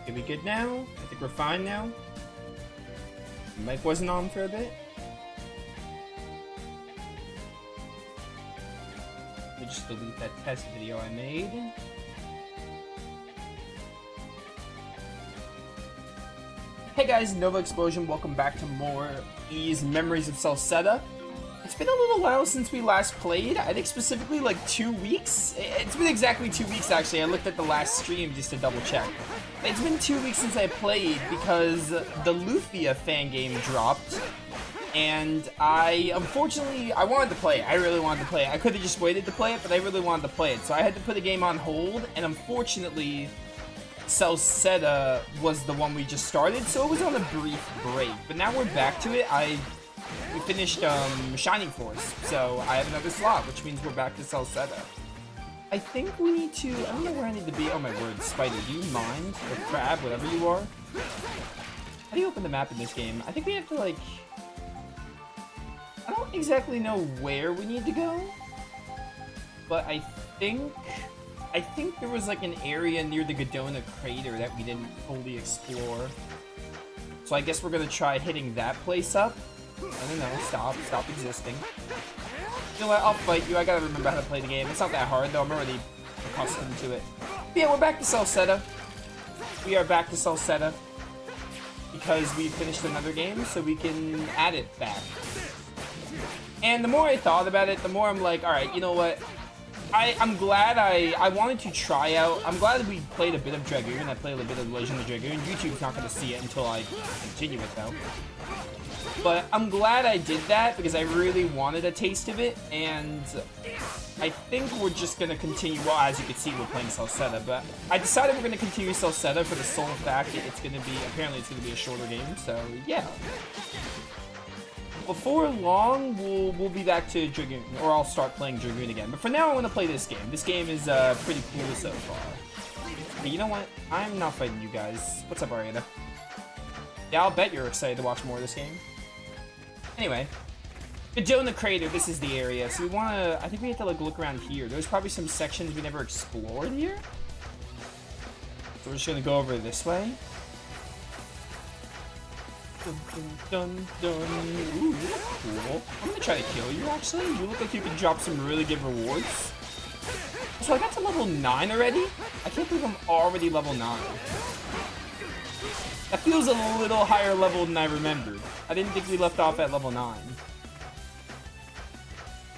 Are we good now? I think we're fine now. The mic wasn't on for a bit. Let me just delete that test video I made. Hey guys, NovaExplosion, welcome back to more E's Memories of Celceta. It's been a little while since we last played. I think specifically like 2 weeks. It's been exactly 2 weeks actually. I looked at the last stream just to double check. It's been 2 weeks since I played because the Lufia fan game dropped. And unfortunately, I wanted to play it. I really wanted to play it. I could have just waited to play it, but I really wanted to play it. So I had to put the game on hold, and unfortunately, Celceta was the one we just started, so it was on a brief break. But now we're back to it. We finished Shining Force, so I have another slot, which means we're back to Celceta. I think we need to, I don't know where I need to be. Oh my word, Spider, do you mind? Or Crab, whatever you are. How do you open the map in this game? I think we have to like, I don't exactly know where we need to go, but I think there was like an area near the Godona crater that we didn't fully explore. So I guess we're gonna try hitting that place up. I don't know, stop existing. You know what, I'll fight you. I gotta remember how to play the game. It's not that hard though, I'm already accustomed to it. But yeah, we're back to Celceta. We are back to Celceta because we finished another game, so we can add it back. And the more I thought about it, the more I'm like, alright, you know what? I'm glad I wanted to try out. I'm glad that we played a bit of Dragoon. I played a little bit of Legend of Dragoon. YouTube's not going to see it until I continue it, though. But I'm glad I did that because I really wanted a taste of it. And I think we're just going to continue. Well, as you can see, we're playing Celceta. But I decided we're going to continue Celceta for the sole fact that it's going to be, apparently it's going to be a shorter game. So, yeah. Before long, we'll be back to Dragoon, or I'll start playing Dragoon again. But for now, I want to play this game. This game is pretty cool so far. But you know what? I'm not fighting you guys. What's up, Ariana? Yeah, I'll bet you're excited to watch more of this game. Anyway, Godona Crater. This is the area. So we want to. I think we have to like look around here. There's probably some sections we never explored here. So we're just gonna go over this way. Dun, dun, dun. Ooh, cool. I'm gonna try to kill you, actually. You look like you can drop some really good rewards. So I got to level 9 already? I can't believe I'm already level 9. That feels a little higher level than I remembered. I didn't think we left off at level 9.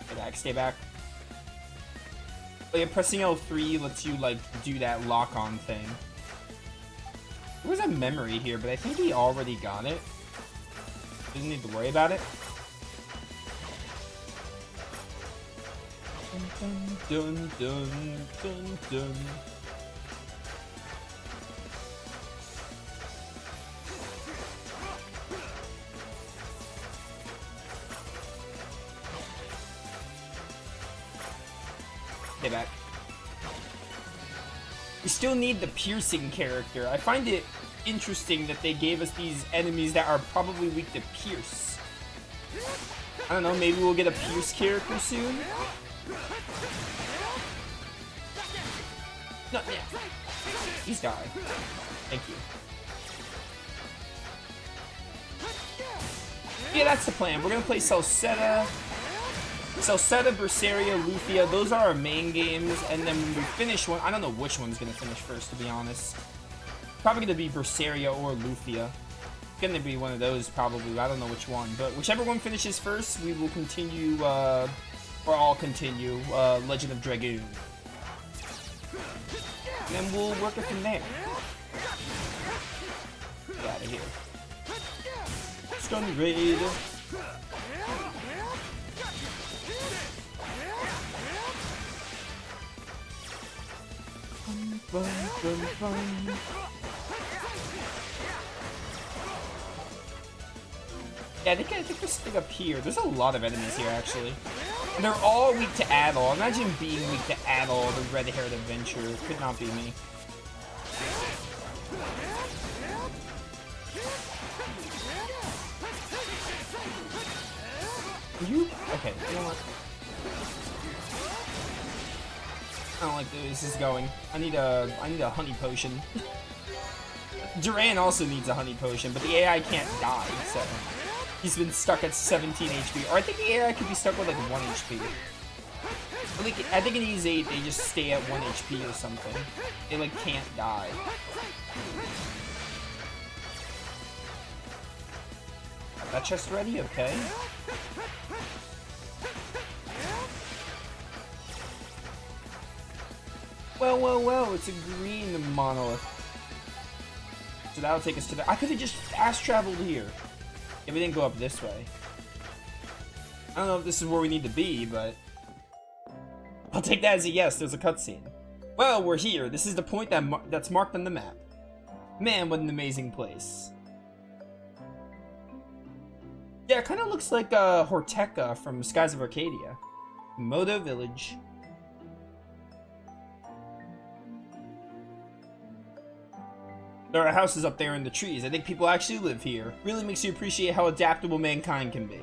Stay back, stay back. Oh yeah, pressing L3 lets you, like, do that lock-on thing. There was a memory here, but I think he already got it. Didn't need to worry about it. Dun, dun, dun, dun, dun. Get back. We still need the piercing character. I find it interesting that they gave us these enemies that are probably weak to pierce. I don't know, maybe we'll get a pierce character soon? No, yeah. He's dying. Thank you. Yeah, that's the plan. We're gonna play Celceta. Celceta, Berseria, Lufia, those are our main games, and then when we finish one, I don't know which one's going to finish first, to be honest. Probably going to be Berseria or Lufia. It's going to be one of those, probably, I don't know which one, but whichever one finishes first, we will continue, or I'll continue, Legend of Dragoon. And then we'll work it from there. Get out of here. Stun Raid. Run, run, run. Yeah, I think we're sitting up here. There's a lot of enemies here, actually. And they're all weak to Adol. Imagine being weak to Adol, the red-haired adventurer. Could not be me. Are you? Okay, you know what? I don't like the way this is going. I need a honey potion. Duran also needs a honey potion, but the AI can't die, so he's been stuck at 17 HP. Or I think the AI could be stuck with like 1 HP. I think in Ease 8 they just stay at 1 HP or something. They like can't die. Got that chest ready? Okay. Well, it's a green monolith. So that'll take us to the... I could have just fast traveled here. If we didn't go up this way. I don't know if this is where we need to be, but... I'll take that as a yes, there's a cutscene. Well, we're here. This is the point that's marked on the map. Man, what an amazing place. Yeah, it kind of looks like Horteca from Skies of Arcadia. Moto Village. There are houses up there in the trees. I think people actually live here. Really makes you appreciate how adaptable mankind can be.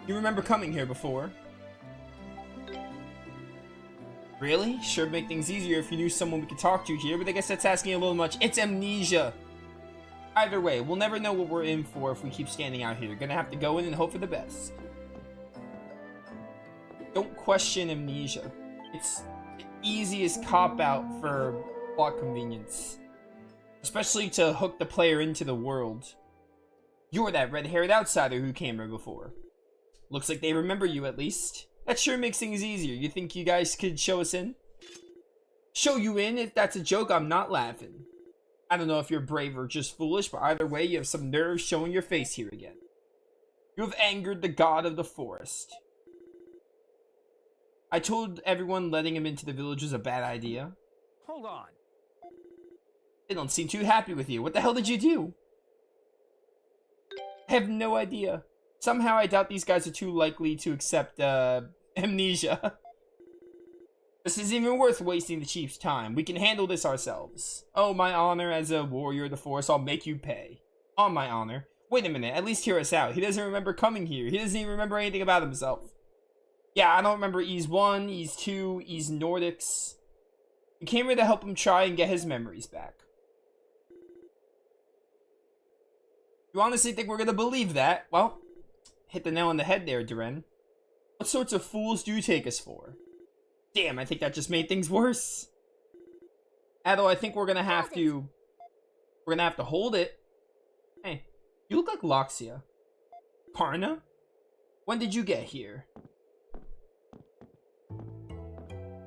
You remember coming here before? Really? Sure make things easier if you knew someone we could talk to here, but I guess that's asking a little much. It's amnesia! Either way, we'll never know what we're in for if we keep standing out here. Gonna have to go in and hope for the best. Don't question amnesia. It's the easiest cop-out for plot convenience. Especially to hook the player into the world. You're that red-haired outsider who came here before. Looks like they remember you at least. That sure makes things easier. You think you guys could show us in? Show you in? If that's a joke, I'm not laughing. I don't know if you're brave or just foolish, but either way, you have some nerve showing your face here again. You have angered the god of the forest. I told everyone letting him into the village was a bad idea. Hold on. They don't seem too happy with you. What the hell did you do? I have no idea. Somehow I doubt these guys are too likely to accept amnesia. This isn't even worth wasting the chief's time. We can handle this ourselves. Oh, my honor as a warrior of the forest, I'll make you pay. On my honor. Wait a minute, at least hear us out. He doesn't remember coming here. He doesn't even remember anything about himself. Yeah, I don't remember Ease 1, Ease 2, Ease Nordics. We came here to help him try and get his memories back. You honestly think we're gonna believe that? Well, hit the nail on the head there, Duran. What sorts of fools do you take us for? Damn, I think that just made things worse. Adol, I think we're gonna have to hold it. Hey, you look like Loxia. Karna? When did you get here?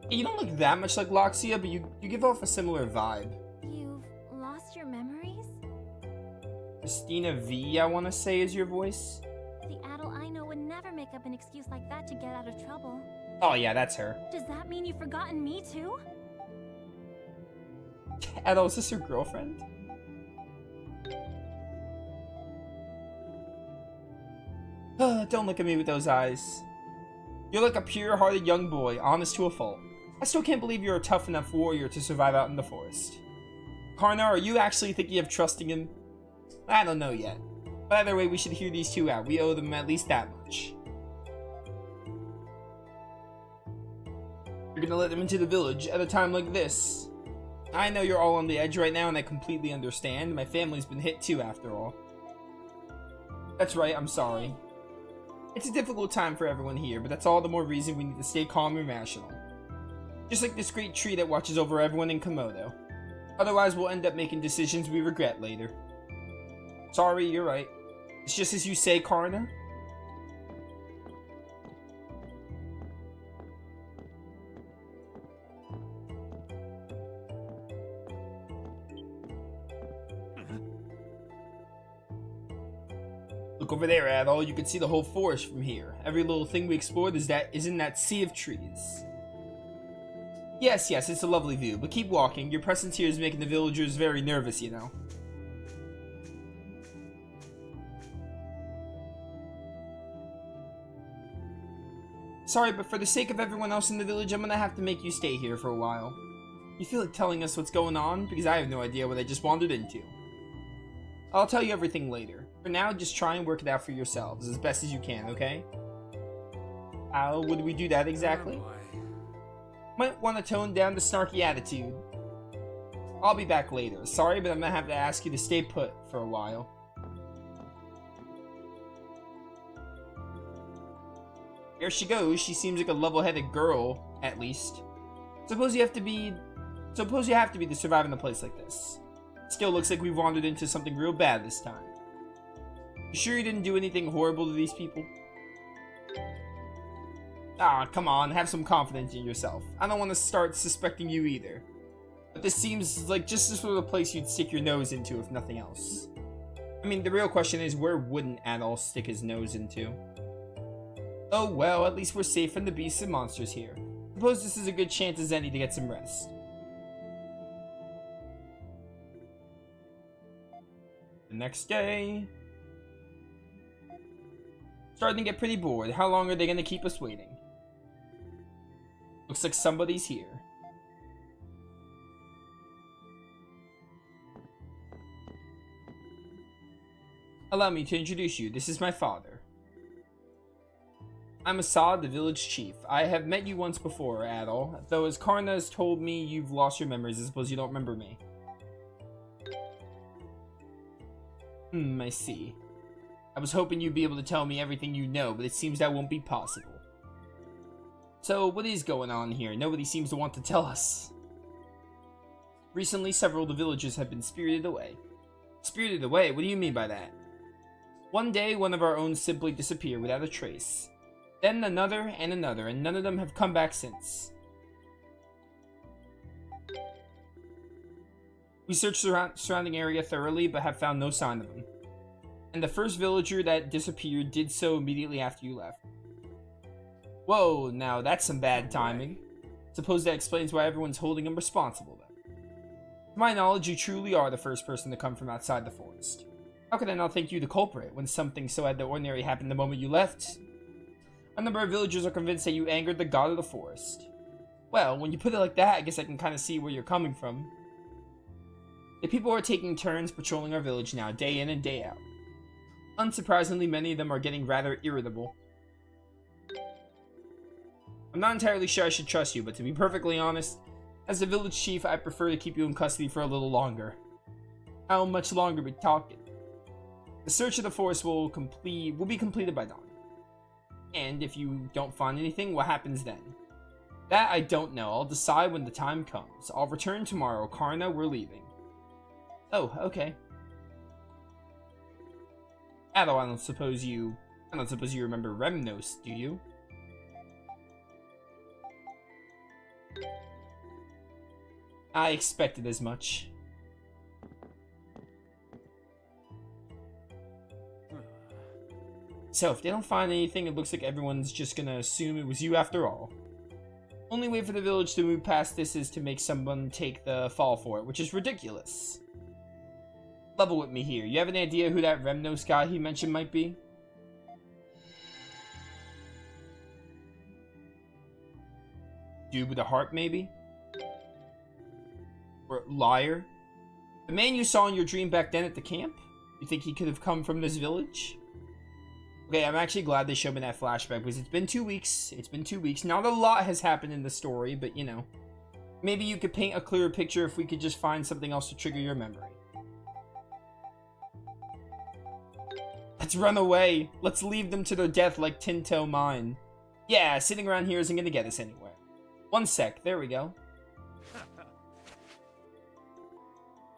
You don't look that much like Loxia, but you give off a similar vibe. You've lost your memories? Christina V, I want to say, is your voice. The Adol I know would never make up an excuse like that to get out of trouble. Oh yeah, that's her. Does that mean you've forgotten me too? Adol, is this your girlfriend? Don't look at me with those eyes. You're like a pure-hearted young boy, honest to a fault. I still can't believe you're a tough enough warrior to survive out in the forest. Karna, are you actually thinking of trusting him? I don't know yet. But either way, we should hear these two out. We owe them at least that much. You're gonna let them into the village at a time like this. I know you're all on the edge right now, and I completely understand. My family's been hit too, after all. That's right, I'm sorry. It's a difficult time for everyone here, but that's all the more reason we need to stay calm and rational. Just like this great tree that watches over everyone in Komodo. Otherwise, we'll end up making decisions we regret later. Sorry, you're right. It's just as you say, Karna. Look over there, Adol. You can see the whole forest from here. Every little thing we explored is in that sea of trees. Yes, it's a lovely view, but keep walking. Your presence here is making the villagers very nervous, you know. Sorry, but for the sake of everyone else in the village, I'm gonna have to make you stay here for a while. You feel like telling us what's going on? Because I have no idea what I just wandered into. I'll tell you everything later. For now, just try and work it out for yourselves as best as you can, okay? How would we do that exactly? Might want to tone down the snarky attitude. I'll be back later. Sorry, but I'm gonna have to ask you to stay put for a while. There she goes. She seems like a level-headed girl, at least. Suppose you have to be to survive in a place like this. Still looks like we've wandered into something real bad this time. You sure you didn't do anything horrible to these people? Ah, come on, have some confidence in yourself. I don't want to start suspecting you either. But this seems like just the sort of place you'd stick your nose into, if nothing else. I mean, the real question is, where wouldn't Adol stick his nose into? Oh well, at least we're safe from the beasts and monsters here. Suppose this is a good chance as any to get some rest. The next day... Starting to get pretty bored. How long are they going to keep us waiting? Looks like somebody's here. Allow me to introduce you. This is my father. I'm Assad, the village chief. I have met you once before, Adol. Though as Karna has told me you've lost your memories, I suppose you don't remember me. I see. I was hoping you'd be able to tell me everything you know, but it seems that won't be possible. So, what is going on here? Nobody seems to want to tell us. Recently, several of the villagers have been spirited away. Spirited away? What do you mean by that? One day, one of our own simply disappeared without a trace. Then another, and none of them have come back since. We searched the surrounding area thoroughly, but have found no sign of them. And the first villager that disappeared did so immediately after you left. Whoa, now that's some bad timing. Suppose that explains why everyone's holding him responsible then. To my knowledge, you truly are the first person to come from outside the forest. How could I not think you the culprit when something so out of the ordinary happened the moment you left? A number of villagers are convinced that you angered the god of the forest. Well, when you put it like that, I guess I can kind of see where you're coming from. The people are taking turns patrolling our village now, day in and day out. Unsurprisingly, many of them are getting rather irritable. I'm not entirely sure I should trust you, but to be perfectly honest, as the village chief, I prefer to keep you in custody for a little longer. How much longer are we talking? The search of the forest will be completed by dawn. And if you don't find anything, what happens then? That I don't know. I'll decide when the time comes. I'll return tomorrow. Karna, we're leaving. Oh, okay. Adol, I don't suppose you remember Remnos, do you? I expected as much. So, if they don't find anything, it looks like everyone's just gonna assume it was you after all. Only way for the village to move past this is to make someone take the fall for it, which is ridiculous. Level with me here. You have an idea who that Remnos guy he mentioned might be? Dude with a heart, maybe? Or liar? The man you saw in your dream back then at the camp? You think he could have come from this village? Okay, I'm actually glad they showed me that flashback, because it's been 2 weeks. It's been 2 weeks. Not a lot has happened in the story, but you know. Maybe you could paint a clearer picture if we could just find something else to trigger your memory. Let's run away. Let's leave them to their death like Tinto mine. Yeah, sitting around here isn't gonna get us anywhere. One sec, there we go.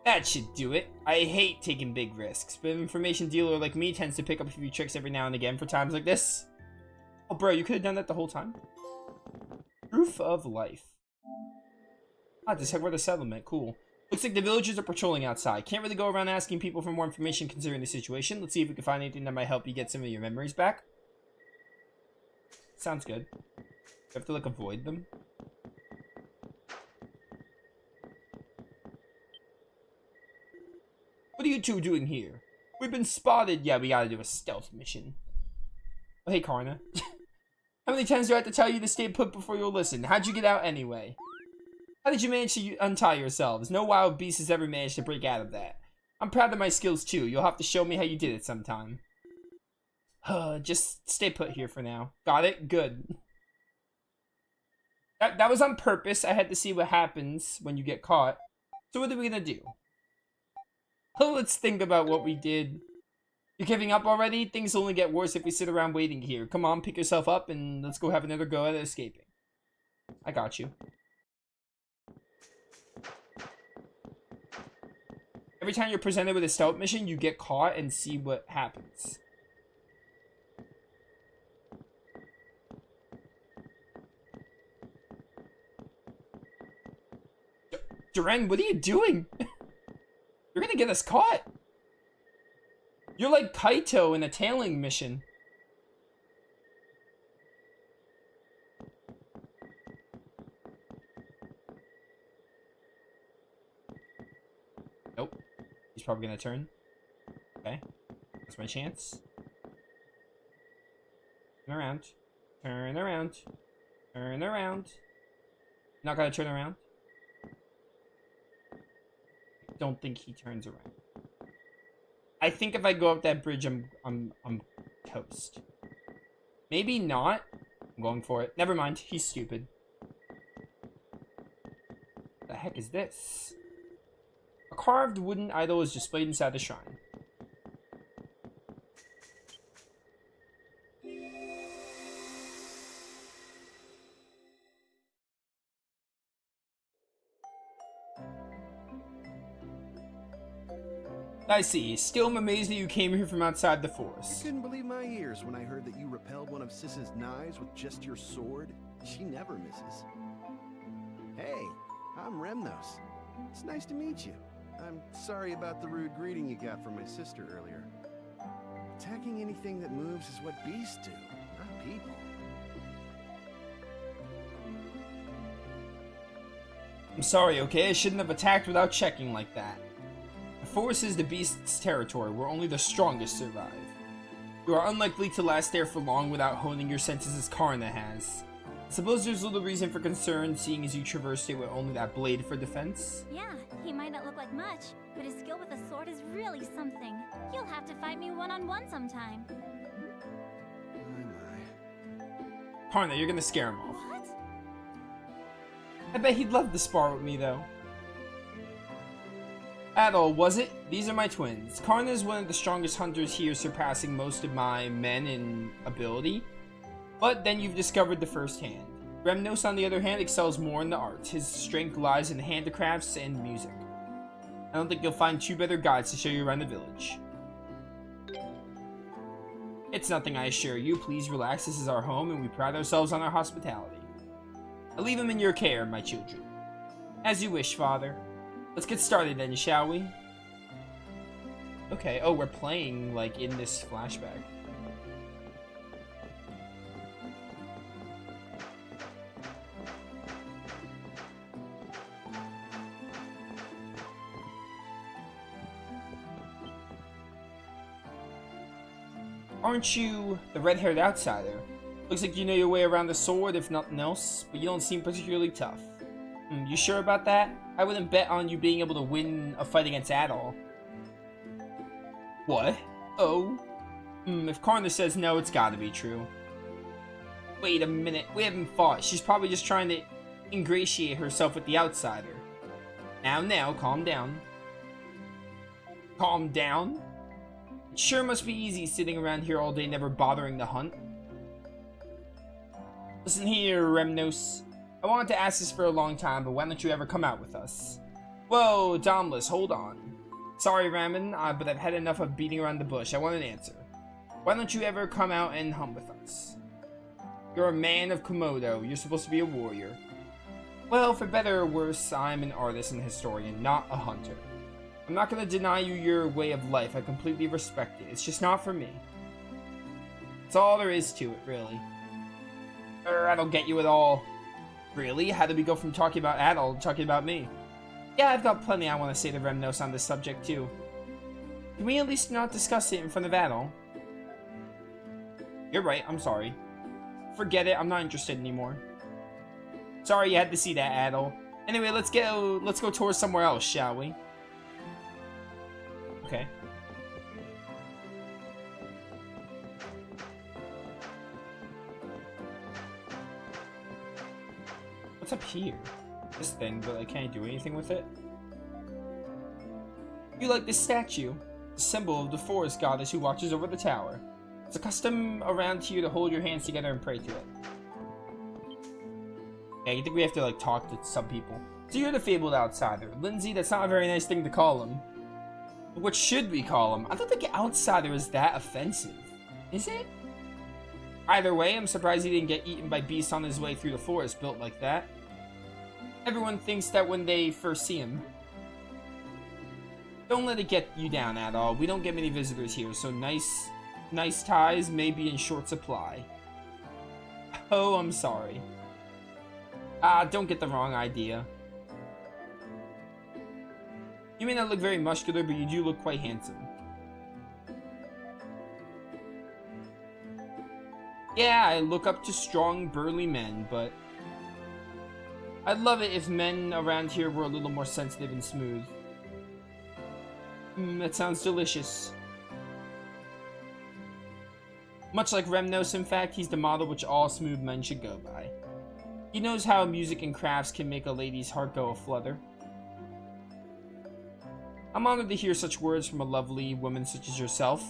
That should do it. I hate taking big risks, but an information dealer like me tends to pick up a few tricks every now and again for times like this. Oh bro, you could have done that the whole time? Proof of life. Ah, just head for the settlement, cool. Looks like the villagers are patrolling outside. Can't really go around asking people for more information considering the situation. Let's see if we can find anything that might help you get some of your memories back. Sounds good. You have to like avoid them. What are you two doing here? We've been spotted. Yeah, we gotta do a stealth mission. Oh, hey, Karna. How many times do I have to tell you to stay put before you'll listen? How'd you get out anyway? How did you manage to untie yourselves? No wild beast has ever managed to break out of that. I'm proud of my skills too. You'll have to show me how you did it sometime. Just stay put here for now. Got it? Good. That was on purpose. I had to see what happens when you get caught. So what are we gonna do? Let's think about what we did. You're giving up already? Things only get worse if we sit around waiting here. Come on, pick yourself up and let's go have another go at escaping. I got you. Every time you're presented with a stealth mission, you get caught and see what happens. Duran, what are you doing? You're gonna get us caught. You're like Kaito in a tailing mission. Nope. He's probably gonna turn. Okay. That's my chance. Turn around. Turn around. Turn around. Not gonna turn around. Don't think he turns around. I think if I go up that bridge, I'm toast. Maybe not. I'm going for it. Never mind. He's stupid. What the heck is this? A carved wooden idol is displayed inside the shrine. I see. Still, I'm amazed that you came here from outside the forest. I couldn't believe my ears when I heard that you repelled one of Sis's knives with just your sword. She never misses. Hey, I'm Remnos. It's nice to meet you. I'm sorry about the rude greeting you got from my sister earlier. Attacking anything that moves is what beasts do, not people. I'm sorry, okay? I shouldn't have attacked without checking like that. The forest is the beast's territory, where only the strongest survive. You are unlikely to last there for long without honing your senses as Karna has. I suppose there's little reason for concern, seeing as you traversed it with only that blade for defense. Yeah, he might not look like much, but his skill with a sword is really something. You'll have to fight me one-on-one sometime. My. Karna, you're gonna scare him off. What? I bet he'd love to spar with me, though. Adol, was it? These are my twins. Karna is one of the strongest hunters here, surpassing most of my men in ability. But then you've discovered the first hand. Remnos, on the other hand, excels more in the arts. His strength lies in handicrafts and music. I don't think you'll find two better guides to show you around the village. It's nothing, I assure you. Please relax, this is our home and we pride ourselves on our hospitality. I'll leave him in your care, my children. As you wish, father. Let's get started then, shall we? Okay, oh, we're playing, like, in this flashback. Aren't you the red-haired outsider? Looks like you know your way around the sword, if nothing else, but you don't seem particularly tough. You sure about that? I wouldn't bet on you being able to win a fight against Adol. What? Oh? If Karna says no, it's gotta be true. Wait a minute, we haven't fought. She's probably just trying to ingratiate herself with the outsider. Now, calm down. Calm down? It sure must be easy sitting around here all day never bothering to hunt. Listen here, Remnos. I wanted to ask this for a long time, but why don't you ever come out with us? Whoa, Domless, hold on. Sorry, Ramen, but I've had enough of beating around the bush. I want an answer. Why don't you ever come out and hunt with us? You're a man of Komodo. You're supposed to be a warrior. Well, for better or worse, I'm an artist and historian, not a hunter. I'm not going to deny you your way of life. I completely respect it. It's just not for me. That's all there is to it, really. I don't get you at all. Really? How did we go from talking about Adol to talking about me? Yeah, I've got plenty I want to say to Remnos on this subject, too. Can we at least not discuss it in front of Adol? You're right, I'm sorry. Forget it, I'm not interested anymore. Sorry you had to see that, Adol. Anyway, let's go towards somewhere else, shall we? Okay. What's up here? This thing, but I can't do anything with it. You like this statue, the symbol of the forest goddess who watches over the tower. It's a custom around here to hold your hands together and pray to it. Yeah, you think we have to, like, talk to some people. So you're the fabled outsider. Lindsay, that's not a very nice thing to call him. What should we call him? I don't think outsider is that offensive. Is it? Either way, I'm surprised he didn't get eaten by beasts on his way through the forest built like that. Everyone thinks that when they first see him. Don't let it get you down at all. We don't get many visitors here, so nice ties may be in short supply. Oh, I'm sorry. Don't get the wrong idea. You may not look very muscular, but you do look quite handsome. Yeah, I look up to strong, burly men, but I'd love it if men around here were a little more sensitive and smooth. That sounds delicious. Much like Remnos, in fact, he's the model which all smooth men should go by. He knows how music and crafts can make a lady's heart go a-flutter. I'm honored to hear such words from a lovely woman such as yourself.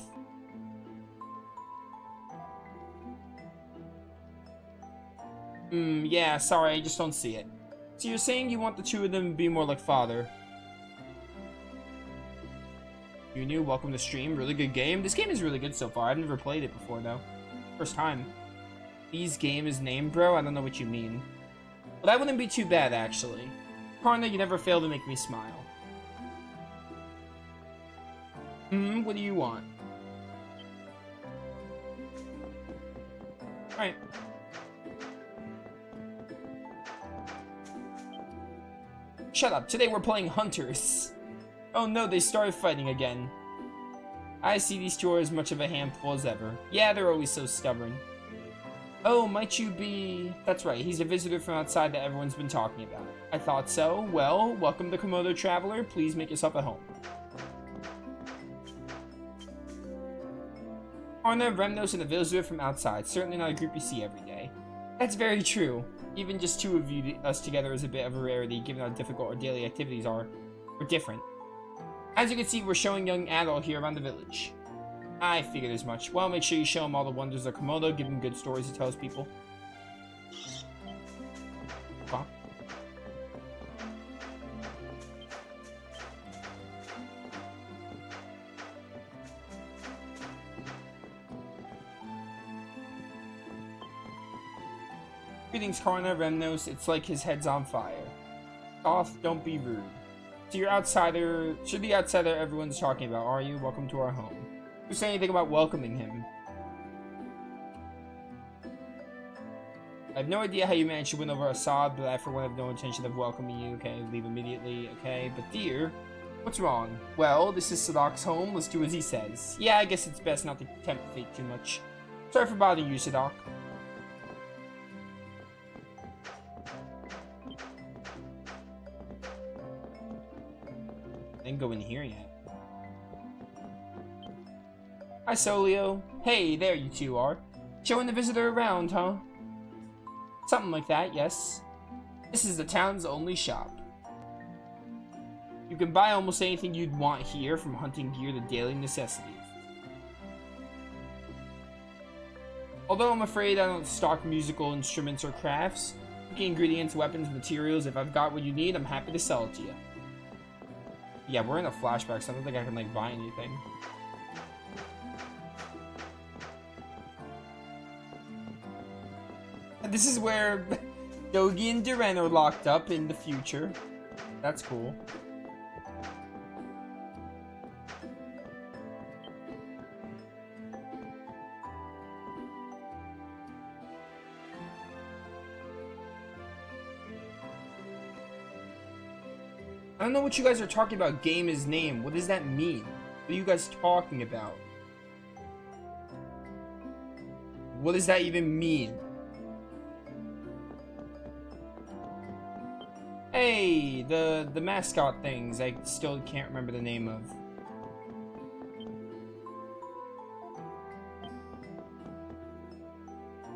Yeah, sorry, I just don't see it. So you're saying you want the two of them to be more like father. You new, welcome to stream. Really good game. This game is really good so far. I've never played it before, though. First time. These game is named, bro? I don't know what you mean. Well, that wouldn't be too bad, actually. Karna, you never fail to make me smile. What do you want? Alright. Shut up. Today we're playing Hunters. Oh no, they started fighting again. I see these two are as much of a handful as ever. Yeah, they're always so stubborn. Oh, might you be... That's right, he's a visitor from outside that everyone's been talking about. I thought so. Well, welcome to Komodo Traveler. Please make yourself at home. Arna, Remnos, and a visitor from outside. Certainly not a group you see every day. That's very true. Even just two of us together is a bit of a rarity, given how difficult our daily activities are. We're different. As you can see, we're showing young Adol here around the village. I figured as much. Well, make sure you show him all the wonders of Komodo, give him good stories to tell his people. Wow. Greetings, Karna, Remnos. It's like his head's on fire. Off, don't be rude. So you're outsider, should be outsider everyone's talking about, are you? Welcome to our home. Who say anything about welcoming him? I have no idea how you managed to win over Assad, but I for one have no intention of welcoming you. Okay, leave immediately. Okay, but dear, what's wrong? Well, this is Sadok's home. Let's do as he says. Yeah, I guess it's best not to tempt fate too much. Sorry for bothering you, Sadok. Didn't go in here yet. Hi, Solio. Hey, there you two are. Showing the visitor around, huh? Something like that, yes. This is the town's only shop. You can buy almost anything you'd want here, from hunting gear to daily necessities. Although I'm afraid I don't stock musical instruments or crafts, cooking ingredients, weapons, materials, if I've got what you need, I'm happy to sell it to you. Yeah, we're in a flashback, so I don't think I can, like, buy anything. This is where Dogi and Duran are locked up in the future. That's cool. I don't know what you guys are talking about, game is name. What does that mean? What are you guys talking about? What does that even mean? Hey, the mascot things I still can't remember the name of.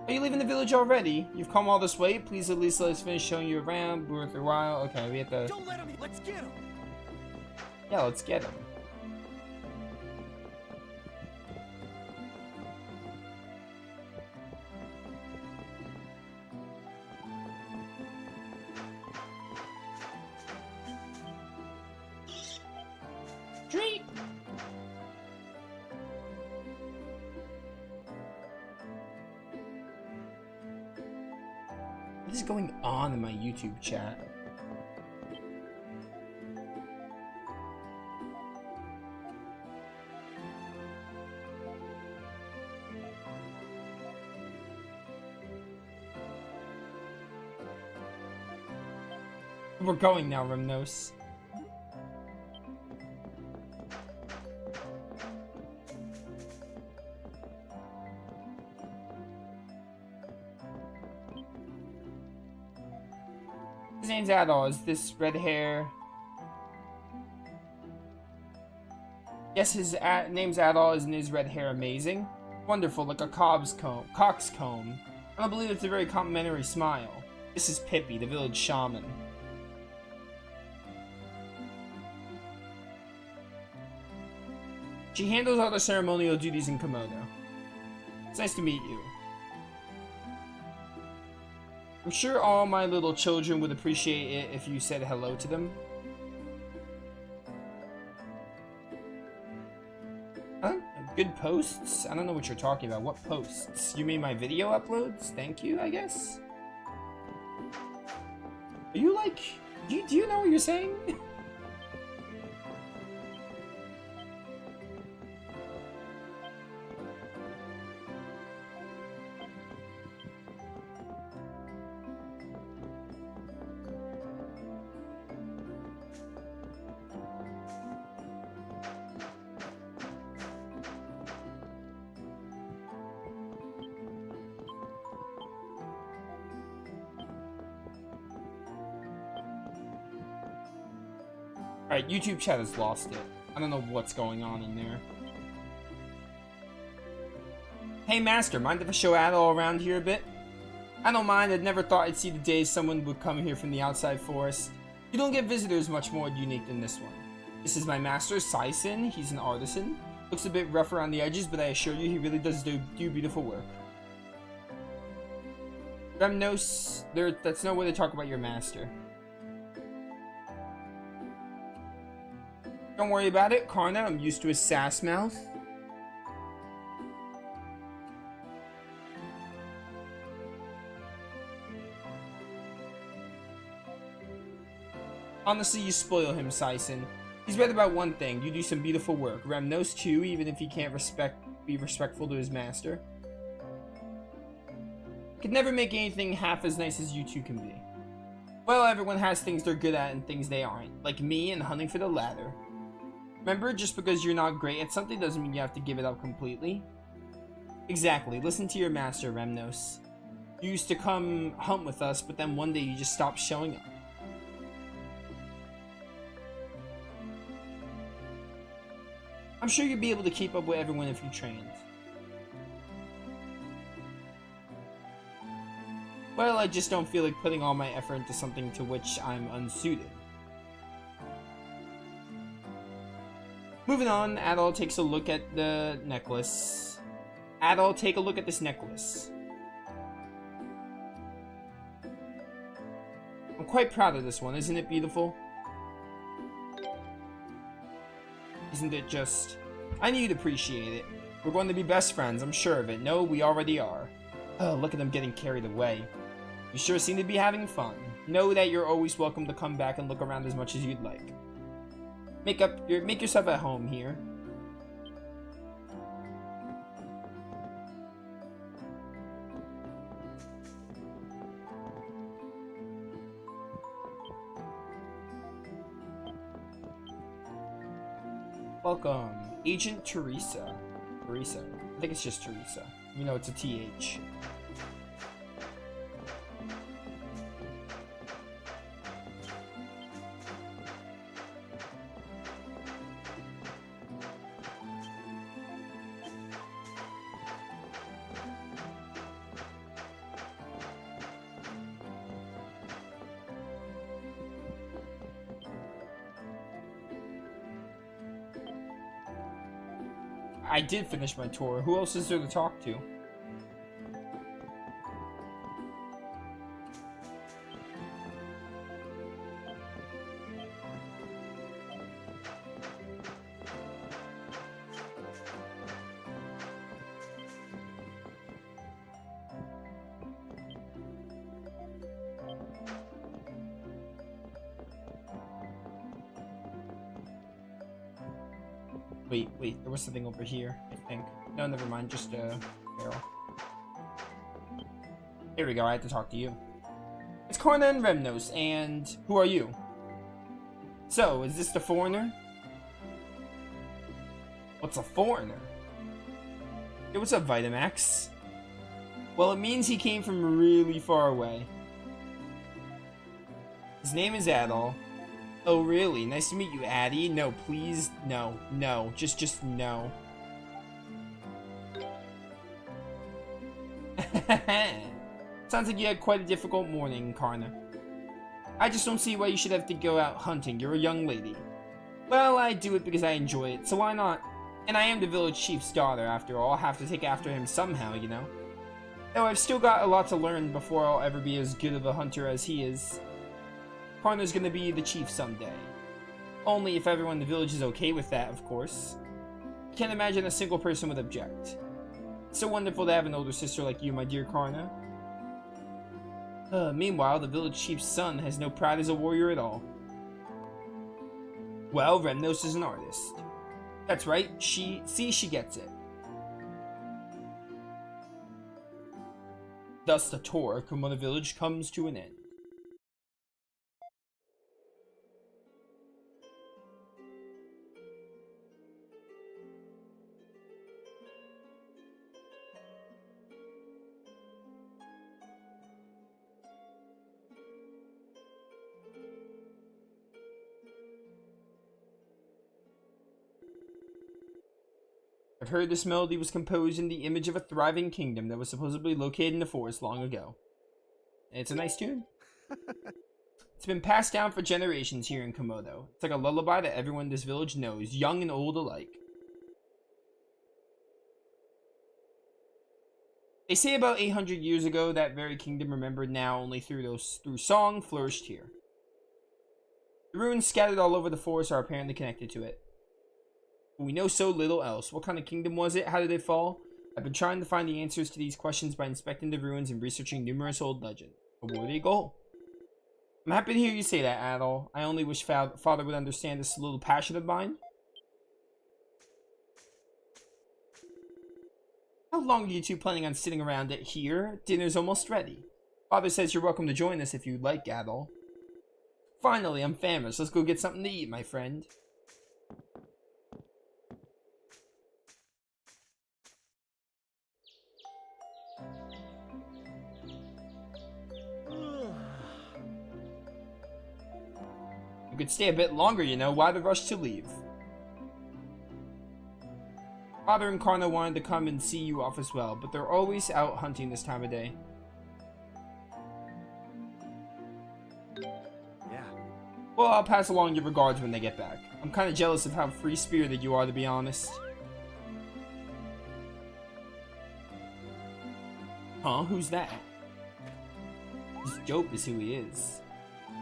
Are you leaving the village already? You've come all this way. Please at least let us finish showing you around. Worth a while. Okay, we have to... Don't let him. Let's get him. Yeah, let's get him. What is going on in my YouTube chat? We're going now, Remnos. His name's Adol. Is this red hair? Yes, his name's Adol. Isn't his red hair amazing? Wonderful, like a coxcomb. I don't believe it's a very complimentary smile. This is Pippi, the village shaman. She handles all the ceremonial duties in Komodo. It's nice to meet you. I'm sure all my little children would appreciate it if you said hello to them. Huh? Good posts? I don't know what you're talking about. What posts? You mean my video uploads? Thank you, I guess? Are you like... Do you know what you're saying? Alright, YouTube chat has lost it. I don't know what's going on in there. Hey Master, mind if I show Adol around here a bit? I don't mind, I'd never thought I'd see the day someone would come here from the outside forest. You don't get visitors much more unique than this one. This is my master, Saisen. He's an artisan. Looks a bit rough around the edges, but I assure you he really does do beautiful work. Remnos, that's no way to talk about your master. Don't worry about it, Karna. I'm used to his sass mouth. Honestly, you spoil him, Saisen. He's right about one thing. You do some beautiful work. Rem knows too, even if he can't be respectful to his master. Could never make anything half as nice as you two can be. Well, everyone has things they're good at and things they aren't. Like me and hunting for the ladder. Remember, just because you're not great at something doesn't mean you have to give it up completely. Exactly. Listen to your master, Remnos. You used to come hunt with us, but then one day you just stopped showing up. I'm sure you'd be able to keep up with everyone if you trained. Well, I just don't feel like putting all my effort into something to which I'm unsuited. Moving on, Adol takes a look at the necklace. Adol, take a look at this necklace. I'm quite proud of this one, isn't it beautiful? Isn't it just... I knew you'd appreciate it. We're going to be best friends, I'm sure of it. No, we already are. Oh, look at them getting carried away. You sure seem to be having fun. Know that you're always welcome to come back and look around as much as you'd like. Make yourself at home here. Welcome, Agent Teresa. Teresa. I think it's just Teresa. You know, it's a TH. I did finish my tour. Who else is there to talk to? Wait, there was something over here, I think. No, never mind, just a barrel. Here we go, I have to talk to you. It's Karna and Remnos, and who are you? So, is this the foreigner? What's a foreigner? Hey, what's up, Vitamax? Well, it means he came from really far away. His name is Adol. Oh, really? Nice to meet you, Addy. No, please, no, just no. Sounds like you had quite a difficult morning, Karna. I just don't see why you should have to go out hunting. You're a young lady. Well, I do it because I enjoy it, so why not? And I am the village chief's daughter, after all. I'll have to take after him somehow, you know? Though I've still got a lot to learn before I'll ever be as good of a hunter as he is. Karna's gonna be the chief someday. Only if everyone in the village is okay with that, of course. I can't imagine a single person would object. It's so wonderful to have an older sister like you, my dear Karna. Meanwhile, the village chief's son has no pride as a warrior at all. Well, Remnos is an artist. That's right, she gets it. Thus the tour of Komoda village comes to an end. I've heard this melody was composed in the image of a thriving kingdom that was supposedly located in the forest long ago. And it's a nice tune. It's been passed down for generations here in Komodo. It's like a lullaby that everyone in this village knows, young and old alike. They say about 800 years ago, that very kingdom remembered now only through song flourished here. The ruins scattered all over the forest are apparently connected to it. We know so little else. What kind of kingdom was it? How did it fall? I've been trying to find the answers to these questions by inspecting the ruins and researching numerous old legends. A worthy goal. I'm happy to hear you say that, Adol. I only wish Father would understand this little passion of mine. How long are you two planning on sitting around it here? Dinner's almost ready. Father says you're welcome to join us if you'd like, Adol. Finally, I'm famished. Let's go get something to eat, my friend. You could stay a bit longer, you know. Why the rush to leave? Father and Karna wanted to come and see you off as well, but they're always out hunting this time of day. Yeah. Well, I'll pass along your regards when they get back. I'm kind of jealous of how free-spirited you are, to be honest. Huh? Who's that? He's dope is who he is.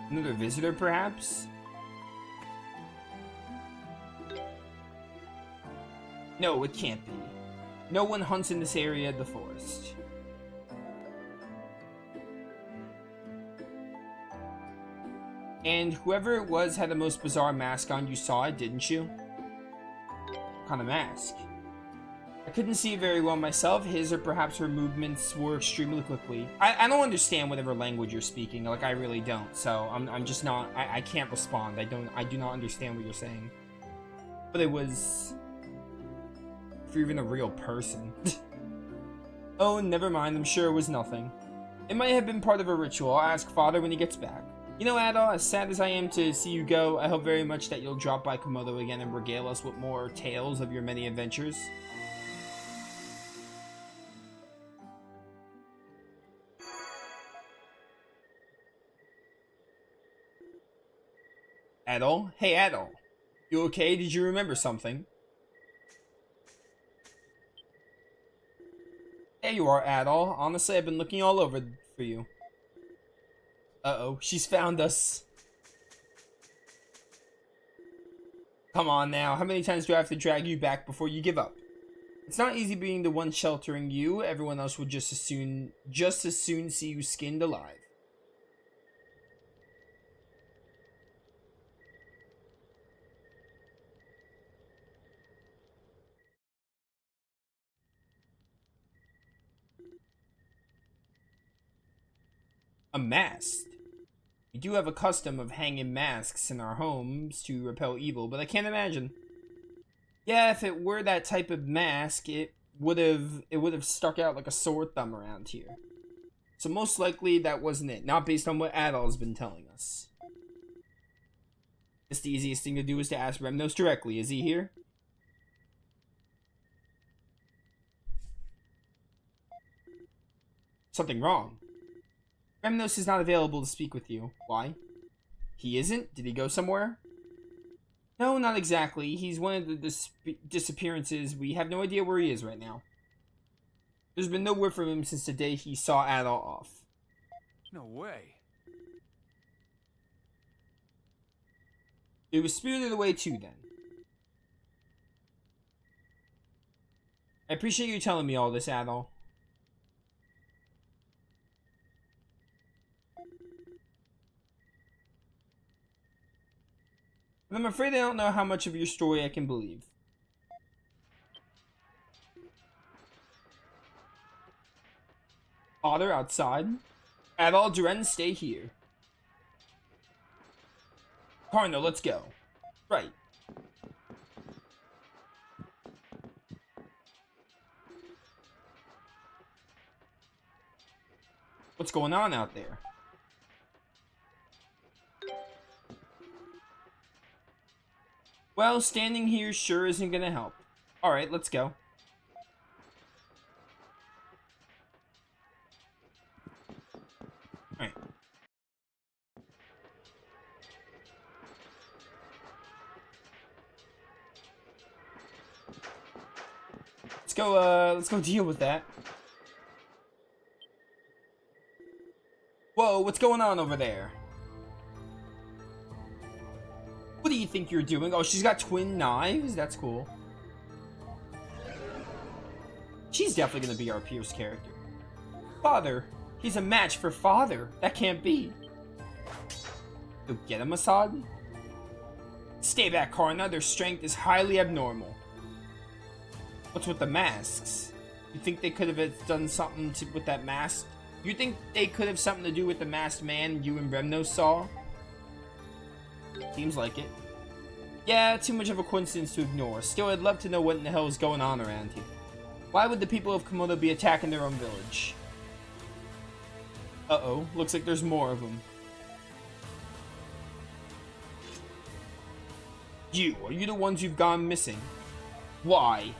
Another visitor, perhaps? No, it can't be. No one hunts in this area of the forest. And whoever it was had the most bizarre mask on. You saw it, didn't you? What kind of mask? I couldn't see it very well myself. His or perhaps her movements were extremely quickly. I don't understand whatever language you're speaking. Like, I really don't. So I'm just not. I can't respond. I do not understand what you're saying. But it was. If you're even a real person. Oh, never mind. I'm sure it was nothing. It might have been part of a ritual. I'll ask Father when he gets back. You know, Adol, as sad as I am to see you go, I hope very much that you'll drop by Komodo again and regale us with more tales of your many adventures. Adol? Hey, Adol. You okay? Did you remember something? There you are, Adol. Honestly, I've been looking all over for you. Uh-oh, she's found us. Come on now, how many times do I have to drag you back before you give up? It's not easy being the one sheltering you. Everyone else would just as soon see you skinned alive. A mast. We do have a custom of hanging masks in our homes to repel evil, but I can't imagine. Yeah, if it were that type of mask, it would have stuck out like a sore thumb around here. So most likely that wasn't it, not based on what Adol's been telling us. Guess the easiest thing to do is to ask Remnos directly. Is he here? Something wrong. Remnos is not available to speak with you. Why? He isn't? Did he go somewhere? No, not exactly. He's one of the disappearances. We have no idea where he is right now. There's been no word from him since the day he saw Adol off. No way. It was spirited away too, then. I appreciate you telling me all this, Adol. But I'm afraid I don't know how much of your story I can believe. Father, outside. Adol, Duren, stay here. Cardinal, let's go. Right. What's going on out there? Well, standing here sure isn't gonna help. Alright, let's go. Alright. Let's go deal with that. Whoa, what's going on over there? What do you think you're doing? Oh, she's got twin knives? That's cool. She's definitely gonna be our Pierce character. Father! He's a match for Father! That can't be! Go get him, Assad? Stay back, Karna. Their strength is highly abnormal. What's with the masks? You think they could have done something with that mask? You think they could have something to do with the masked man you and Remnos saw? Seems like it. Yeah, too much of a coincidence to ignore. Still, I'd love to know what in the hell is going on around here. Why would the people of Komodo be attacking their own village? Uh-oh, looks like there's more of them. Are you the ones who've gone missing? Why?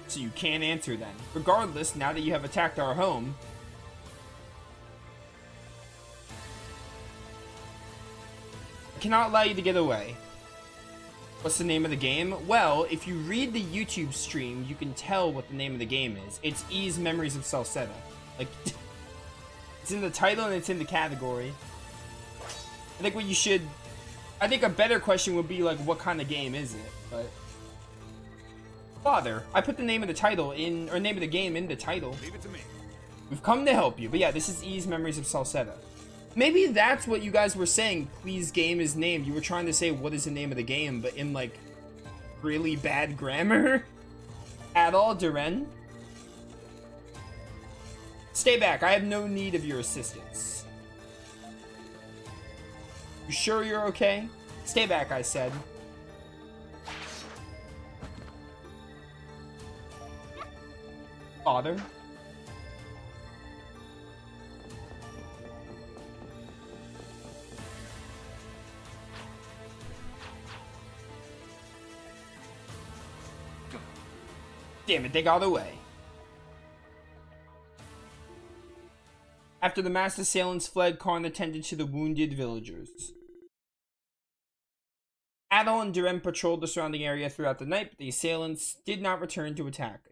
So you can't answer then. Regardless, now that you have attacked our home, I cannot allow you to get away. What's the name of the game? Well, if you read the YouTube stream, you can tell what the name of the game is. It's E's Memories of Celceta. Like, it's in the title and it's in the category. I think a better question would be like, what kind of game is it? But Father, I put the name of the title in, or name of the game in the title. Leave it to me. We've come to help you. But yeah, this is E's Memories of Celceta. Maybe that's what you guys were saying. Please, game is named. You were trying to say what is the name of the game, but in like really bad grammar. Adol, Duren. Stay back. I have no need of your assistance. You sure you're okay? Stay back, I said. Father? Damn it, they got away. After the masked assailants fled, Karn attended to the wounded villagers. Adol and Duren patrolled the surrounding area throughout the night, but the assailants did not return to attack again.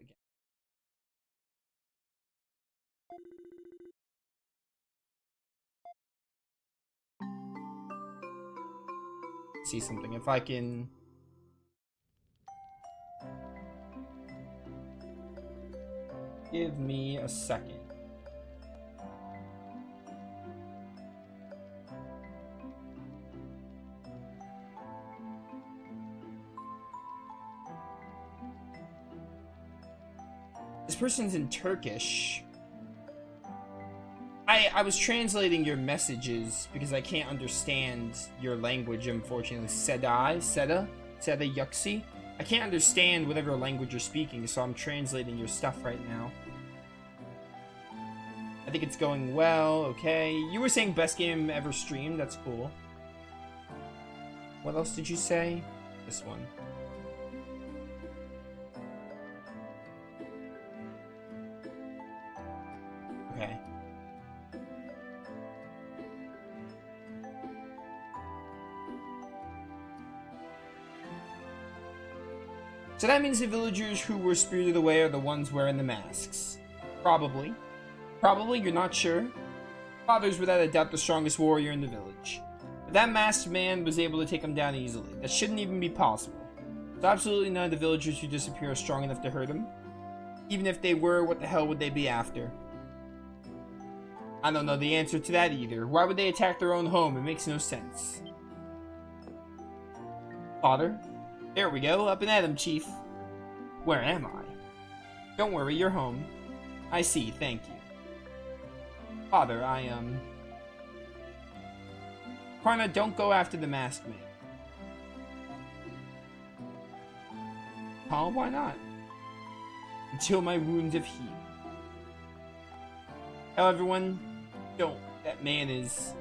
See something, if I can... Give me a second. This person's in Turkish. I was translating your messages because I can't understand your language, unfortunately. Seda, Yuxi. I can't understand whatever language you're speaking, so I'm translating your stuff right now. I think it's going well, okay. You were saying best game ever streamed, that's cool. What else did you say? This one. Okay. So that means the villagers who were spirited away are the ones wearing the masks. Probably. Probably, you're not sure. Father's without a doubt the strongest warrior in the village. But that masked man was able to take him down easily. That shouldn't even be possible. So absolutely none of the villagers who disappear are strong enough to hurt him. Even if they were, what the hell would they be after? I don't know the answer to that either. Why would they attack their own home? It makes no sense. Father? There we go, up and at him, Chief. Where am I? Don't worry, you're home. I see, thank you. Father, Karna, don't go after the masked man. Huh? Why not? Until my wounds have healed. Tell everyone, don't. That man is...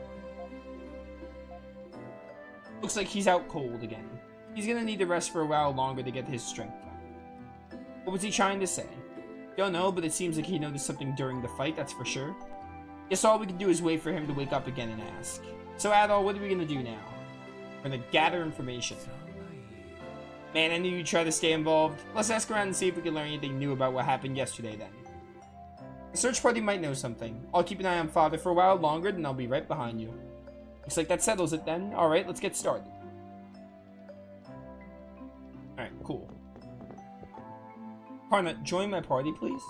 Looks like he's out cold again. He's gonna need to rest for a while longer to get his strength back. What was he trying to say? Don't know, but it seems like he noticed something during the fight, that's for sure. Guess all we can do is wait for him to wake up again and ask. So Adol, what are we gonna do now? We're gonna gather information. Man, I knew you'd try to stay involved. Let's ask around and see if we can learn anything new about what happened yesterday then. The search party might know something. I'll keep an eye on Father for a while longer, then I'll be right behind you. Looks like that settles it then. Alright, let's get started. Alright, cool. Karna, join my party, please.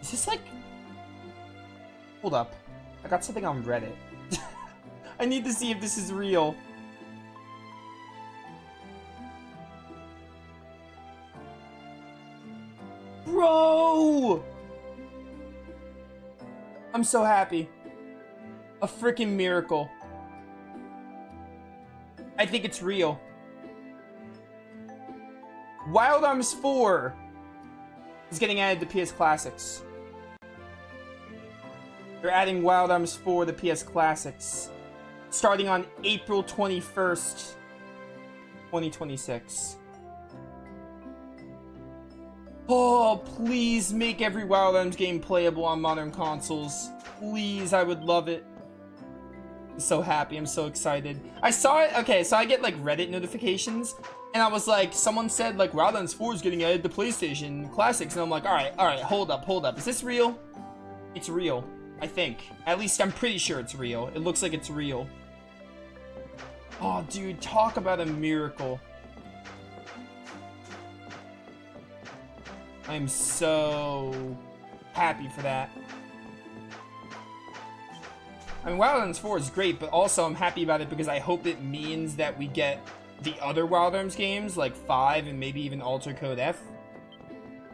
Is this like... Hold up. I got something on Reddit. I need to see if this is real. Bro! I'm so happy. A freaking miracle. I think it's real. Wild Arms 4 is getting added to PS Classics. They're adding Wild Arms 4 to PS Classics. Starting on April 21st, 2026. Oh, please make every Wild Arms game playable on modern consoles. Please, I would love it. I'm so happy, I'm so excited. I saw it, okay, so I get like Reddit notifications, and I was like, someone said like Wild Arms 4 is getting added to PlayStation Classics, and I'm like, alright, hold up. Is this real? It's real, I think. At least I'm pretty sure it's real. It looks like it's real. Oh, dude, talk about a miracle. I'm so happy for that. I mean, Wild Arms 4 is great, but also I'm happy about it because I hope it means that we get the other Wild Arms games, like 5 and maybe even Alter Code F.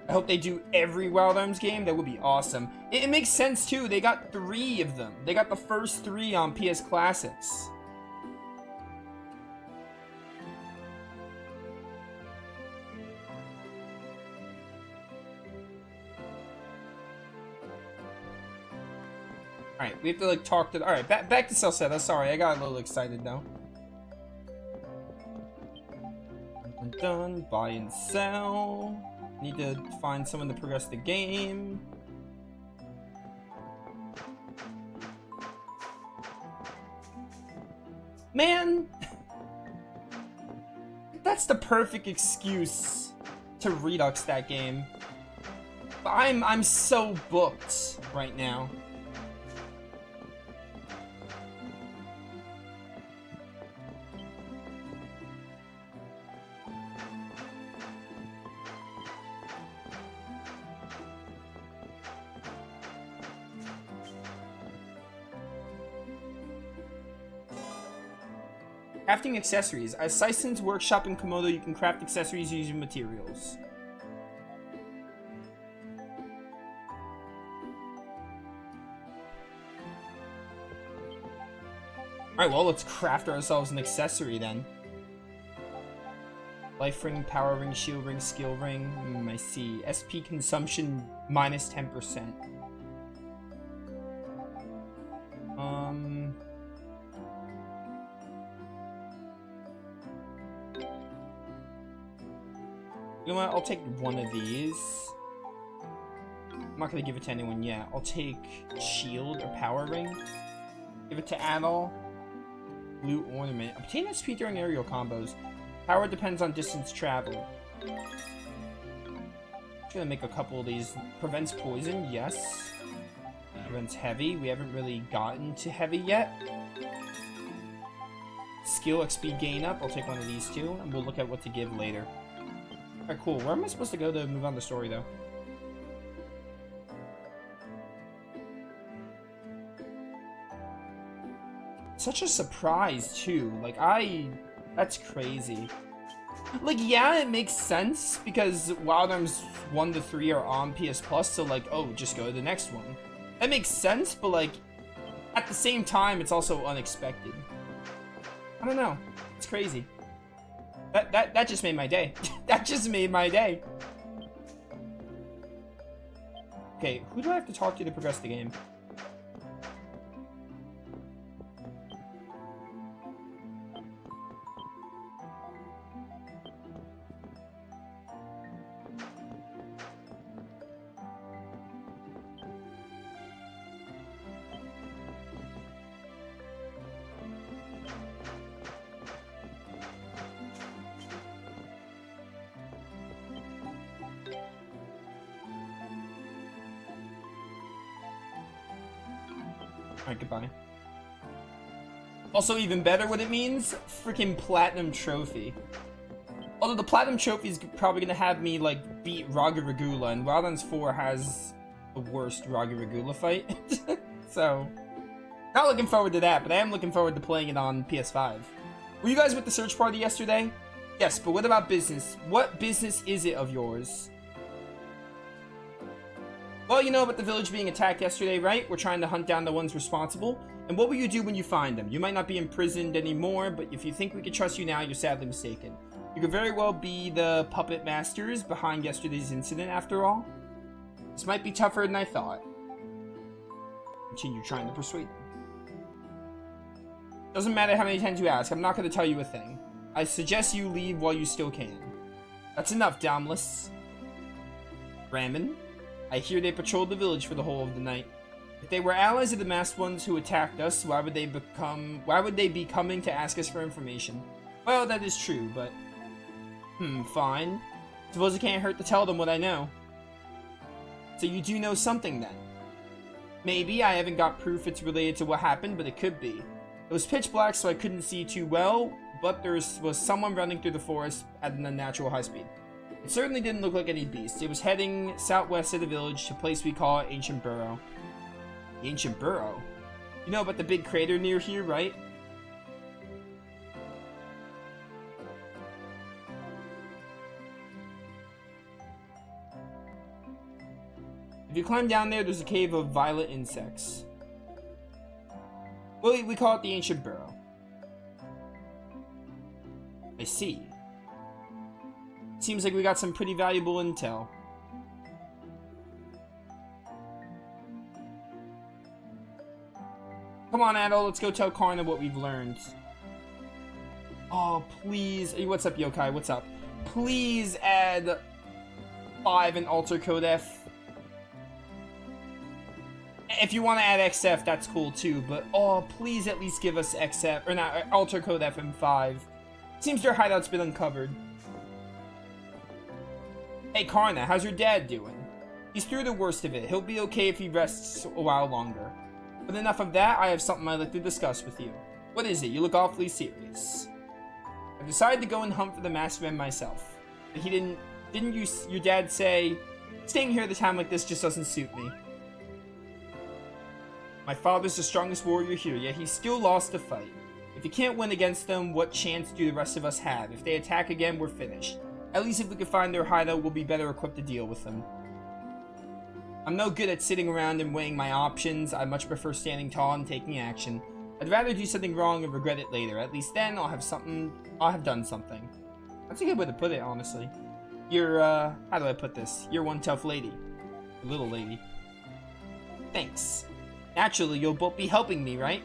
I hope they do every Wild Arms game. That would be awesome. It makes sense, too. They got 3 of them. They got the first 3 on PS Classics. Alright, we have to like talk to... Alright, back to Celceta. Sorry, I got a little excited now. Dun, buy and sell. Need to find someone to progress the game. Man! That's the perfect excuse to Redux that game. I'm so booked right now. Crafting accessories. At Syson's workshop in Komodo, you can craft accessories using materials. Alright, well, let's craft ourselves an accessory then. Life ring, power ring, shield ring, skill ring. I see. SP consumption minus 10%. You know what? I'll take one of these. I'm not gonna give it to anyone yet. I'll take shield or power ring. Give it to Adol. Blue ornament. Obtain SP during aerial combos. Power depends on distance traveled. Just gonna make a couple of these. Prevents poison, yes. Prevents heavy. We haven't really gotten to heavy yet. Skill XP gain up. I'll take one of these two, and we'll look at what to give later. Alright, cool. Where am I supposed to go to move on the story, though? Such a surprise, too. Like, that's crazy. Like, yeah, it makes sense, because Wild Arms 1 to 3 are on PS Plus, so, like, oh, just go to the next one. That makes sense, but, like, at the same time, it's also unexpected. I don't know. It's crazy. That just made my day. That just made my day. Okay, who do I have to talk to progress the game? Alright, goodbye. Also, even better what it means, freaking Platinum Trophy. Although the Platinum Trophy is probably gonna have me, like, beat Raga Regula, and Wildlands 4 has the worst Raga Regula fight. So, not looking forward to that, but I am looking forward to playing it on PS5. Were you guys with the search party yesterday? Yes, but what about business? What business is it of yours? Well, you know about the village being attacked yesterday, right? We're trying to hunt down the ones responsible. And what will you do when you find them? You might not be imprisoned anymore, but if you think we can trust you now, you're sadly mistaken. You could very well be the puppet masters behind yesterday's incident, after all. This might be tougher than I thought. Continue trying to persuade them. Doesn't matter how many times you ask, I'm not going to tell you a thing. I suggest you leave while you still can. That's enough, Downless. Ramen? I hear they patrolled the village for the whole of the night. If they were allies of the masked ones who attacked us, why would they be coming to ask us for information? Well, that is true, but... fine. Suppose it can't hurt to tell them what I know. So you do know something, then? Maybe. I haven't got proof it's related to what happened, but it could be. It was pitch black, so I couldn't see too well, but there was someone running through the forest at an unnatural high speed. It certainly didn't look like any beast. It was heading southwest of the village to a place we call Ancient Burrow. The Ancient Burrow? You know about the big crater near here, right? If you climb down there, there's a cave of violet insects. Well, we call it the Ancient Burrow. I see. Seems like we got some pretty valuable intel. Come on, Adol, let's go tell Karna what we've learned. Oh, please. Hey, what's up, Yokai? What's up? Please add 5 and Alter Code F. If you want to add XF, that's cool too, but oh, please at least give us XF, or not, Alter Code F and 5. Seems their hideout's been uncovered. Hey Karna, how's your dad doing? He's through the worst of it. He'll be okay if he rests a while longer. But enough of that, I have something I'd like to discuss with you. What is it? You look awfully serious. I've decided to go and hunt for the masked man myself. But didn't your dad say, staying here at a time like this just doesn't suit me? My father's the strongest warrior here, yet he still lost the fight. If you can't win against them, what chance do the rest of us have? If they attack again, we're finished. At least if we can find their hideout, we'll be better equipped to deal with them. I'm no good at sitting around and weighing my options. I much prefer standing tall and taking action. I'd rather do something wrong and regret it later. At least then I'll have done something. That's a good way to put it, honestly. You're, how do I put this? You're one tough lady. Little lady. Thanks. Naturally, you'll both be helping me, right?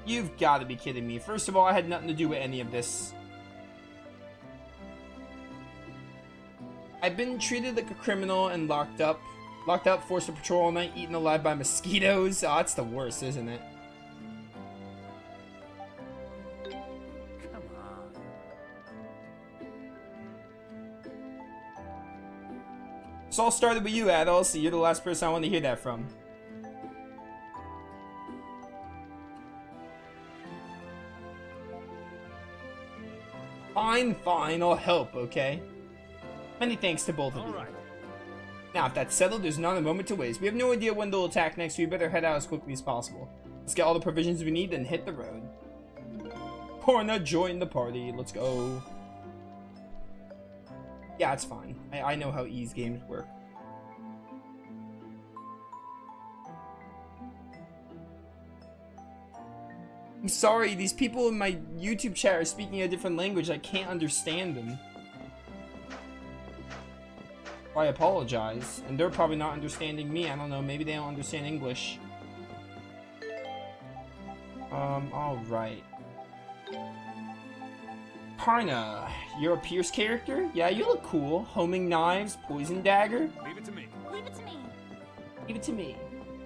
You've got to be kidding me. First of all, I had nothing to do with any of this. I've been treated like a criminal and locked up. Locked up, forced to patrol all night, eaten alive by mosquitoes. Oh, that's the worst, isn't it? Come on. This all started with you, Adol, so you're the last person I want to hear that from. Fine, fine, I'll help, okay? Many thanks to both of you. Alright. Now, if that's settled, there's not a moment to waste. We have no idea when they'll attack next, so we better head out as quickly as possible. Let's get all the provisions we need, then hit the road. Corna, join the party. Let's go. Yeah, it's fine. I know how ease games work. I'm sorry, these people in my YouTube chat are speaking a different language. I can't understand them. I apologize. And they're probably not understanding me. I don't know. Maybe they don't understand English. Alright. Karna, you're a Pierce character? Yeah, you look cool. Homing knives, poison dagger. Leave it to me. Leave it to me. Leave it to me.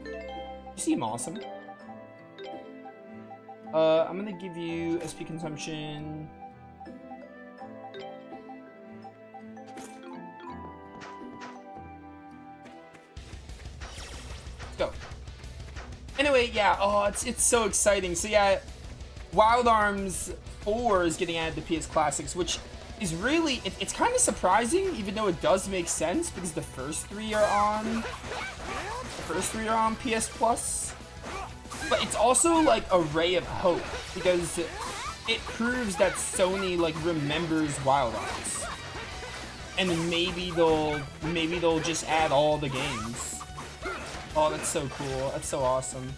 You seem awesome. I'm gonna give you SP consumption. Let's go. Anyway, yeah, oh, it's so exciting. So yeah, Wild Arms 4 is getting added to PS Classics, which is really, it's kind of surprising, even though it does make sense, because the first three are on PS Plus. But it's also like a ray of hope, because it proves that Sony like remembers Wild Arms, and maybe they'll just add all the games. Oh, that's so cool. That's so awesome.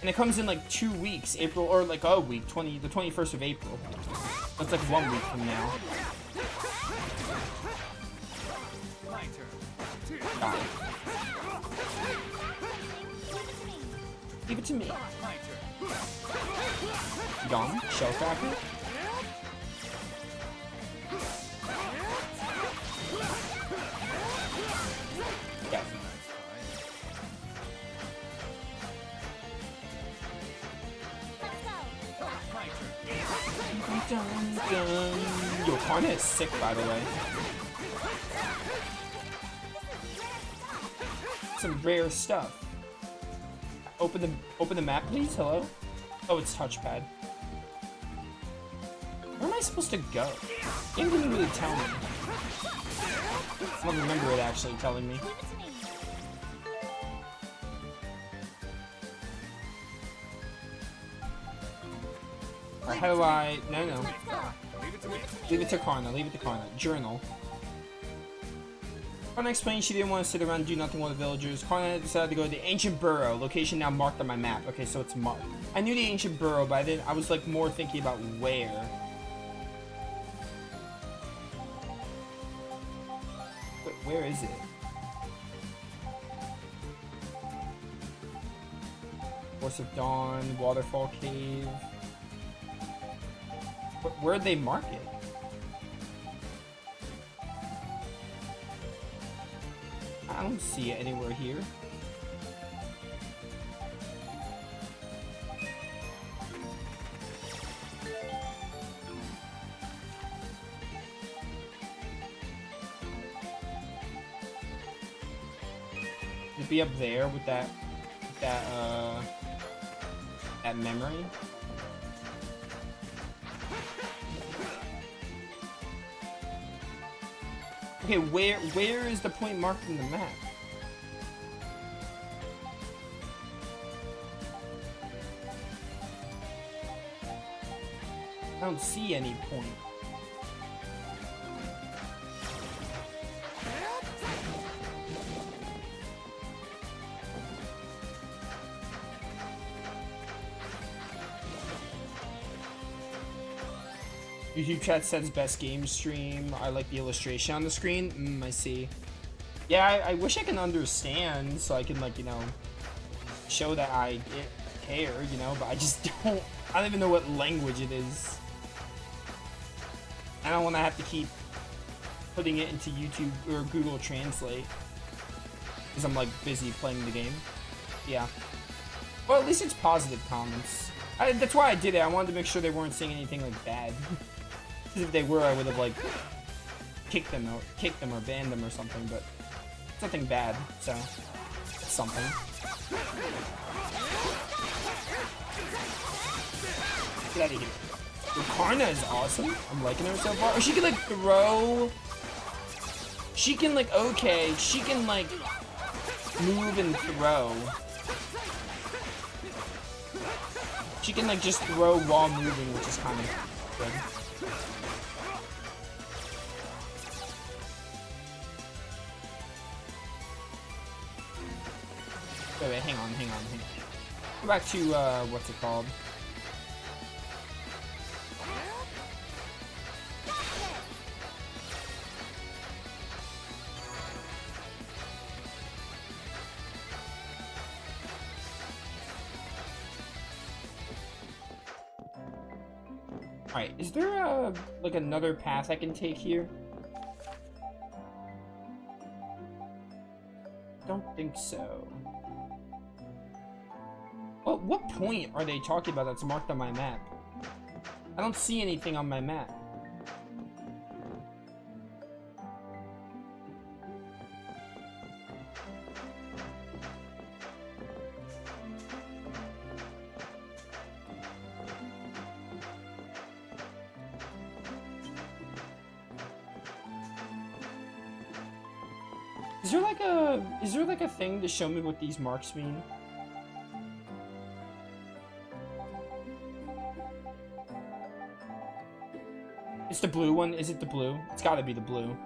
And it comes in like 2 weeks, April, or like a week, the 21st of April. That's like 1 week from now. My turn. Got it. Give it to me. My turn. Gone. Shellcracker. Yeah. My turn. Dun, dun. Yo, Karna is sick, by the way. Some rare stuff. Open the map, please. Hello. Oh, it's touchpad. Where am I supposed to go? It didn't really tell me. I don't remember it actually telling me. Leave it to me. Alright, how do I? No. Let's go. Leave it to me. Leave it to Karna. Leave it to Karna. Journal. Karna explained she didn't want to sit around and do nothing with the villagers. Karna decided to go to the ancient burrow, location now marked on my map. Okay, so it's marked. I knew the ancient burrow, but I was like more thinking about where. Wait, where is it? Force of Dawn, Waterfall Cave. Where'd they mark it? I don't see it anywhere here. It'd be up there with that memory. Okay, where is the point marked in the map? I don't see any point. YouTube chat says best game stream. I like the illustration on the screen. I see. Yeah, I wish I can understand so I can, like, you know, show that I care, you know, but I just don't. I don't even know what language it is. I don't want to have to keep putting it into YouTube or Google Translate because I'm, like, busy playing the game. Yeah. Well, at least it's positive comments. That's why I did it. I wanted to make sure they weren't saying anything, like, bad. Because if they were, I would have, like, kicked them or banned them or something, but it's nothing bad, so it's something. Get out of here. Lucarna is awesome. I'm liking her so far. She can, like, throw. She can, like, okay. She can, like, move and throw. She can, like, just throw while moving, which is kind of good. Wait, hang on. Go back to, what's it called? Alright, is there like another path I can take here? Don't think so. Well, what point are they talking about that's marked on my map? I don't see anything on my map. Is there like a thing to show me what these marks mean? It's the blue one. Is it the blue? It's gotta be the blue.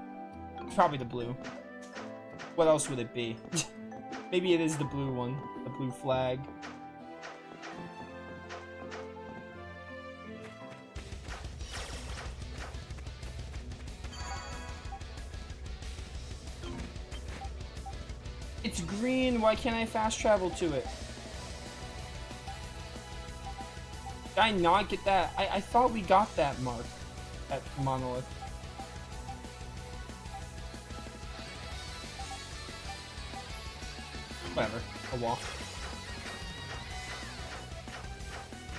It's probably the blue. What else would it be? Maybe it is the blue one. The blue flag. It's green. Why can't I fast travel to it? Did I not get that? I thought we got that mark at Monolith. Whatever. I'll walk.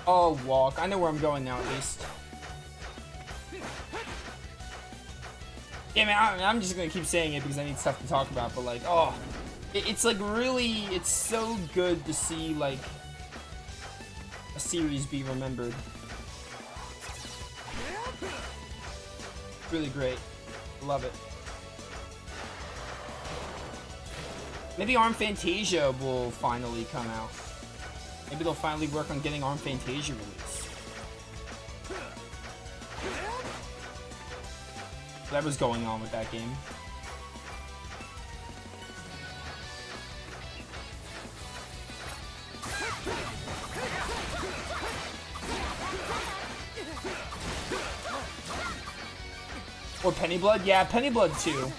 I'll walk. I know where I'm going now, at least. Yeah, man, I'm just gonna keep saying it because I need stuff to talk about, but like, oh. It's like really, it's so good to see like a series be remembered. Really great. Love it. Maybe Arm Fantasia will finally come out. Maybe they'll finally work on getting Arm Fantasia released. Whatever's going on with that game. Or Pennyblood? Yeah, Pennyblood too.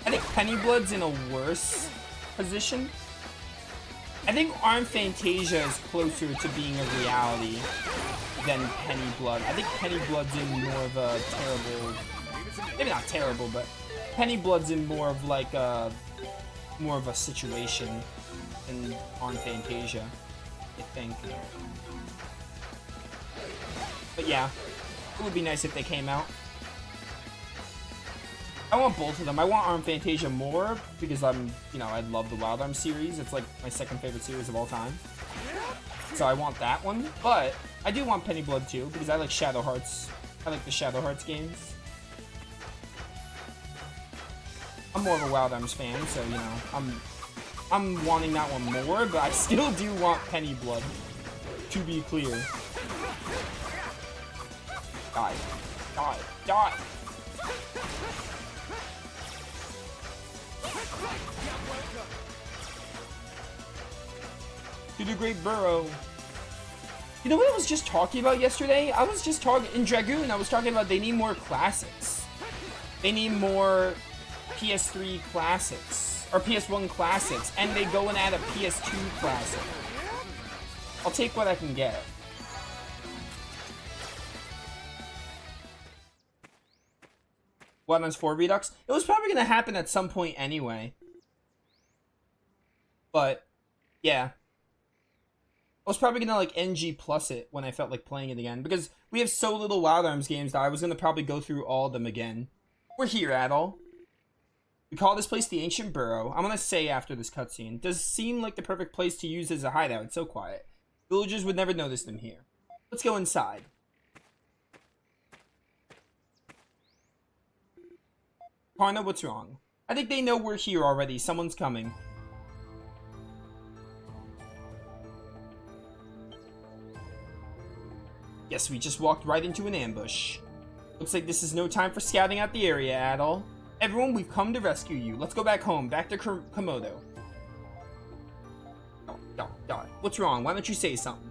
I think Pennyblood's in a worse position. I think Arm Fantasia is closer to being a reality than Pennyblood. I think Pennyblood's in more of a terrible... Maybe not terrible, but Pennyblood's in more of like a... more of a situation than Arm Fantasia, I think. But yeah, it would be nice if they came out. I want both of them. I want Arm Fantasia more because I'm, you know, I love the Wild Arms series. It's like my second favorite series of all time. So I want that one. But I do want Pennyblood too because I like Shadow Hearts. I like the Shadow Hearts games. I'm more of a Wild Arms fan, so you know, I'm wanting that one more, but I still do want Pennyblood. To be clear. Die. Die. Die. To the Great Burrow. You know what I was just talking about yesterday? I was just talking in Dragoon. I was talking about they need more classics. They need more PS3 classics or PS1 classics, and they go and add a PS2 classic. I'll take what I can get. Wildlands 4 Redux? It was probably gonna happen at some point anyway. But yeah. I was probably gonna like NG plus it when I felt like playing it again, because we have so little Wild Arms games that I was gonna probably go through all of them again. We're here, Adol. We call this place the Ancient Burrow. I'm gonna say after this cutscene. Does seem like the perfect place to use as a hideout. It's so quiet. Villagers would never notice them here. Let's go inside. Karna, what's wrong? I think they know we're here already. Someone's coming. Yes, we just walked right into an ambush. Looks like this is no time for scouting out the area at all. Everyone, we've come to rescue you. Let's go back home, back to Komodo. Oh. What's wrong? Why don't you say something?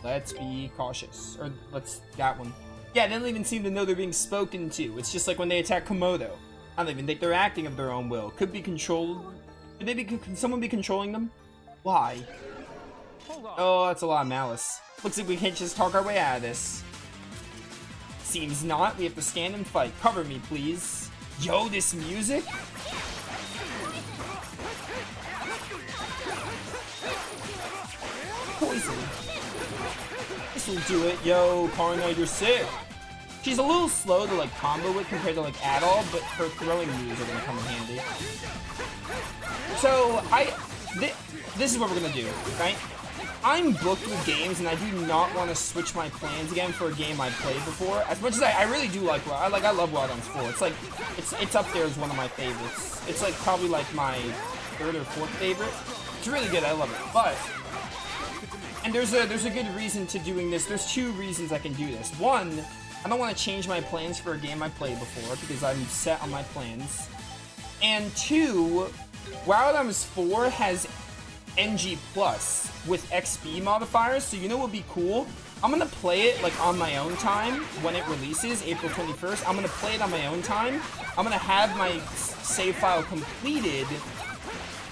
Let's be cautious. Or that one. Yeah, they don't even seem to know they're being spoken to. It's just like when they attack Komodo. I don't even think they're acting of their own will. Could be controlled. Could someone be controlling them? Why? Oh, that's a lot of malice. Looks like we can't just talk our way out of this. Seems not. We have to stand and fight. Cover me, please. Yo, this music? Poison. This will do it. Yo, Karna, you're sick. She's a little slow to like combo with compared to like Adol, but her throwing moves are gonna come in handy. So this is what we're gonna do, right? I'm booked with games, and I do not want to switch my plans again for a game I've played before. As much as I really do like, I love Wild Arms 4. It's like, it's up there as one of my favorites. It's like probably like my third or fourth favorite. It's really good. I love it. But, and there's a good reason to doing this. There's two reasons I can do this. One, I don't want to change my plans for a game I played before because I'm set on my plans. And two, Wild Arms 4 has NG Plus with XP modifiers, so you know what would be cool? I'm gonna play it like on my own time when it releases, April 21st. I'm gonna play it on my own time. I'm gonna have my save file completed,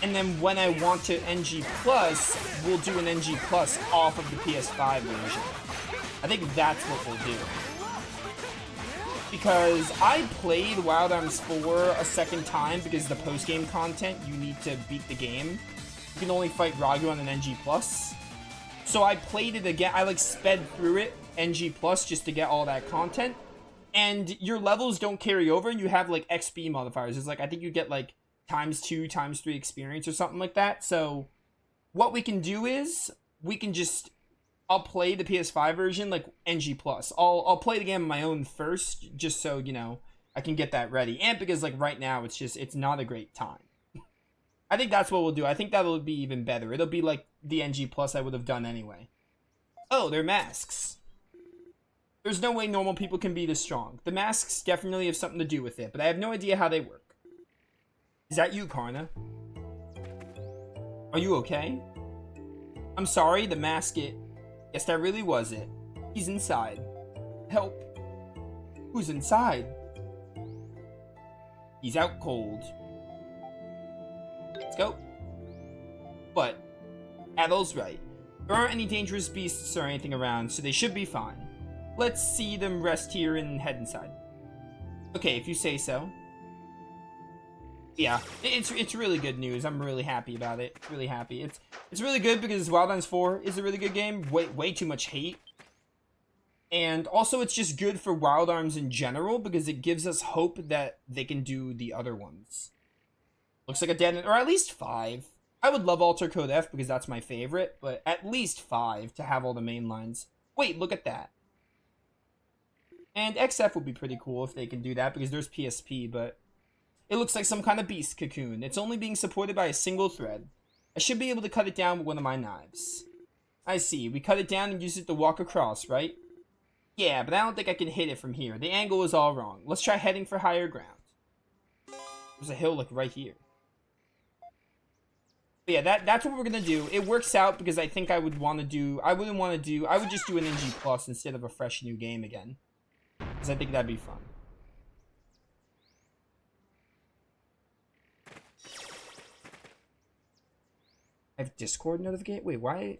and then when I want to NG Plus, we'll do an NG Plus off of the PS5 version. I think that's what we'll do. Because I played Wild Arms 4 a second time because the post-game content, you need to beat the game. You can only fight Ragu on an NG+. So I played it again. I like sped through it, NG+, just to get all that content. And your levels don't carry over, and you have like XP modifiers. It's like, I think you get like ×2, ×3 experience or something like that. So what we can do is, we can just, I'll play the PS5 version like NG+. I'll play the game on my own first, just so, you know, I can get that ready. And because like right now, it's not a great time. I think that's what we'll do. I think that'll be even better. It'll be like the NG Plus I would have done anyway. Oh, they're masks. There's no way normal people can be this strong. The masks definitely have something to do with it, but I have no idea how they work. Is that you, Karna? Are you okay? I'm sorry, the mask it. Yes, that really was it. He's inside. Help. Who's inside? He's out cold. Let's go. But Adol's right. There aren't any dangerous beasts or anything around, so they should be fine. Let's see them rest here and head inside. Okay, if you say so. Yeah, it's really good news. I'm really happy about it. Really happy. It's really good because Wildlands 4 is a really good game. Way too much hate. And also it's just good for Wild Arms in general because it gives us hope that they can do the other ones. Looks like a dead end, or at least 5. I would love Alter Code F because that's my favorite, but at least 5 to have all the main lines. Wait, look at that. And XF would be pretty cool if they can do that because there's PSP, but it looks like some kind of beast cocoon. It's only being supported by a single thread. I should be able to cut it down with one of my knives. I see. We cut it down and use it to walk across, right? Yeah, but I don't think I can hit it from here. The angle is all wrong. Let's try heading for higher ground. There's a hill like right here. But yeah, that's what we're gonna do. It works out because I think I would want to do. I would just do an NG plus instead of a fresh new game again, because I think that'd be fun. I have Discord notification. Wait, why?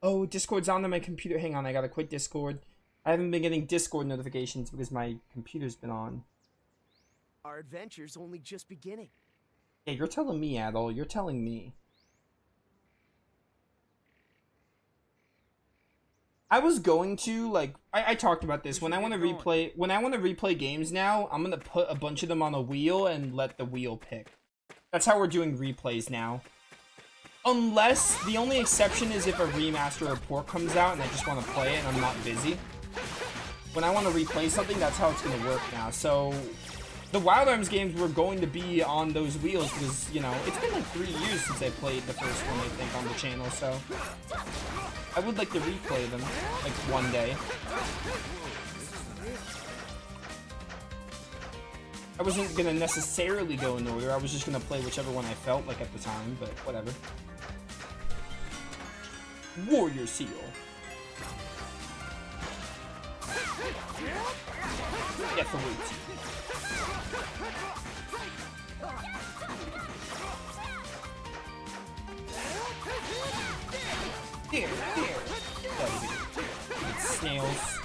Oh, Discord's on my computer. Hang on, I gotta quit Discord. I haven't been getting Discord notifications because my computer's been on. Our adventure's only just beginning. Yeah, you're telling me, Adol. You're telling me. I was going to, like, I talked about this. When I want to replay games now, I'm gonna put a bunch of them on a wheel and let the wheel pick. That's how we're doing replays now. Unless, the only exception is if a remaster or port comes out and I just want to play it and I'm not busy. When I want to replay something, that's how it's going to work now. So, the Wild Arms games were going to be on those wheels because, you know, it's been like 3 years since I played the first one, I think, on the channel, so I would like to replay them, like, one day. I wasn't going to necessarily go in order, I was just going to play whichever one I felt like at the time, but whatever. Warrior Seal. Get the loot. There. Snails.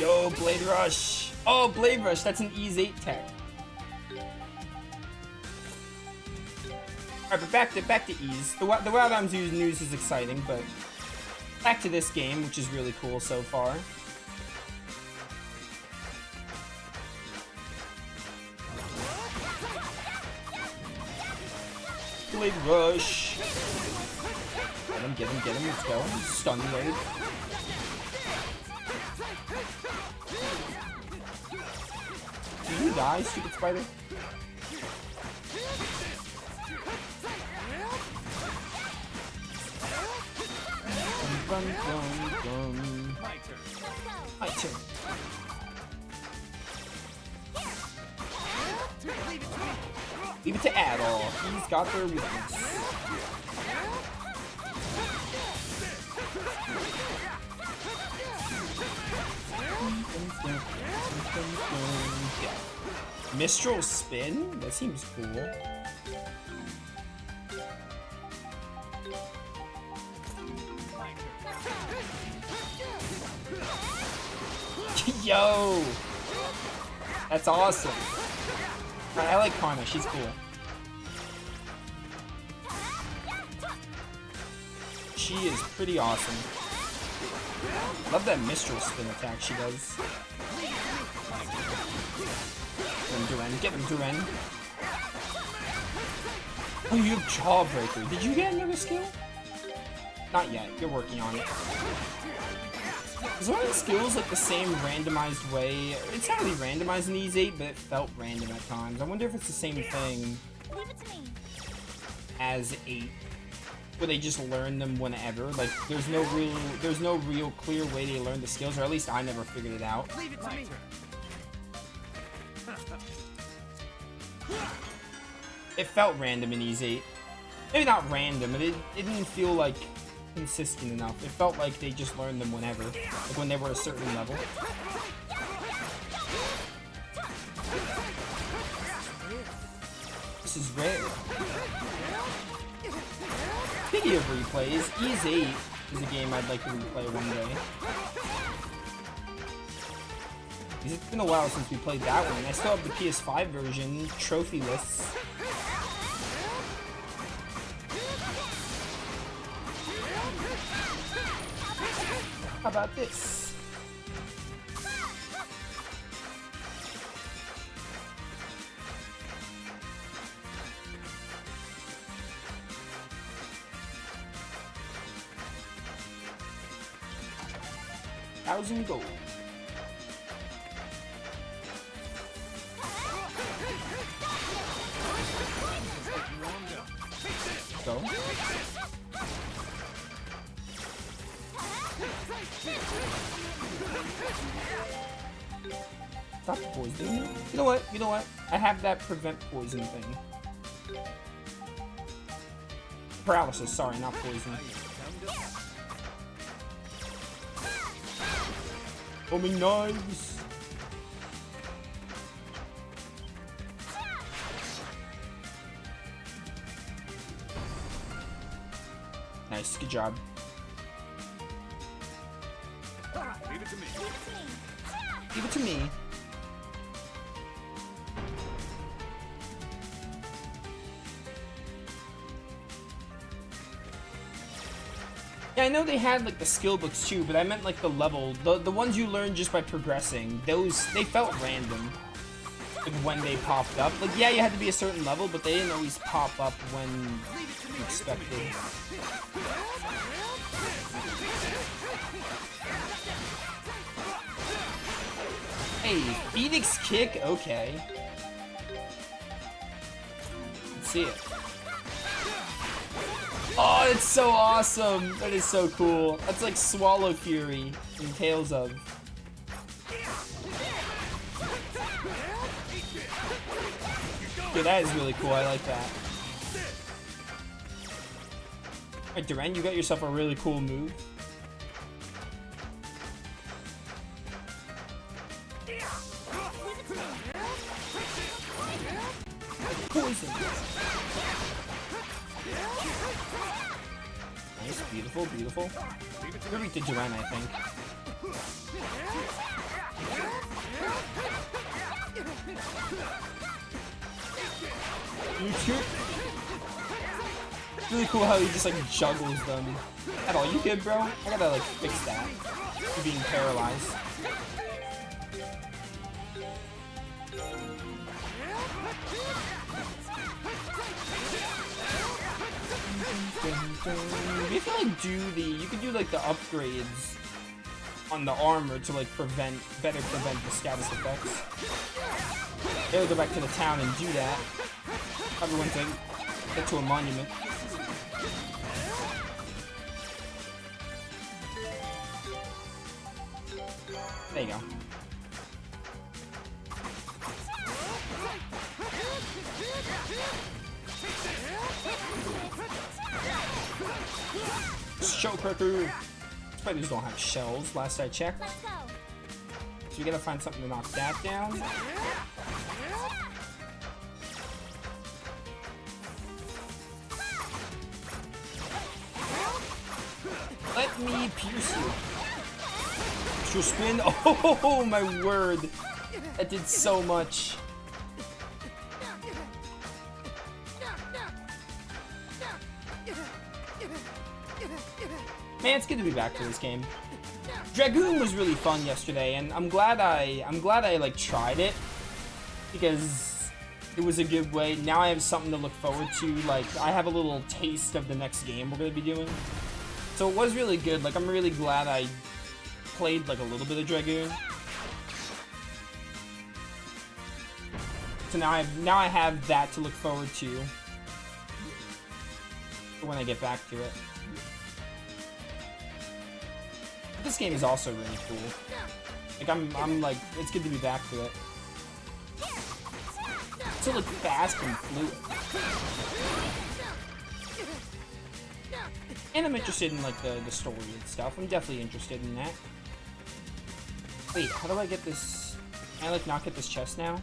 Yo, Blade Rush. Oh, Blade Rush. That's an Ease 8 tech. Alright, but back to Ease. The Wild Arms news is exciting, but back to this game, which is really cool so far. Blade Rush. Get him, let's go. Stun wave. Did you die, stupid spider? Run. My turn. Leave it to Adol. He's got their weakness. Mistral spin? That seems cool. Yo! That's awesome. I like Karma, she's cool. She is pretty awesome. Love that Mistral spin attack she does. Get him, Duran. Oh, you have Jawbreaker. Did you get another skill? Not yet. You're working on it. Is one of the skills like the same randomized way? It's not really randomized in Ease 8, but it felt random at times. I wonder if it's the same thing as 8, where they just learn them whenever. Like, there's no real clear way to learn the skills, or at least I never figured it out. Leave it to me. It felt random in Ease 8. Maybe not random, but it didn't feel like consistent enough. It felt like they just learned them whenever, like when they were a certain level. This is rare. Speaking of replays, Ease 8 is a game I'd like to replay one day. Because it's been a while since we played that one. I still have the PS5 version, trophyless. How about this? $1,000 gold. Go. Stop poisoning me. You know what? You know what? I have that prevent poison thing. Paralysis, sorry, not poison. Homing knives. Nice, good job. Leave it to me. Give it to me. Yeah, I know they had like the skill books too, but I meant like the level, the ones you learn just by progressing. Those, they felt random, like when they popped up. Like, yeah, you had to be a certain level, but they didn't always pop up when you expected. Hey, Phoenix kick? Okay. Let's see it. Oh, it's so awesome! That is so cool. That's like Swallow Fury in Tales of. Dude, that is really cool. I like that. Alright, Duran, you got yourself a really cool move. Poison. Nice, beautiful, beautiful. You're weak to Duran, I think. It's really cool how he just like juggles them. At all, you good, bro? I gotta like fix that. You're being paralyzed. You can like do the, you can do like the upgrades on the armor to like better prevent the status effects. They'll go back to the town and do that. Everyone to get to a monument. There you go. Shellcracker! Spiders don't have shells, last I checked. Let's go. So we gotta find something to knock that down. Let me pierce you. Extra spin. Oh my word. That did so much. Man, it's good to be back to this game. Dragoon was really fun yesterday, and I'm glad I like tried it because it was a good way. Now I have something to look forward to. Like, I have a little taste of the next game we're gonna be doing. So it was really good. Like, I'm really glad I played like a little bit of Dragoon. So now I have that to look forward to for when I get back to it. This game is also really cool. Like, I'm like, it's good to be back to it. It's so like fast and fluid. And I'm interested in like the story and stuff. I'm definitely interested in that. Wait, how do I get this? Can I like not get this chest now?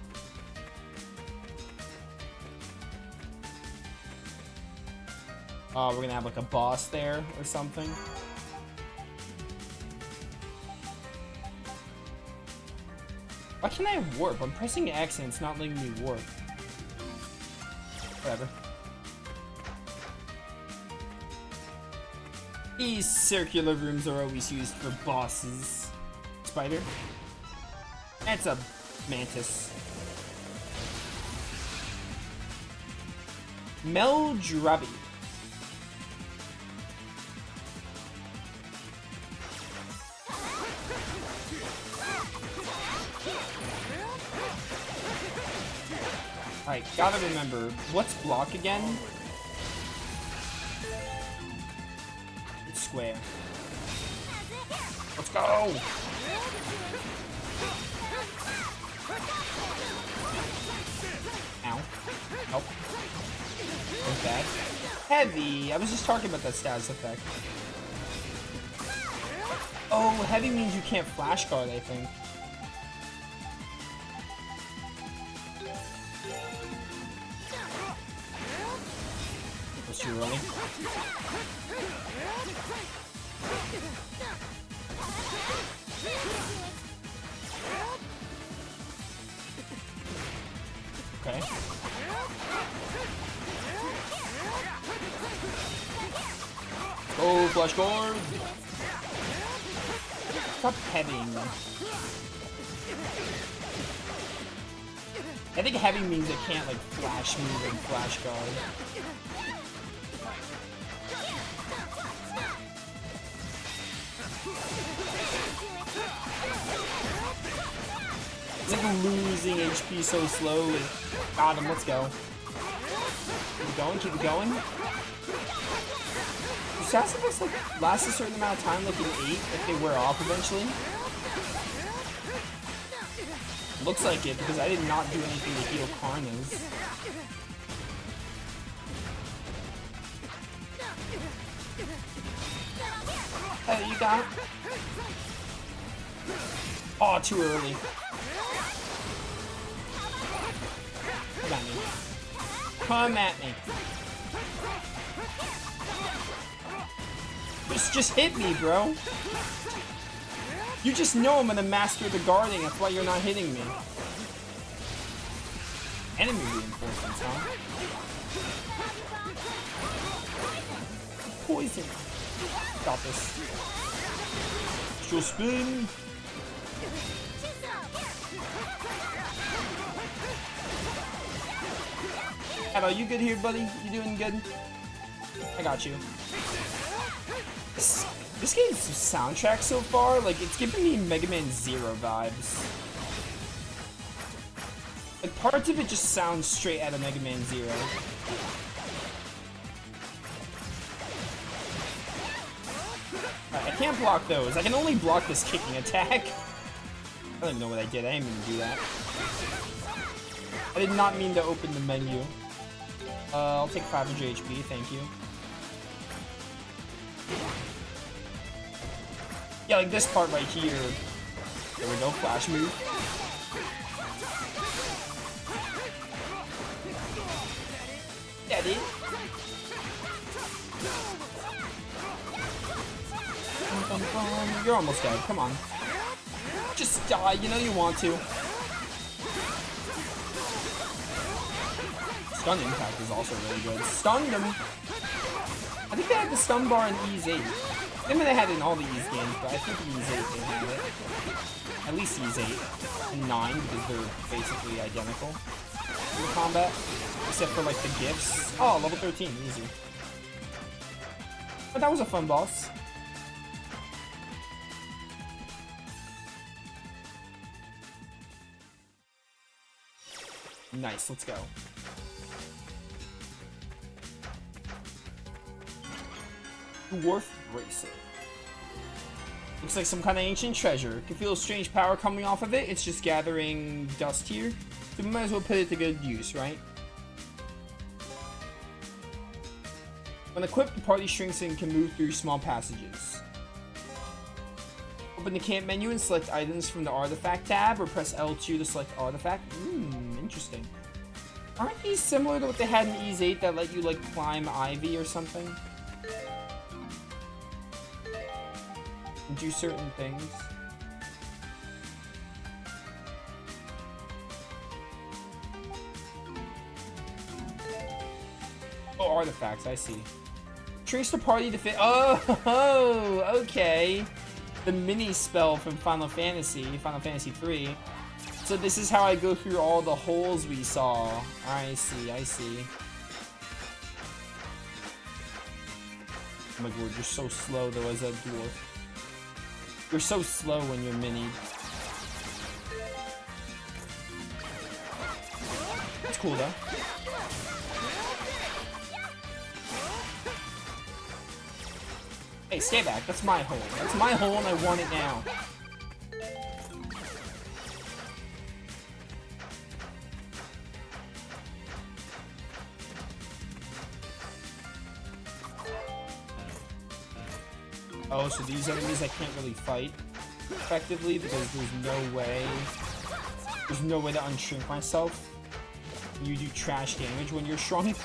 Oh, we're gonna have like a boss there or something. Why can't I warp? I'm pressing X and it's not letting me warp. Whatever. These circular rooms are always used for bosses. Spider? That's a mantis. Meldrabi. Alright, gotta remember, what's block again? It's square. Let's go! Oh. Like that. Heavy! I was just talking about that status effect. Oh, heavy means you can't flash guard, I think. Was too early. Okay. Oh, flash guard! Stop heavying them. I think heavy means it can't like flash move and flash guard. It's like losing HP so slowly. Got him, let's go. Keep it going, keep it going. Do status effects like last a certain amount of time, like in 8, if they wear off eventually? Looks like it, because I did not do anything to heal Karnas. Hey, you got it. Oh, too early. Come at me. Come at me. Just hit me, bro. You just know I'm gonna master the guarding, that's why you're not hitting me. Enemy reinforcements, huh? Poison. Got this. She'll spin. Hello, you good here, buddy? You doing good? I got you. This game's soundtrack so far, like, it's giving me Mega Man Zero vibes. Like, parts of it just sound straight out of Mega Man Zero. Alright, I can't block those. I can only block this kicking attack. I don't even know what I did. I didn't mean to do that. I did not mean to open the menu. I'll take 500 HP, thank you. Yeah, like this part right here. There we go, flash move. Yeah, dude. You're almost dead, come on. Just die, you know you want to. Stun impact is also really good. Stunned him! I think they had the stun bar in Ys 8. I mean, they had it in all the Ys games, but I think in Ys 8 they had it. At least Ys 8 and 9, because they're basically identical in the combat. Except for, like, the gifts. Oh, level 13, easy. But that was a fun boss. Nice, let's go. Dwarf bracelet. Looks like some kind of ancient treasure. Can feel a strange power coming off of it. It's just gathering dust here. So we might as well put it to good use, right? When equipped, the party shrinks and can move through small passages. Open the camp menu and select items from the artifact tab, or press L2 to select artifact. Interesting. Aren't these similar to what they had in Ys 8 that let you, like, climb Ivy or something? And do certain things? Oh, artifacts, I see. Shrinks the party to fit. Oh, okay. The mini spell from Final Fantasy 3. So this is how I go through all the holes we saw. I see, I see. Oh my god, you're so slow though as a dwarf. You're so slow when you're mini. That's cool though. Hey, stay back. That's my hole. That's my hole and I want it now. Oh, so these enemies I can't really fight effectively because there's no way to unshrink myself. You do trash damage when you're shrunk.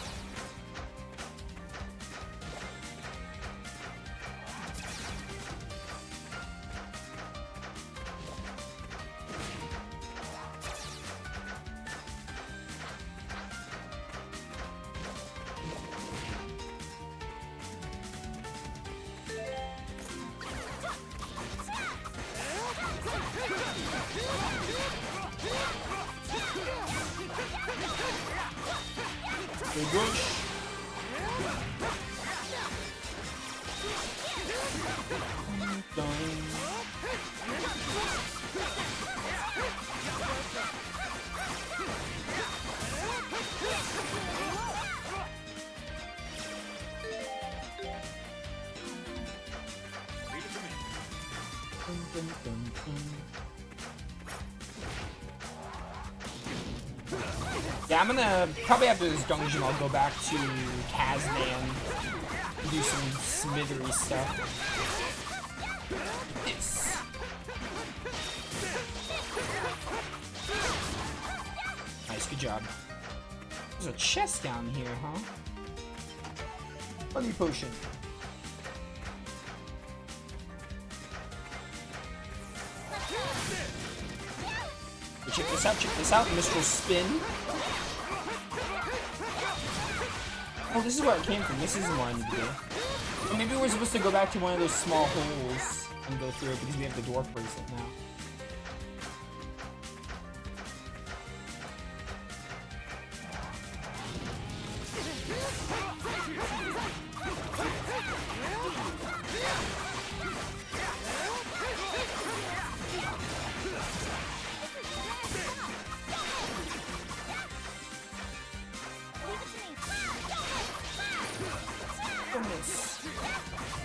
Yeah, I'm gonna, probably after this dungeon, I'll go back to Kazman and do some smithery stuff. This. Nice, good job. There's a chest down here, huh? Honey potion. Check this out, Mr. Spin. Oh, this is where it came from. This isn't what I need to do. Or maybe we're supposed to go back to one of those small holes and go through it because we have the dwarf bracelet now.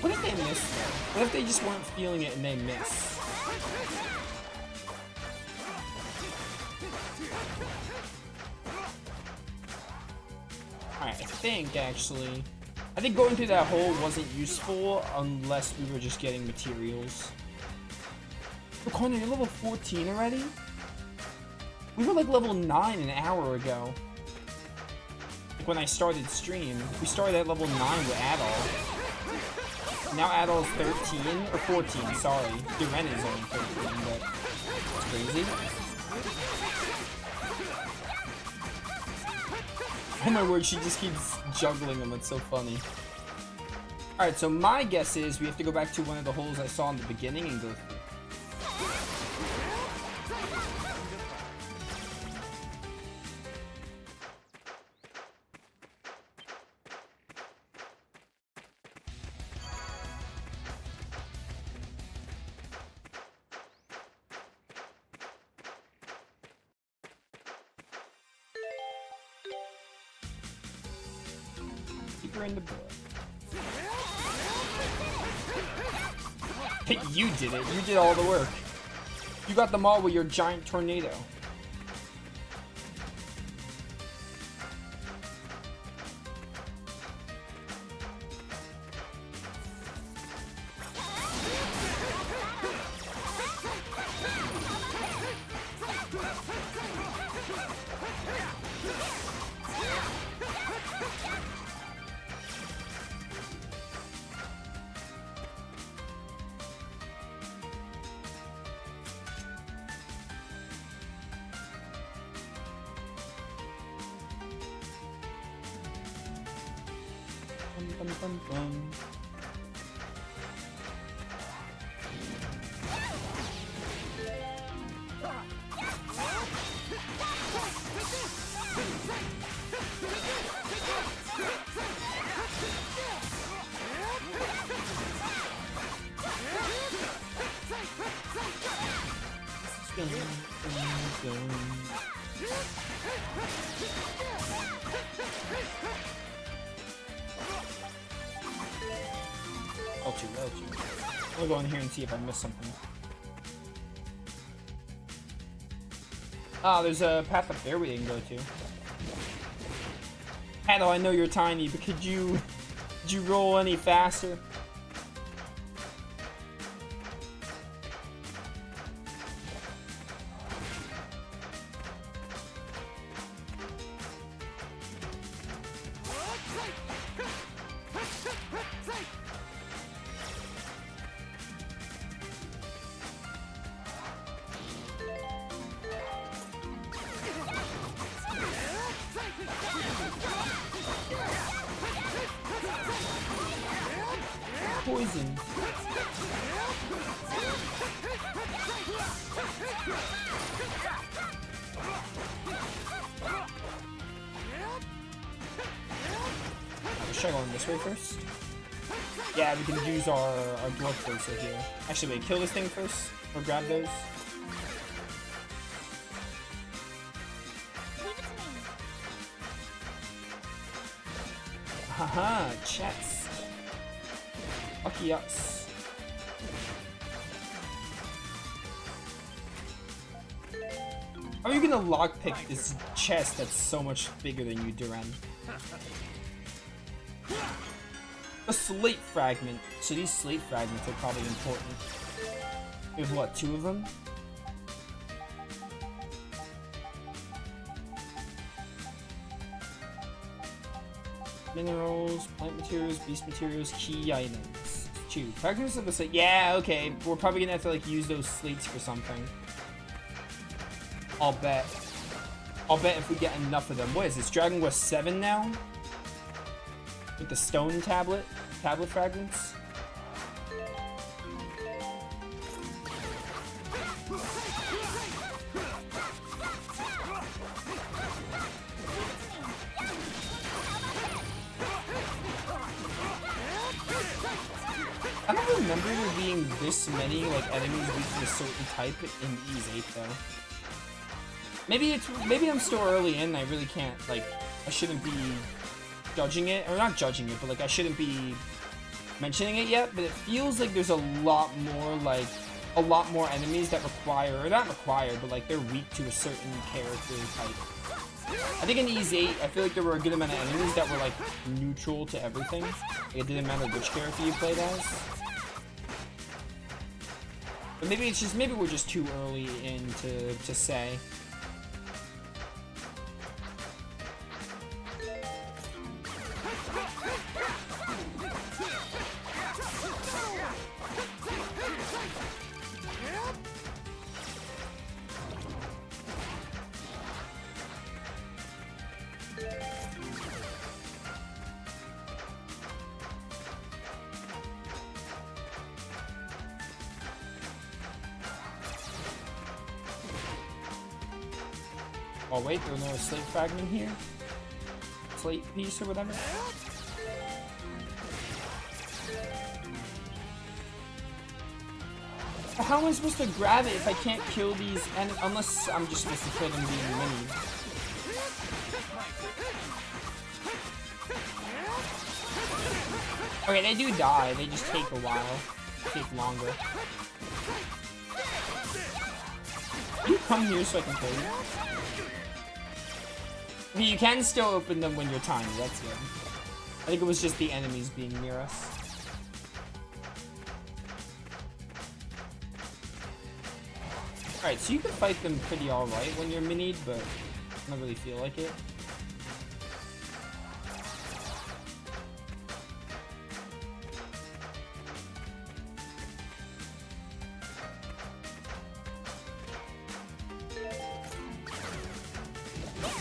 What if they miss? What if they just weren't feeling it and they miss? Alright, I think going through that hole wasn't useful unless we were just getting materials. Oh, Connor, you're level 14 already? We were like level 9 an hour ago. Like when I started stream. We started at level 9 with Adol. Now Adol's 13, or 14, sorry. Duren is only 13, but it's crazy. Oh my word, she just keeps juggling them, it's so funny. Alright, so my guess is we have to go back to one of the holes I saw in the beginning and go through. In the book. You did it. You did all the work. You got them all with your giant tornado. I'll go in here and see if I missed something. Ah, there's a path up there we didn't go to. Adol, I know you're tiny, but could you roll any faster? poisoned. Should I go this way first? Yeah, we can use our dwarf bracelet here. Actually, wait, kill this thing first? Or grab those? Haha, chest. Lucky us. How are you gonna lockpick this chest that's so much bigger than you, Duran? A slate fragment. So these slate fragments are probably important. We have what, 2 of them? Minerals, plant materials, beast materials, key items. 2. Fragments of the slate. Yeah, okay. We're probably gonna have to like use those slates for something. I'll bet. I'll bet if we get enough of them. What is this? Dragon Quest 7 now? With the stone tablet fragments. I don't remember there being this many like enemies weak to a certain type in Ys 8 though. Maybe I'm still early in. I really can't like. I shouldn't be judging it, or not judging it, but like I shouldn't be mentioning it yet. But it feels like there's a lot more enemies that require, or not require, but like they're weak to a certain character type. I think in Ys 8, I feel like there were a good amount of enemies that were like neutral to everything. Like, it didn't matter which character you played as. But maybe we're just too early in to say. Oh wait, there's no slate fragment here? Slate piece or whatever? How am I supposed to grab it if I can't kill these unless I'm just supposed to kill them being mini? Okay, they do die, they just take a while. Take longer. Can you come here so I can kill you? I mean, you can still open them when you're tiny, that's good. I think it was just the enemies being near us. Alright, so you can fight them pretty alright when you're minied, but I don't really feel like it.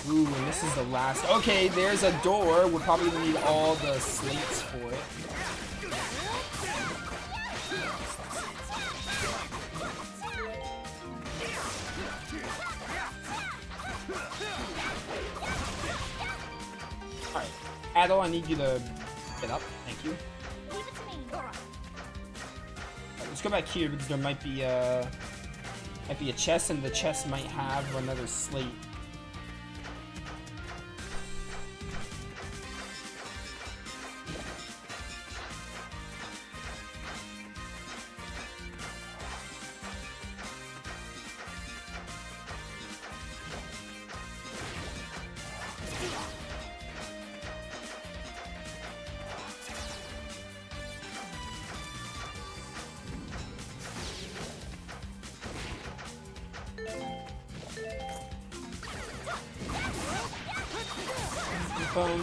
Ooh, and this is the last. Okay, there's a door. We'll probably need all the slates for it. Alright, Adol, I need you to get up. Thank you. Right, let's go back here because there might be a chest, and the chest might have another slate.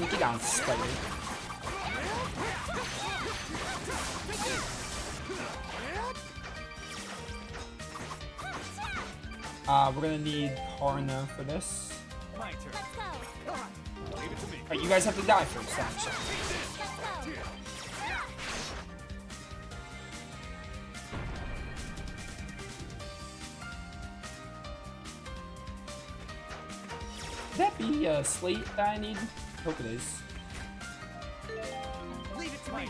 Get down, spider. We're gonna need Karna for this. My turn. Leave it to me. Alright, you guys have to die first, actually. Could that be a slate that I need? Hope it is. Leave it to me.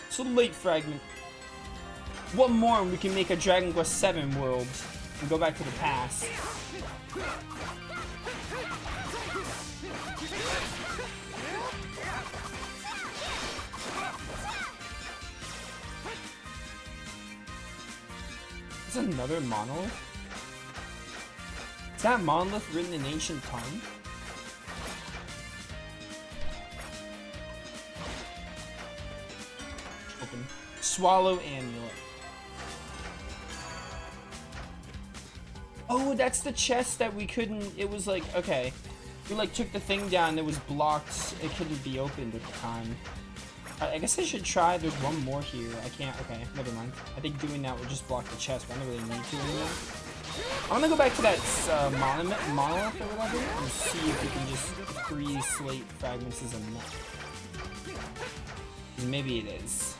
So late fragment. One more and we can make a Dragon Quest 7 world and go back to the past. Is another monolith? Is that monolith written in ancient tongue? Open. Swallow amulet. Oh, that's the chest that we couldn't. It was like, okay, we like took the thing down. It was blocked. It couldn't be opened at the time. I guess I should try. There's one more here. I can't. Okay, never mind. I think doing that would just block the chest, but I don't really need to anymore. I'm gonna go back to that monolith or whatever and see if we can just 3 slate fragments is enough. Maybe it is.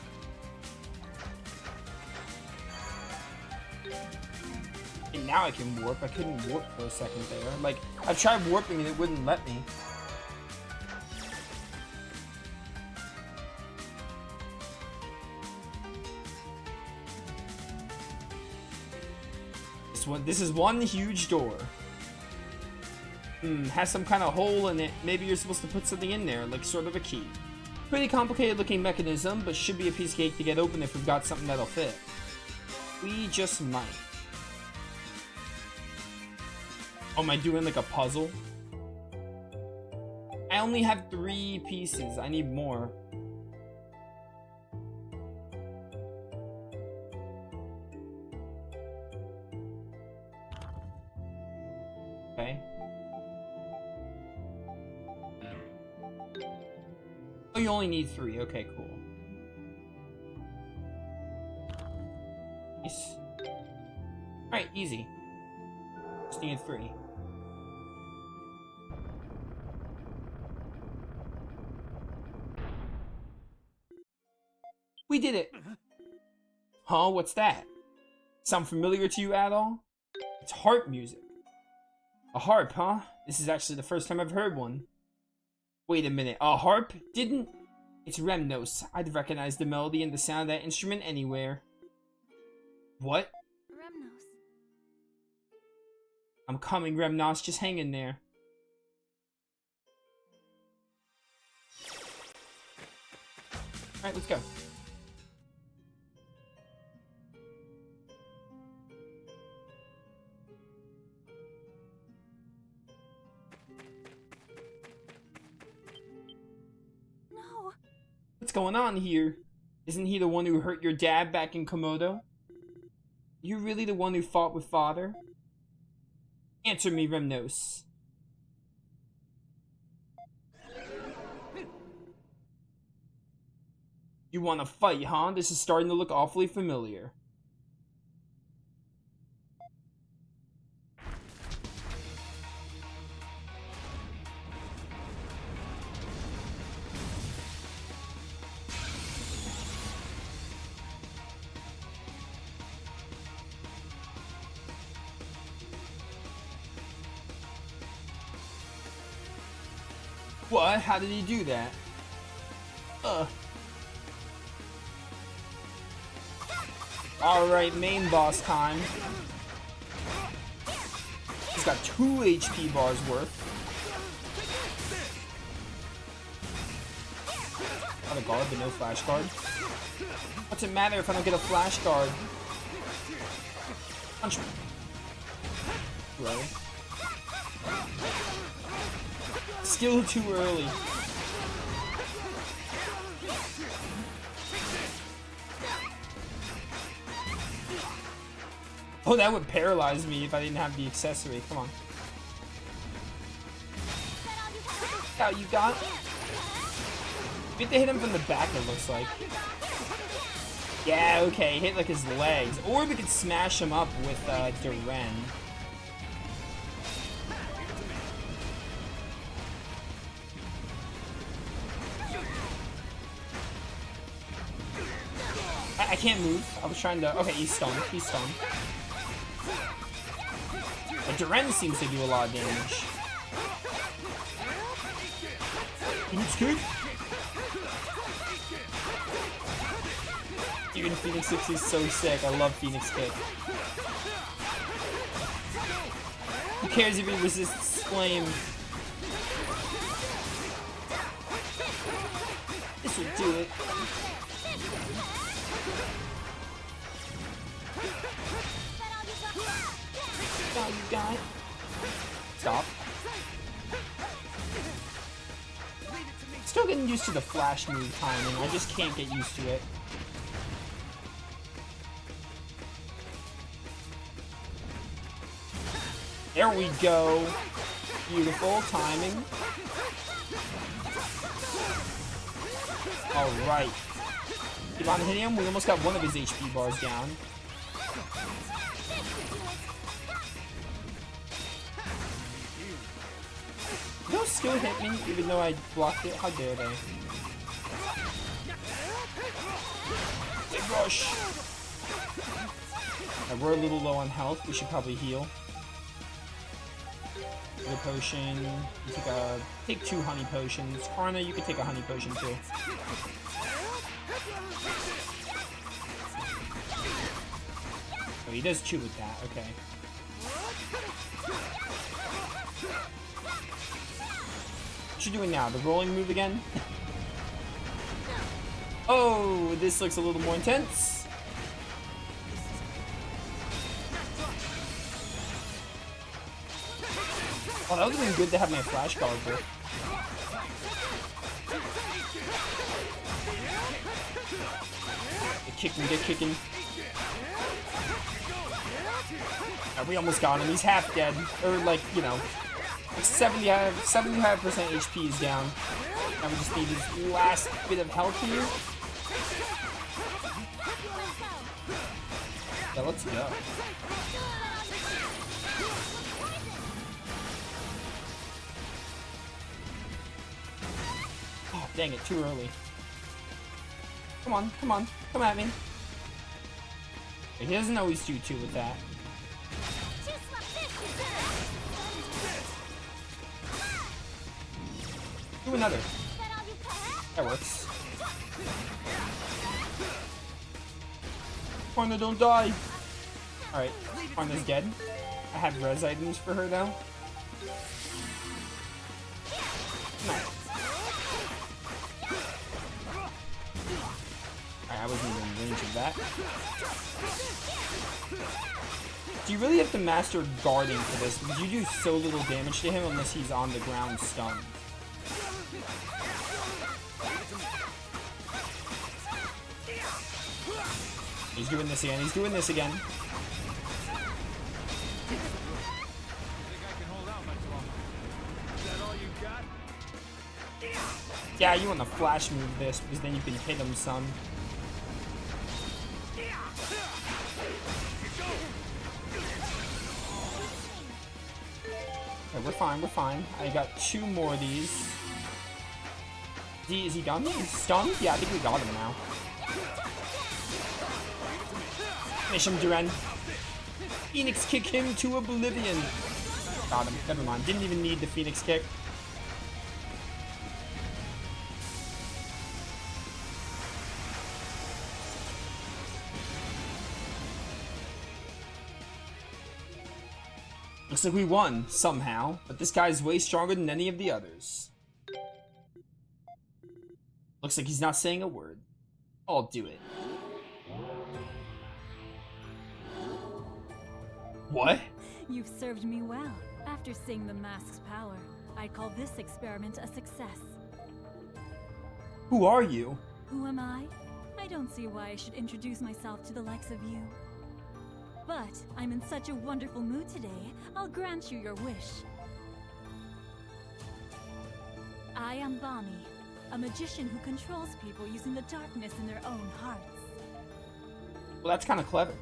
And now I can warp. I couldn't warp for a second there. Like, I tried warping and it wouldn't let me. This is one huge door. Has some kind of hole in it. Maybe you're supposed to put something in there, like sort of a key. Pretty complicated looking mechanism, but should be a piece of cake to get open if we've got something that'll fit. We just might. Oh, am I doing like a puzzle? I only have 3 pieces. I need more. Okay. Oh, you only need 3. Okay, cool. Nice. Alright, easy. Just need 3. We did it! Huh? What's that? Sound familiar to you at all? It's harp music. A harp, huh? This is actually the first time I've heard one. Wait a minute, a harp? Didn't... It's Remnos. I'd recognize the melody and the sound of that instrument anywhere. What? Remnos. I'm coming, Remnos. Just hang in there. Alright, let's go. What's going on here? Isn't he the one who hurt your dad back in Komodo? You really the one who fought with father? Answer me, Remnos. You want to fight, huh? This is starting to look awfully familiar. What? How did he do that? Alright, main boss time. He's got 2 HP bars worth. Got a guard, but no flash guard. What's it matter if I don't get a flash guard? Punch me. Right. Still too early. Oh, that would paralyze me if I didn't have the accessory. Come on. How you got? We have to hit him from the back, it looks like. Yeah, okay, hit like his legs. Or we could smash him up with Duren. I can't move. I was trying to... Okay, he's stunned. He's stunned. But Duran seems to do a lot of damage. Phoenix kick. Even Phoenix 6 is so sick. I love Phoenix kick. Who cares if he resists flame? This will do it. Now you got it. Stop. Still getting used to the flash move timing. I just can't get used to it. There we go. Beautiful timing. Alright. Keep on hitting him. We almost got one of his HP bars down. No skill hit me, even though I blocked it. How dare they? Big rush. Right, we're a little low on health. We should probably heal. Get a potion. You take 2 honey potions. Karna, you could take a honey potion too. Oh, he does chew with that. Okay. What you doing now? The rolling move again? Oh, this looks a little more intense. Oh, that would have been good to have my flash guard with. Get kicking, get kicking. Oh, we almost got him. He's half dead. Or, like, you know, 75% HP is down. Now we just need his last bit of health here. Yeah, let's go. Oh, dang it, too early. Come on, come on, come at me. He doesn't always do 2 with that. Do another. That works. Karna, don't die. Alright, Karna's dead. I have res items for her though. Nice. Alright, I wasn't even in range of that. Do you really have to master guarding for this? Because you do so little damage to him unless he's on the ground stunned. He's doing this again. He's doing this again. Yeah, you want to flash move this because then you can hit him, son. Okay, we're fine, we're fine. I got 2 more of these. Is he done? He's stunned? Yeah, I think we got him now. Finish him, Duran. Phoenix kick him to oblivion. Got him. Never mind. Didn't even need the Phoenix kick. Looks like we won, somehow, but this guy's way stronger than any of the others. Looks like he's not saying a word. I'll do it. What? You've served me well. After seeing the mask's power, I'd call this experiment a success. Who are you? Who am I? I don't see why I should introduce myself to the likes of you. But I'm in such a wonderful mood today, I'll grant you your wish. I am Bami, a magician who controls people using the darkness in their own hearts. Well, that's kind of clever.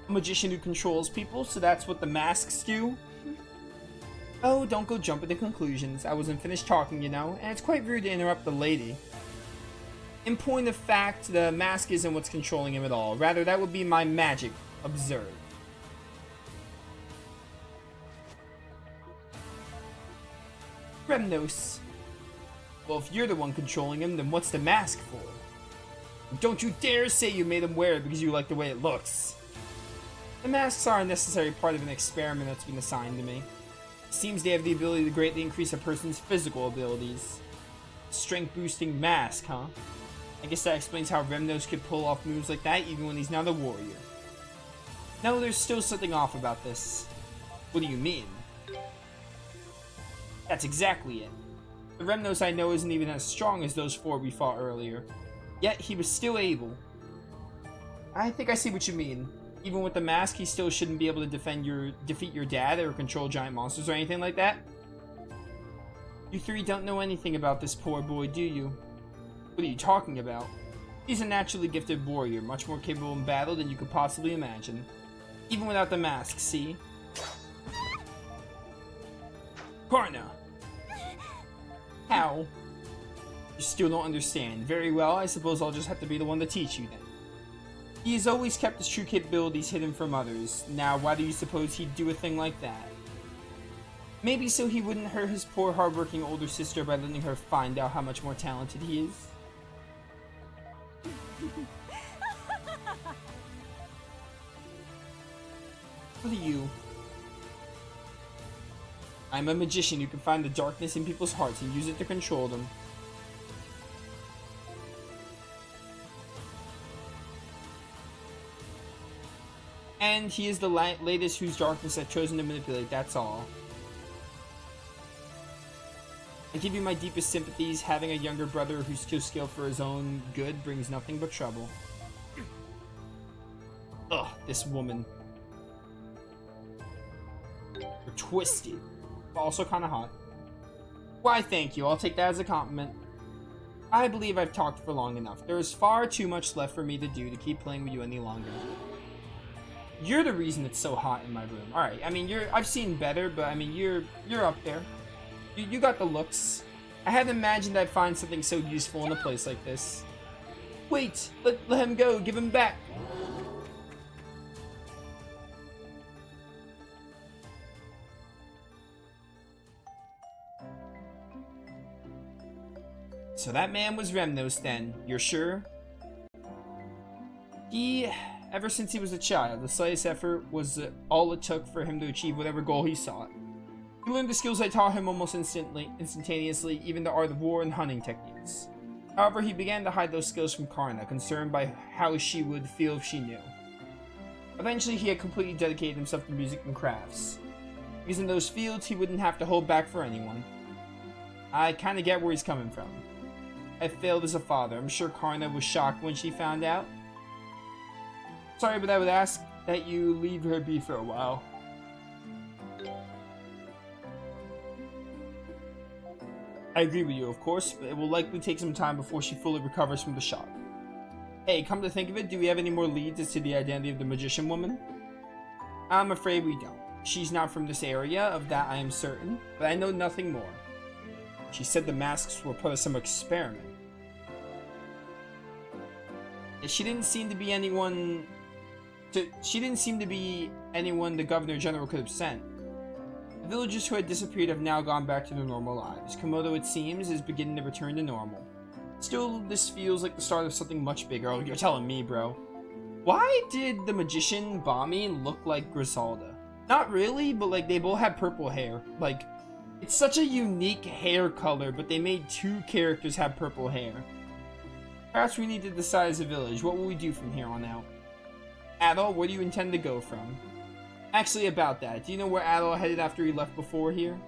A magician who controls people, so that's what the masks do? Oh, don't go jumping to conclusions. I wasn't finished talking, you know, and it's quite rude to interrupt the lady. In point of fact, the mask isn't what's controlling him at all. Rather, that would be my magic. Observe. Remnos. Well, if you're the one controlling him, then what's the mask for? And don't you dare say you made him wear it because you like the way it looks. The masks are a necessary part of an experiment that's been assigned to me. It seems they have the ability to greatly increase a person's physical abilities. Strength boosting mask, huh? I guess that explains how Remnos could pull off moves like that even when he's not a warrior. No, there's still something off about this. What do you mean? That's exactly it. The Remnos I know isn't even as strong as those 4 we fought earlier. Yet he was still able. I think I see what you mean. Even with the mask, he still shouldn't be able to defeat your dad or control giant monsters or anything like that. You 3 don't know anything about this poor boy, do you? What are you talking about? He's a naturally gifted warrior, much more capable in battle than you could possibly imagine. Even without the mask, see? Karna! How? You still don't understand. Very well, I suppose I'll just have to be the one to teach you then. He has always kept his true capabilities hidden from others. Now, why do you suppose he'd do a thing like that? Maybe so he wouldn't hurt his poor, hardworking older sister by letting her find out how much more talented he is. What are you? I'm a magician who can find the darkness in people's hearts and use it to control them. And he is the latest whose darkness I've chosen to manipulate, that's all. I give you my deepest sympathies. Having a younger brother who's too skilled for his own good brings nothing but trouble. Ugh, this woman. You're twisted. But also kind of hot. Why, thank you. I'll take that as a compliment. I believe I've talked for long enough. There is far too much left for me to do to keep playing with you any longer. You're the reason it's so hot in my room. Alright, I mean, I've seen better, but I mean, you're up there. You got the looks. I hadn't imagined I'd find something so useful in a place like this. Wait, let him go. Give him back. So that man was Remnos then, you're sure? Ever since he was a child, the slightest effort was all it took for him to achieve whatever goal he sought. He learned the skills I taught him almost instantaneously, even the art of war and hunting techniques. However, he began to hide those skills from Karna, concerned by how she would feel if she knew. Eventually, he had completely dedicated himself to music and crafts. Because in those fields, he wouldn't have to hold back for anyone. I kinda get where he's coming from. I failed as a father. I'm sure Karna was shocked when she found out. Sorry, but I would ask that you leave her be for a while. I agree with you, of course, but it will likely take some time before she fully recovers from the shock. Hey, come to think of it, do we have any more leads as to the identity of the magician woman? I'm afraid we don't. She's not from this area, of that I am certain, but I know nothing more. She said the masks were part of some experiment. She didn't seem to be anyone the Governor General could have sent. The villagers who had disappeared have now gone back to their normal lives. Komodo, it seems, is beginning to return to normal. Still, this feels like the start of something much bigger. Oh, you're telling me, bro. Why did the magician Bami look like Griselda? Not really, but like they both had purple hair. Like, it's such a unique hair color, but they made 2 characters have purple hair. Perhaps we need to decide as a village, what will we do from here on out? Adol, where do you intend to go from? Actually, about that, do you know where Adol headed after he left before here?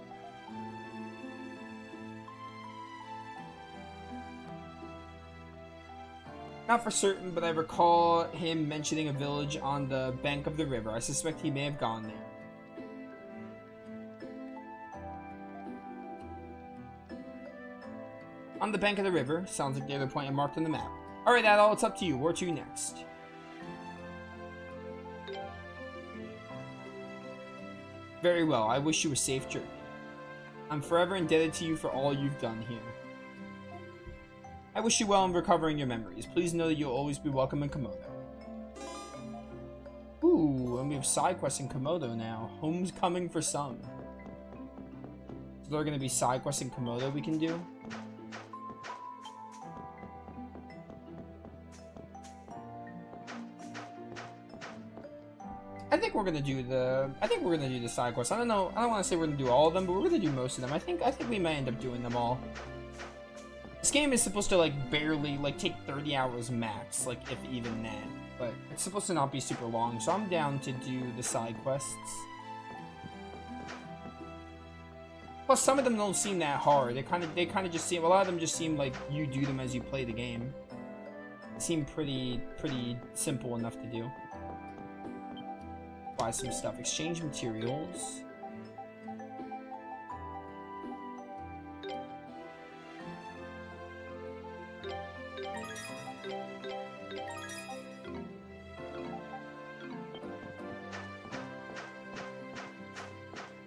Not for certain, but I recall him mentioning a village on the bank of the river. I suspect he may have gone there. On the bank of the river. Sounds like the other point I marked on the map. Alright, Adol, it's up to you. Where to next? Very well. I wish you a safe journey. I'm forever indebted to you for all you've done here. I wish you well in recovering your memories. Please know that you'll always be welcome in Komodo. Ooh, and we have side quests in Komodo now. Homecoming for some. There are going to be side quests in Komodo we can do. I think we're gonna do the side quests. I don't know. I don't want to say we're gonna do all of them, but we're gonna do most of them. I think we may end up doing them all. This game is supposed to like barely like take 30 hours max, like if even that. But it's supposed to not be super long, so I'm down to do the side quests. Plus, some of them don't seem that hard. They kind of just seem, a lot of them just seem like you do them as you play the game. They seem pretty simple enough to do. Buy some stuff. Exchange materials.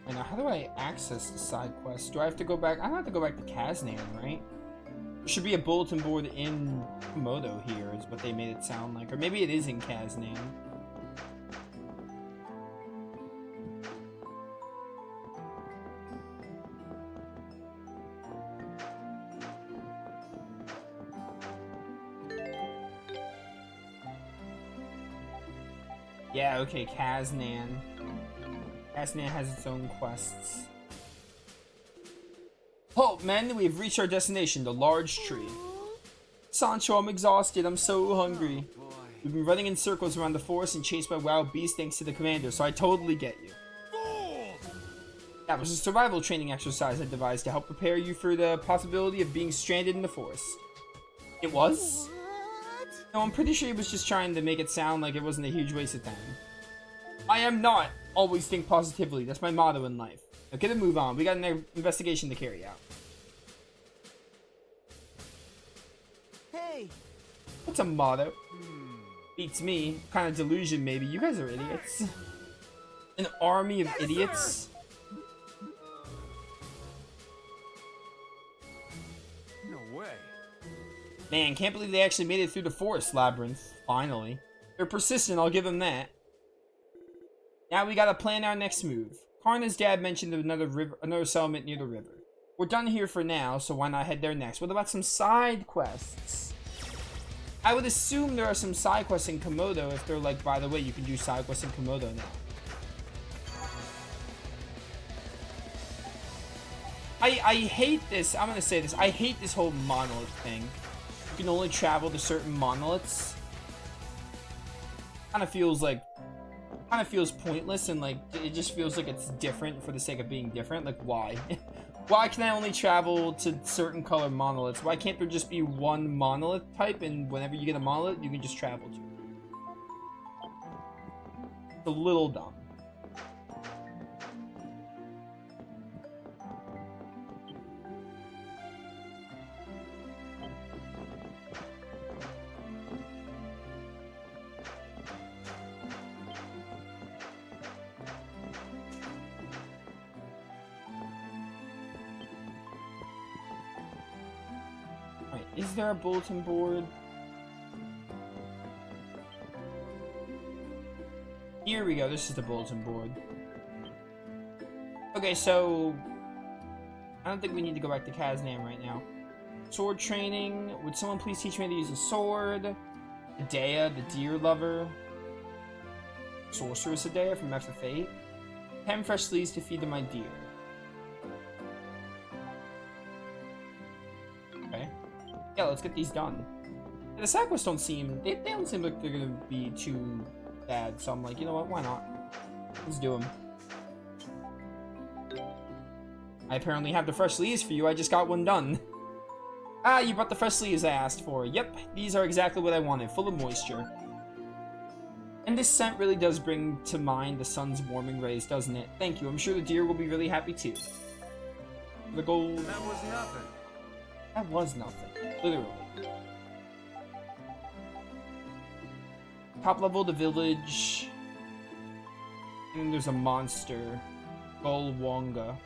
And now, how do I access the side quest? Do I have to go back? I don't have to go back to Kaznan, right? There should be a bulletin board in Komodo here, is what they made it sound like. Or maybe it is in Kaznan. Yeah, okay, Kaznan. Kaznan has its own quests. Halt, men! We've reached our destination, the large tree. Sancho, I'm exhausted. I'm so hungry. We've been running in circles around the forest and chased by wild beasts thanks to the commander, so I totally get you. That was a survival training exercise I devised to help prepare you for the possibility of being stranded in the forest. It was? No, I'm pretty sure he was just trying to make it sound like it wasn't a huge waste of time. I am not. Always think positively. That's my motto in life. Now get a move on. We got an investigation to carry out. Hey! What's a motto? Beats me. Kind of delusion, maybe. You guys are idiots. An army of idiots? No way. Man, can't believe they actually made it through the forest labyrinth. Finally. They're persistent, I'll give them that. Now we gotta plan our next move. Karna's dad mentioned another settlement near the river. We're done here for now, so why not head there next? What about some side quests? I would assume there are some side quests in Komodo if they're like, by the way, you can do side quests in Komodo now. I hate this. I'm gonna say this. I hate this whole monolith thing. You can only travel to certain monoliths. Kind of feels pointless, and like it just feels like it's different for the sake of being different. Like, why? Why can I only travel to certain color monoliths? Why can't there just be one monolith type, and whenever you get a monolith, you can just travel to it? It's a little dumb. Is there a bulletin board? Here we go. This is the bulletin board. Okay, so I don't think we need to go back to Kaznan right now. Sword training. Would someone please teach me how to use a sword? Adea, the deer lover. Sorceress Adea from FF8. 10 fresh leaves to feed to my deer. Okay. Yeah, let's get these done. And the side quests don't seem... They don't seem like they're gonna be too bad, so I'm like, you know what, why not? Let's do them. I apparently have the fresh leaves for you, I just got one done. Ah, you brought the fresh leaves I asked for. Yep, these are exactly what I wanted, full of moisture. And this scent really does bring to mind the sun's warming rays, doesn't it? Thank you, I'm sure the deer will be really happy too. The gold... That was nothing. That was nothing. Literally. Top level of the village. And then there's a monster. Golwonga.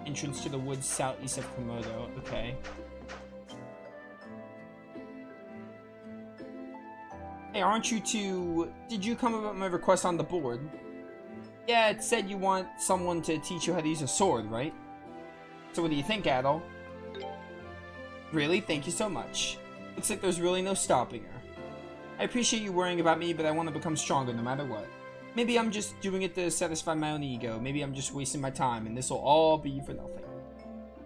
Entrance to the woods southeast of Komodo. Okay. Hey, aren't you two... Did you come about my request on the board? Yeah, it said you want someone to teach you how to use a sword, right? So what do you think, Adol? Really? Thank you so much. Looks like there's really no stopping her. I appreciate you worrying about me, but I want to become stronger no matter what. Maybe I'm just doing it to satisfy my own ego. Maybe I'm just wasting my time, and this will all be for nothing.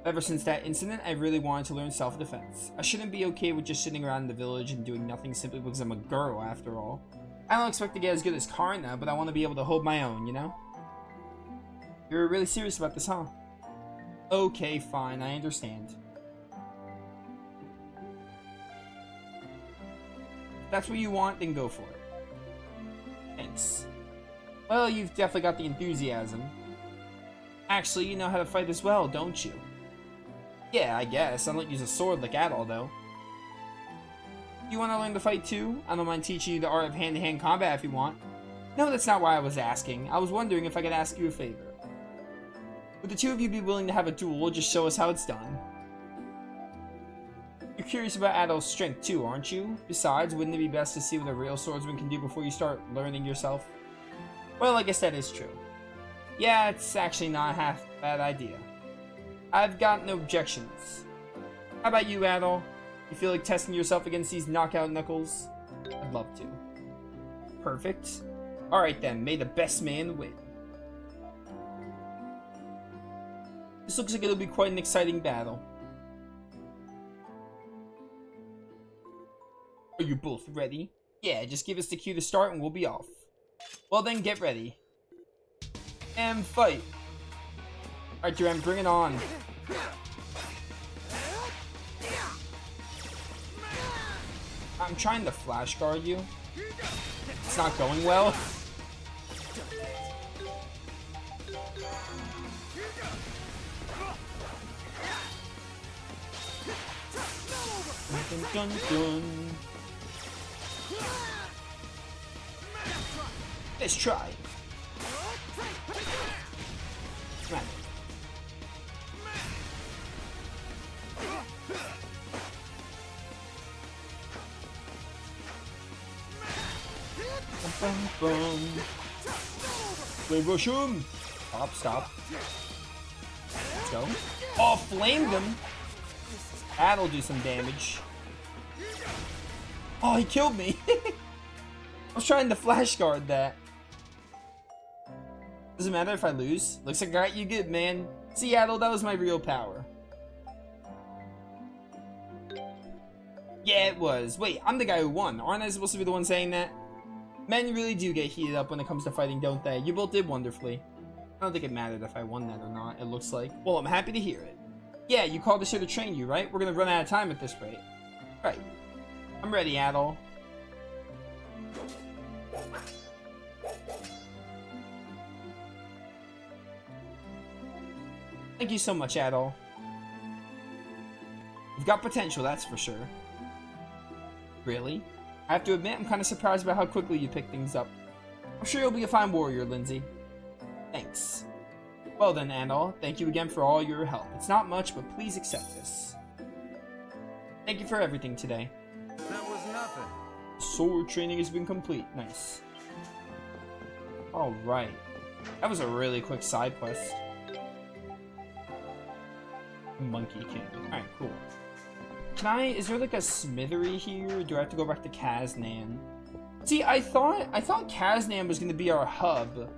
Ever since that incident, I really wanted to learn self-defense. I shouldn't be okay with just sitting around in the village and doing nothing simply because I'm a girl, after all. I don't expect to get as good as Karna, but I want to be able to hold my own, you know? You're really serious about this, huh? Okay, fine, I understand. If that's what you want, then go for it. Thanks. Well, you've definitely got the enthusiasm. Actually, you know how to fight as well, don't you? Yeah, I guess. I don't use a sword like Adol, though. You want to learn to fight too? I don't mind teaching you the art of hand-to-hand combat if you want. No, that's not why I was asking. I was wondering if I could ask you a favor. Would the two of you be willing to have a duel? Just show us how it's done. You're curious about Adol's strength too, aren't you? Besides, wouldn't it be best to see what a real swordsman can do before you start learning yourself? Well, I guess that is true. Yeah, it's actually not a half bad idea. I've got no objections. How about you, Adol? You feel like testing yourself against these knockout knuckles? I'd love to. Perfect. Alright then, may the best man win. This looks like it'll be quite an exciting battle. Are you both ready? Yeah, just give us the cue to start and we'll be off. Well then, get ready. And fight! Alright, Duran, bring it on. I'm trying to flash guard you. It's not going well. Dun, dun, dun. Let's try. Come on. Bum, bum. Wait, rush him! Stop, stop. Let's go. Oh, flamed him! That'll do some damage. Oh, he killed me! I was trying to flash guard that. Doesn't matter if I lose. Looks like I got you good, man. Seattle, that was my real power. Yeah, it was. Wait, I'm the guy who won. Aren't I supposed to be the one saying that? Men really do get heated up when it comes to fighting, don't they? You both did wonderfully. I don't think it mattered if I won that or not, it looks like. Well, I'm happy to hear it. Yeah, you called us here to train you, right? We're gonna run out of time at this rate. Right. I'm ready, Adol. Thank you so much, Adol. You've got potential, that's for sure. Really? I have to admit, I'm kind of surprised about how quickly you pick things up. I'm sure you'll be a fine warrior, Lindsay. Thanks. Well then, Adol, thank you again for all your help. It's not much, but please accept this. Thank you for everything today. That was nothing. Sword training has been complete. Nice. Alright. That was a really quick side quest. Monkey King. Alright, cool. Is there like a smithery here, or do I have to go back to Kaznan? See, I thought Kaznan was gonna be our hub.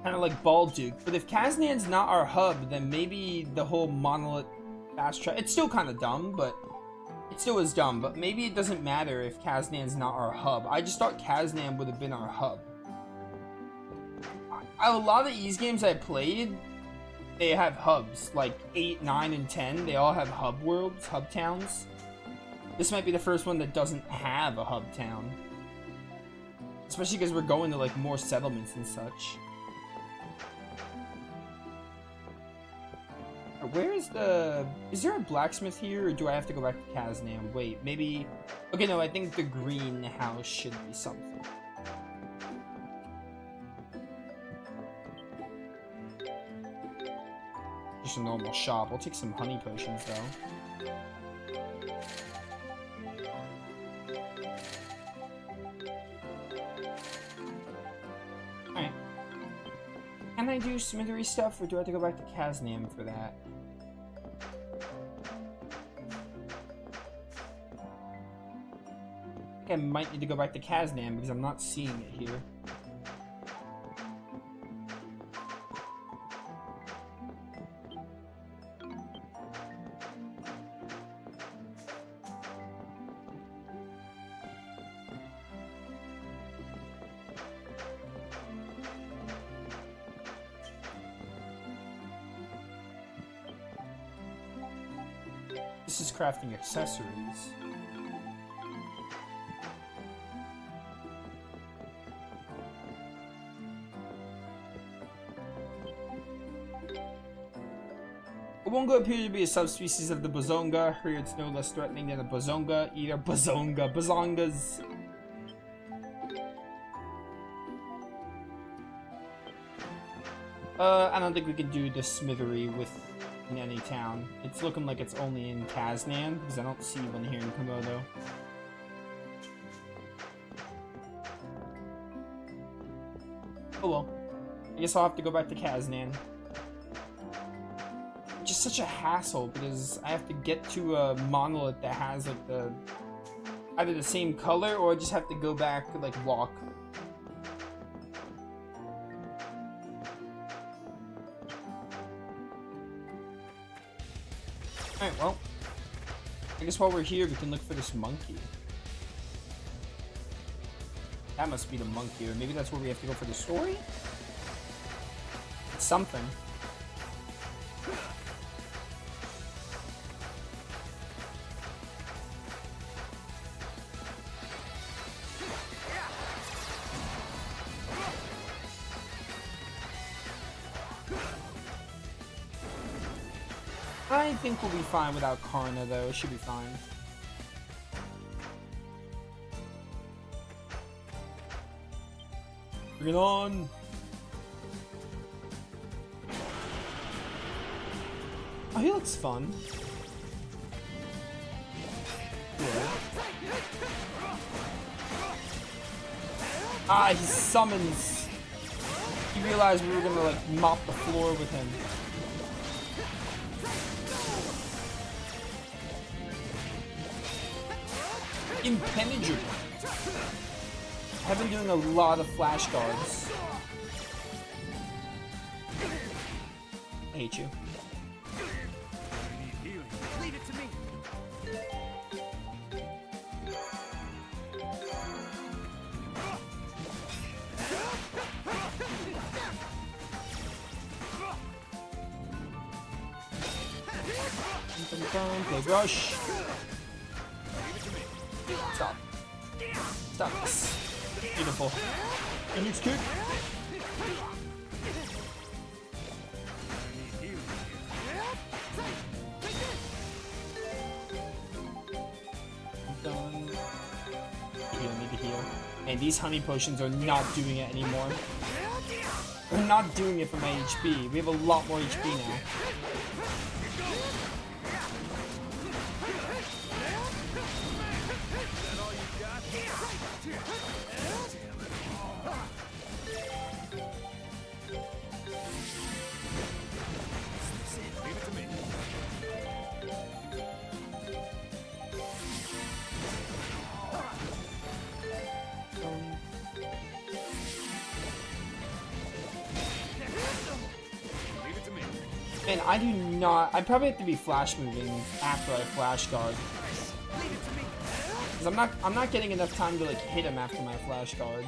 Kind of like Balduke, but if Kaznan's not our hub, then maybe the whole monolith fast track, it's still kind of dumb, but it still is dumb, but maybe it doesn't matter if Kaznan's not our hub. I just thought Kaznan would have been our hub. A lot of these games I played, they have hubs, like 8, 9, and 10. They all have hub worlds, hub towns. This might be the first one that doesn't have a hub town. Especially because we're going to like more settlements and such. Where is the... Is there a blacksmith here, or do I have to go back to Kaznan? Wait, maybe... Okay, no, I think the greenhouse should be something. Just a normal shop. I'll take some honey potions, though. Can I do Smithery stuff, or do I have to go back to Kaznam for that? I think I might need to go back to Kaznam because I'm not seeing it here. This is crafting accessories. Obonga appears to be a subspecies of the Bozonga. Here it's no less threatening than a Bozonga. Either Bozongas. I don't think we can do the Smithery in any town. It's looking like it's only in Kaznam, because I don't see one here in Komodo. Oh well. I guess I'll have to go back to Kaznam. Just such a hassle, because I have to get to a monolith that has like either the same color, or I just have to go back, like, walk. Alright, well, I guess while we're here, we can look for this monkey. That must be the monkey, or maybe that's where we have to go for the story? It's something. I think we'll be fine without Karna, though. It should be fine. Bring it on! Oh, he looks fun. Yeah. Ah, he summons! He realized we were gonna, like, mop the floor with him. Impenetrable. I've been doing a lot of flash guards. I hate you. Leave it to me. Play brush. Stop. Stop this. Beautiful. Phoenix kick. Done. Heal, need to heal. And these honey potions are not doing it anymore. They're not doing it for my HP. We have a lot more HP now. Man, I do not. I probably have to be flash moving after I flash guard. Cause I'm not getting enough time to like hit him after my flash guard.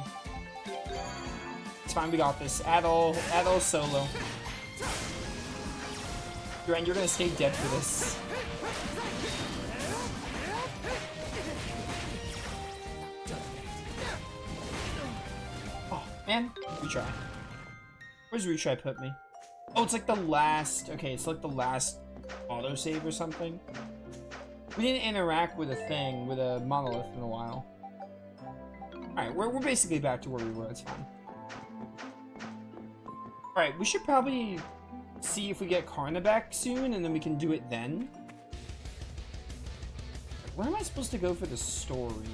It's fine, we got this. Adol solo. Duran, you're gonna stay dead for this. Oh man, retry. Where's retry put me? Oh, it's like the last... Okay, it's like the last autosave or something. We didn't interact with a thing, with a monolith in a while. Alright, we're basically back to where we were. It's fine. Alright, we should probably see if we get Karna back soon, and then we can do it then. Where am I supposed to go for the story?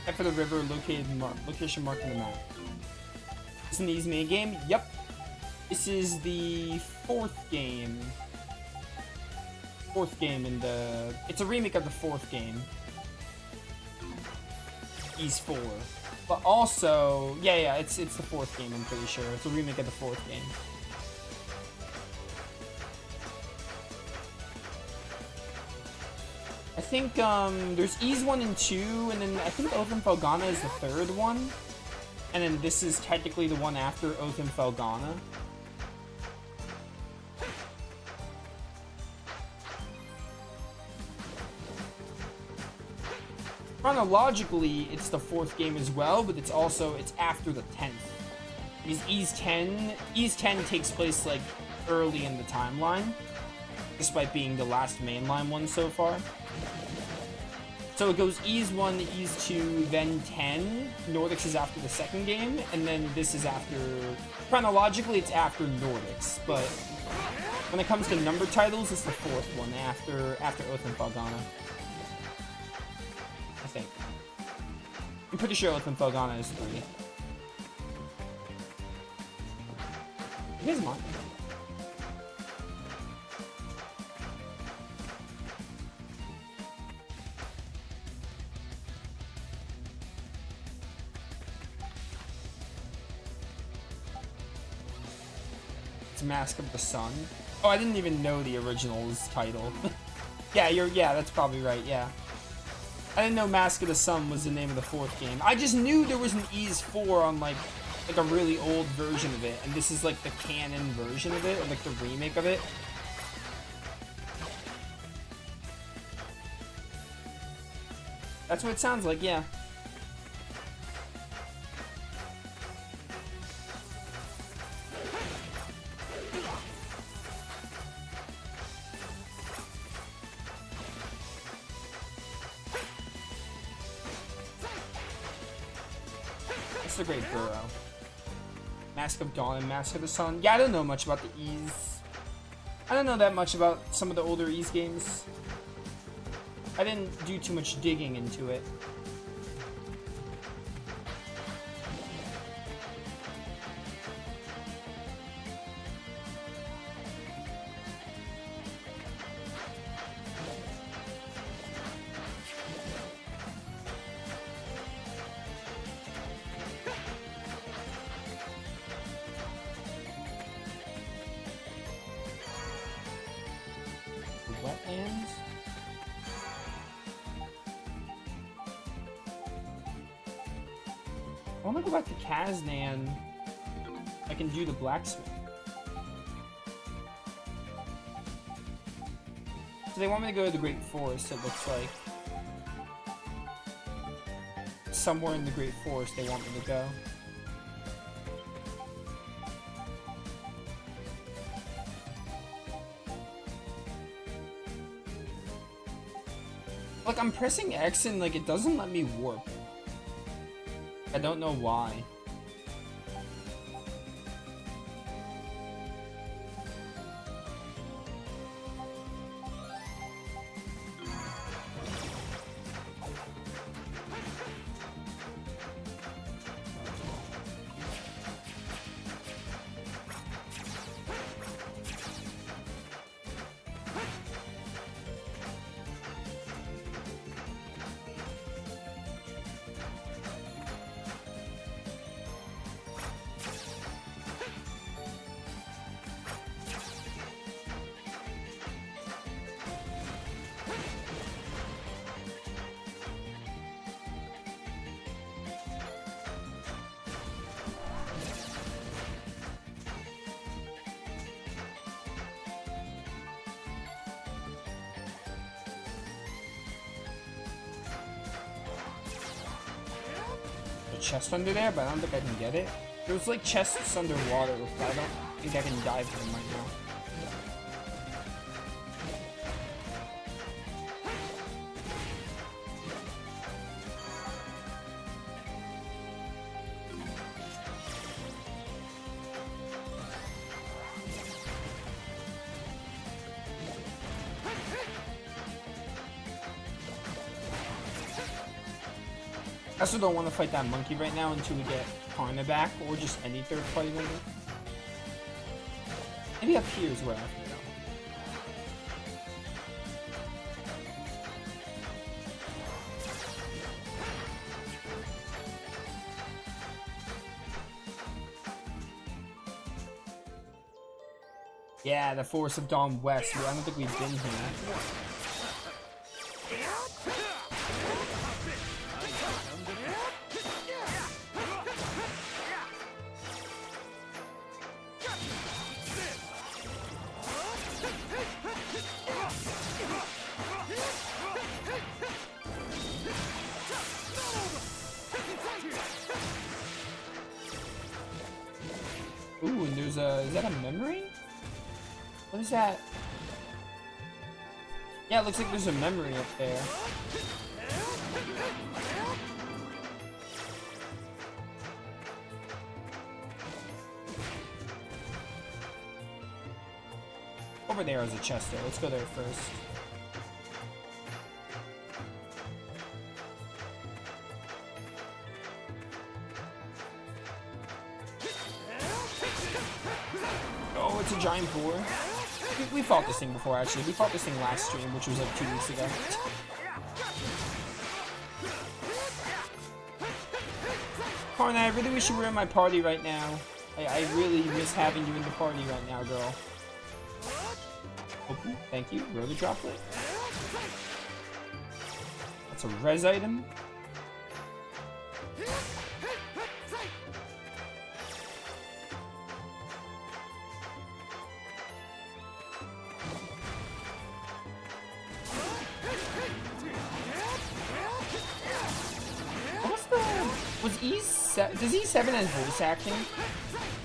Head for the river location marked on the map. Is an easy main game? Yep. This is the fourth game. Fourth game in the... It's a remake of the fourth game. Ys 4. But also... Yeah, it's the fourth game, I'm pretty sure. It's a remake of the fourth game. I think, there's Ys 1 and 2, and then I think Oath and Felghana is the third one. And then this is technically the one after Oath and Felghana. Chronologically, it's the fourth game as well, but it's after the 10th. Because Ys 10 takes place, like, early in the timeline, despite being the last mainline one so far. So it goes Ys 1, Ys 2, then 10. Nordics is after the second game, and then this is after... Chronologically, it's after Nordics, but when it comes to number titles, it's the fourth one after Oath and Felghana. I think. I'm pretty sure Oath and Felghana is 3. Here's mine. It's Mask of the Sun. Oh, I didn't even know the original's title. Yeah, that's probably right, yeah. I didn't know Mask of the Sun was the name of the fourth game. I just knew there was an Ys 4 on like a really old version of it, and this is like the canon version of it, or like the remake of it. That's what it sounds like, yeah. A great burrow. Mask of Dawn and Mask of the Sun. Yeah, I don't know much about the Ys. I don't know that much about some of the older Ys games. I didn't do too much digging into it. Wetlands? I want to go back to Kaznan. I can do the blacksmith. So they want me to go to the Great Forest, it looks like. Somewhere in the Great Forest they want me to go. Like, I'm pressing X and, like, it doesn't let me warp. I don't know why. Chest under there, but I don't think I can get it. There's like chests underwater, but I don't think I can dive them right now. I also don't want to fight that monkey right now until we get Karna back, or just any third party member. Maybe up here is where I have to go. Yeah, the Forest of Dawn West. I don't think we've been here. Ooh, and there's a... is that a memory? What is that? Yeah, it looks like there's a memory up there. Over there is a chest there. Let's go there first. Oh, it's a giant boar. We fought this thing before, actually. We fought this thing last stream, which was like 2 weeks ago. Karna, I really wish you were in my party right now. I really miss having you in the party right now, girl. Oh, thank you. Rotor droplet. That's a res item. Does E7 has voice acting?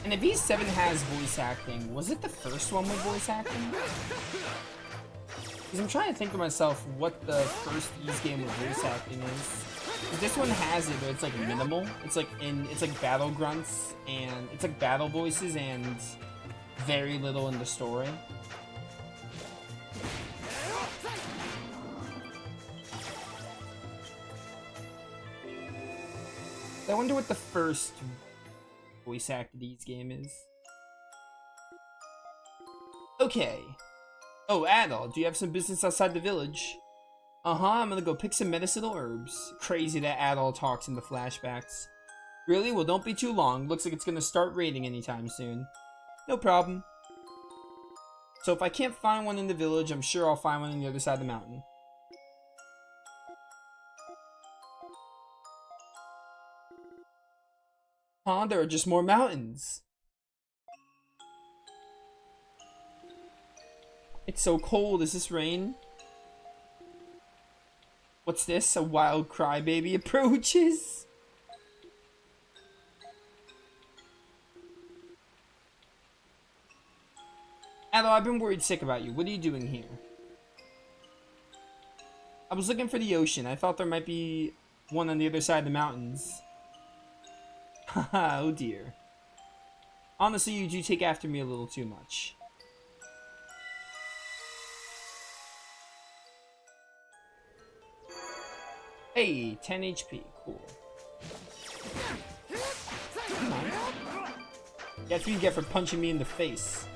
And if E7 has voice acting, was it the first one with voice acting? Because I'm trying to think to myself what the first Ys game with voice acting is. This one has it, but it's like minimal. It's like battle grunts and it's like battle voices and very little in the story. I wonder what the first voice acted Ys game is. Okay. Oh, Adol, do you have some business outside the village? Uh-huh, I'm gonna go pick some medicinal herbs. Crazy that Adol talks in the flashbacks. Really? Well, don't be too long. Looks like it's gonna start raining anytime soon. No problem. So if I can't find one in the village, I'm sure I'll find one on the other side of the mountain. Huh? There are just more mountains. It's so cold. Is this rain? What's this? A wild crybaby approaches? Adol, I've been worried sick about you. What are you doing here? I was looking for the ocean. I thought there might be one on the other side of the mountains. Haha, oh dear. Honestly, you do take after me a little too much. Hey, 10 HP, cool. Come on. That's what you get for punching me in the face.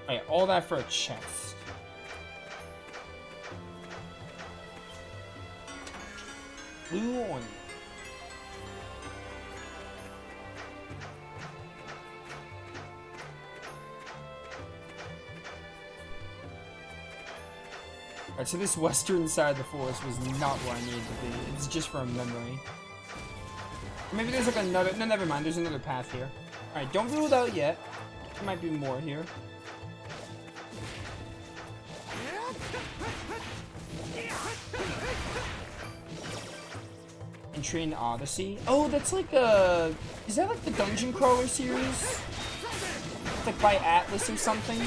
Alright, all that for a chest. Blue onion. Alright, so this western side of the forest was not where I needed to be. It's just for a memory. Or maybe there's like another... No, never mind. There's another path here. Alright, don't rule it out yet. There might be more here. Train Odyssey. Oh, that's like a... Is that like the Dungeon Crawler series? It's like by Atlas or something?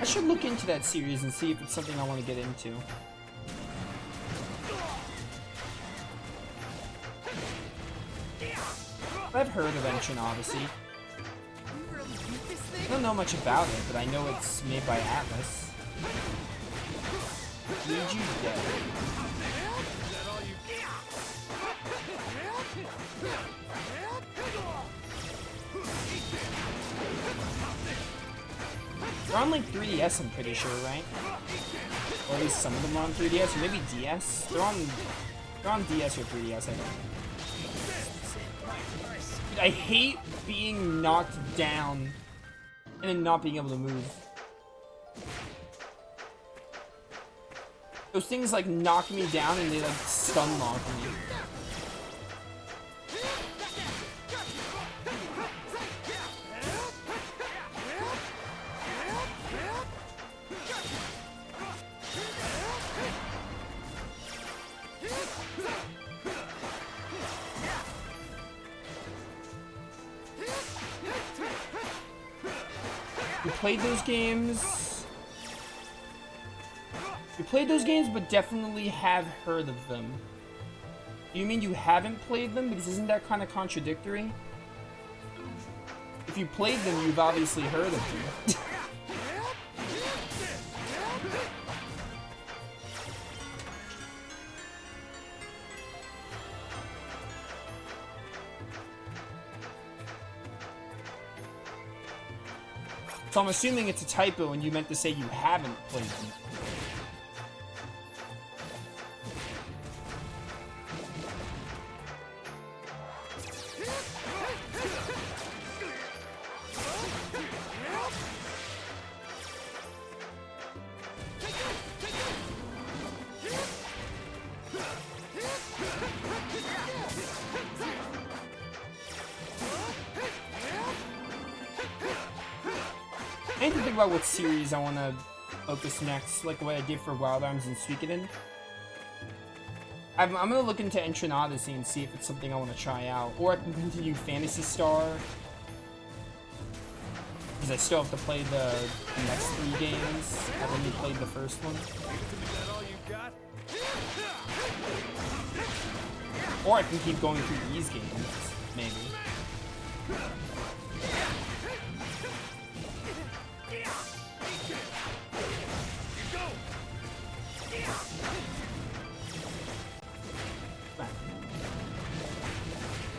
I should look into that series and see if it's something I want to get into. I've heard of Ancient Odyssey. I don't know much about it, but I know it's made by Atlas. Need you dead. They're on like 3DS, I'm pretty sure, right? Or at least some of them are on 3DS, or maybe DS. They're on DS or 3DS, I think. Dude, I hate being knocked down and then not being able to move. Those things like knock me down and they like stun lock me. We played those games. You played those games, but definitely have heard of them. You mean you haven't played them? Because isn't that kind of contradictory? If you played them, you've obviously heard of them. So I'm assuming it's a typo and you meant to say you haven't played them. I need to think about what series I want to focus next, like what I did for Wild Arms and Suikoden. I'm going to look into Ancient Odyssey and see if it's something I want to try out. Or I can continue Phantasy Star. Because I still have to play the next 3 games. I've only played the first one. Or I can keep going through these games, maybe.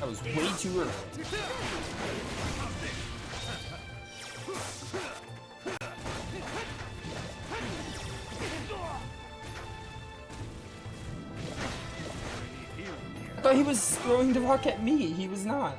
That was way too early. I thought he was throwing the rock at me. He was not.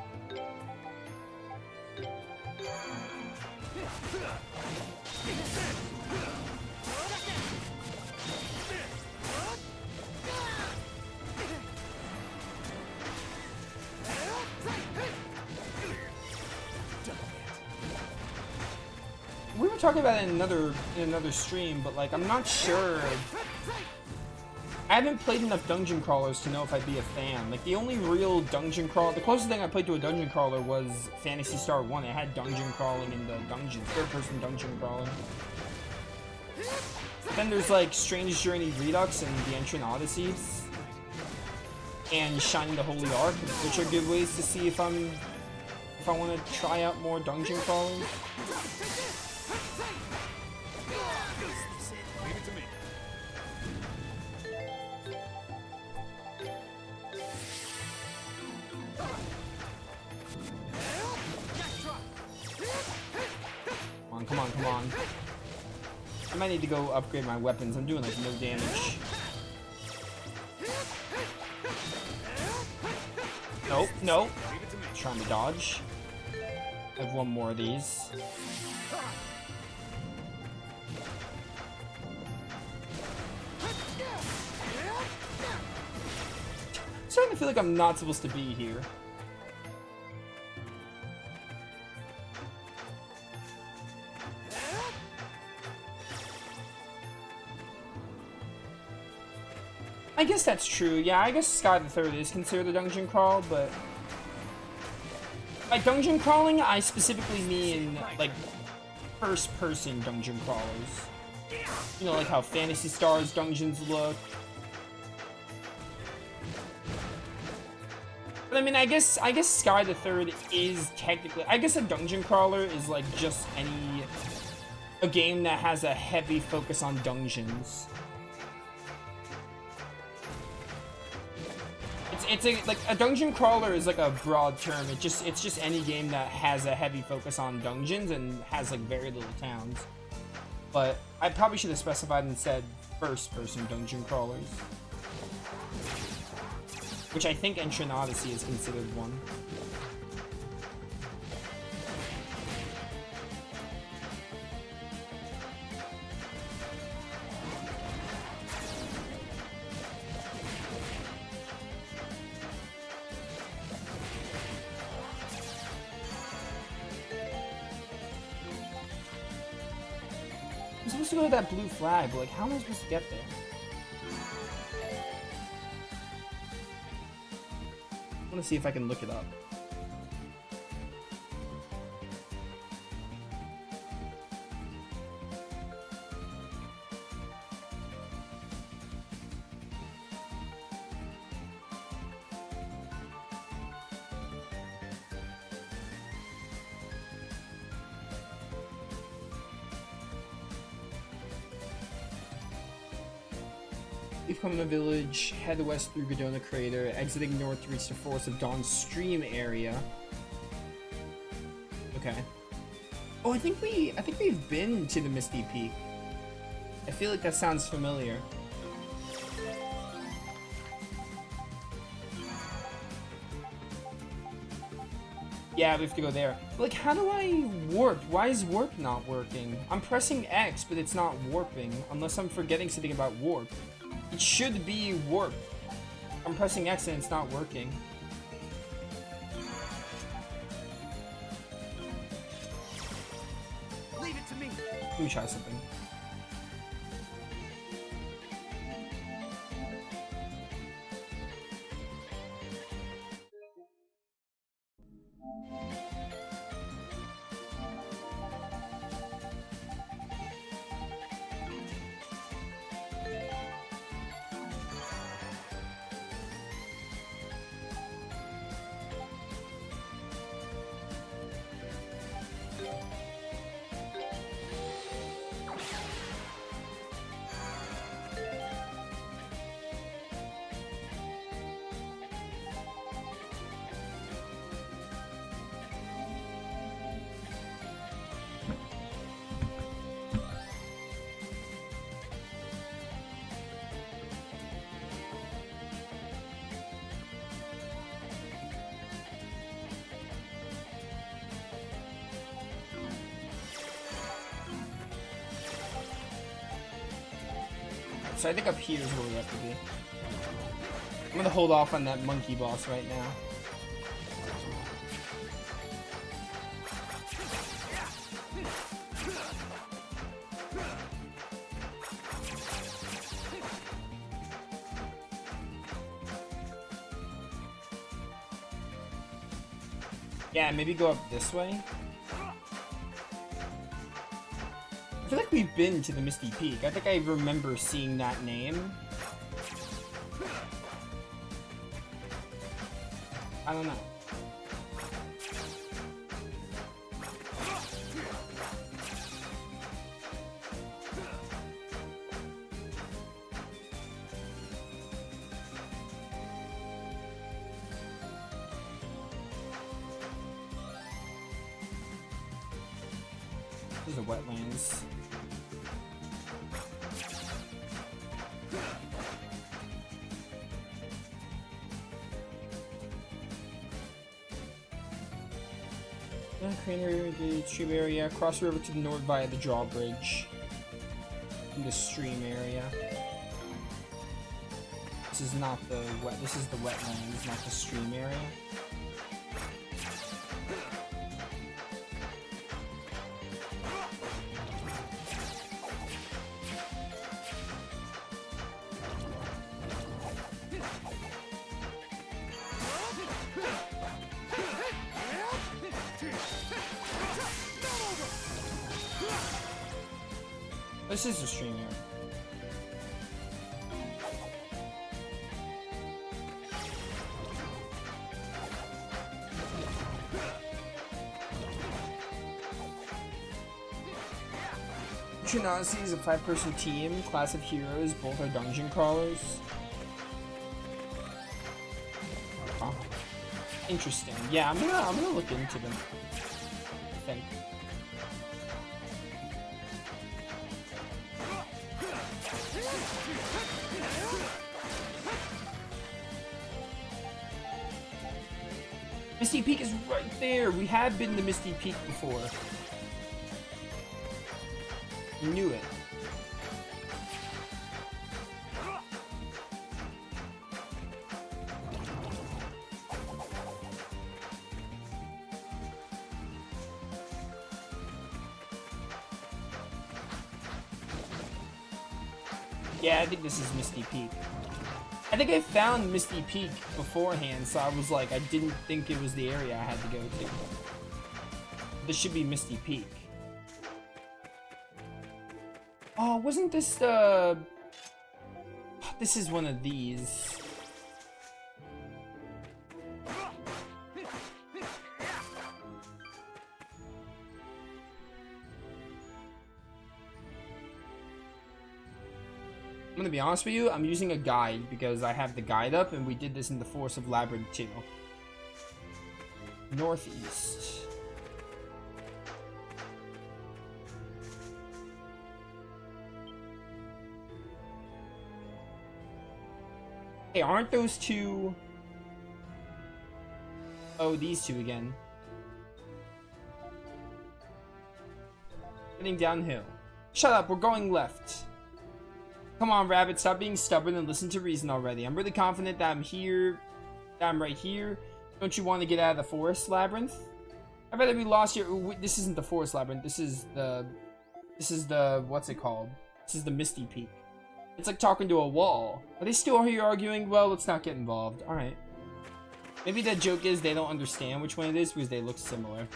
We were talking about it in another stream, but like I'm not sure. I haven't played enough dungeon crawlers to know if I'd be a fan. Like the only real dungeon crawler, the closest thing I played to a dungeon crawler was Phantasy Star 1. It had dungeon crawling in the dungeon, third-person dungeon crawling. But then there's like Strange Journey Redux and the Ancient Odysseys, and Shining the Holy Ark, which are good ways to see if I want to try out more dungeon crawling. Come on, come on. I might need to go upgrade my weapons. I'm doing like no damage. Nope, nope. Trying to dodge. I have one more of these. feel like I'm not supposed to be here. I guess that's true. Yeah, I guess Sky the Third is considered a dungeon crawl, but by dungeon crawling, I specifically mean like first-person dungeon crawlers. You know, like how Phantasy Star's dungeons look. But I mean, I guess Sky the Third is technically, I guess a dungeon crawler is like just a game that has a heavy focus on dungeons. It's like a dungeon crawler is like a broad term. It's just any game that has a heavy focus on dungeons and has like very little towns. But I probably should have specified and said first-person dungeon crawlers, which I think Ancient Odyssey is considered one. I'm supposed to go to that blue flag, but like, how am I supposed to get there? I want to see if I can look it up. Leave Pomona Village, head west through Godona Crater, exiting north to reach the Forest of Dawn stream area. Okay. Oh, I think we've been to the Misty Peak. I feel like that sounds familiar. Yeah, we have to go there. But like, how do I warp? Why is warp not working? I'm pressing X, but it's not warping, unless I'm forgetting something about warp. It should be warp. I'm pressing X and it's not working. Leave it to me. Let me try something. So I think up here is where we have to be. I'm gonna hold off on that monkey boss right now. Yeah, maybe go up this way. I feel like we've been to the Misty Peak. I think I remember seeing that name. I don't know. These are wetlands. Crater, the stream area. Cross the river to the north via the drawbridge. In the stream area. This this is not the wet. This is the wetlands, not the stream area. This is the stream area. Trinasi is a 5-person team, class of heroes, both are dungeon crawlers. Oh, interesting. Yeah, I'm gonna look into them. I think. Misty Peak is right there. We have been to Misty Peak before. Knew it. Yeah, I think this is Misty Peak. I think I found Misty Peak beforehand, so I was like, I didn't think it was the area I had to go to. This should be Misty Peak. Oh, wasn't this the... This is one of these. I'm gonna be honest with you, I'm using a guide because I have the guide up and we did this in the Forest of Labyrinth 2. Northeast. Hey, aren't those two... Oh, these two again. Heading downhill. Shut up, we're going left. Come on, Rabbit, stop being stubborn and listen to reason already. I'm really confident that I'm here. That I'm right here. Don't you want to get out of the forest labyrinth? I'd rather be lost here. This isn't the forest labyrinth. This is the... What's it called? This is the Misty Peak. It's like talking to a wall. Are they still here arguing? Well, let's not get involved. Alright. Maybe the joke is they don't understand which one it is because they look similar.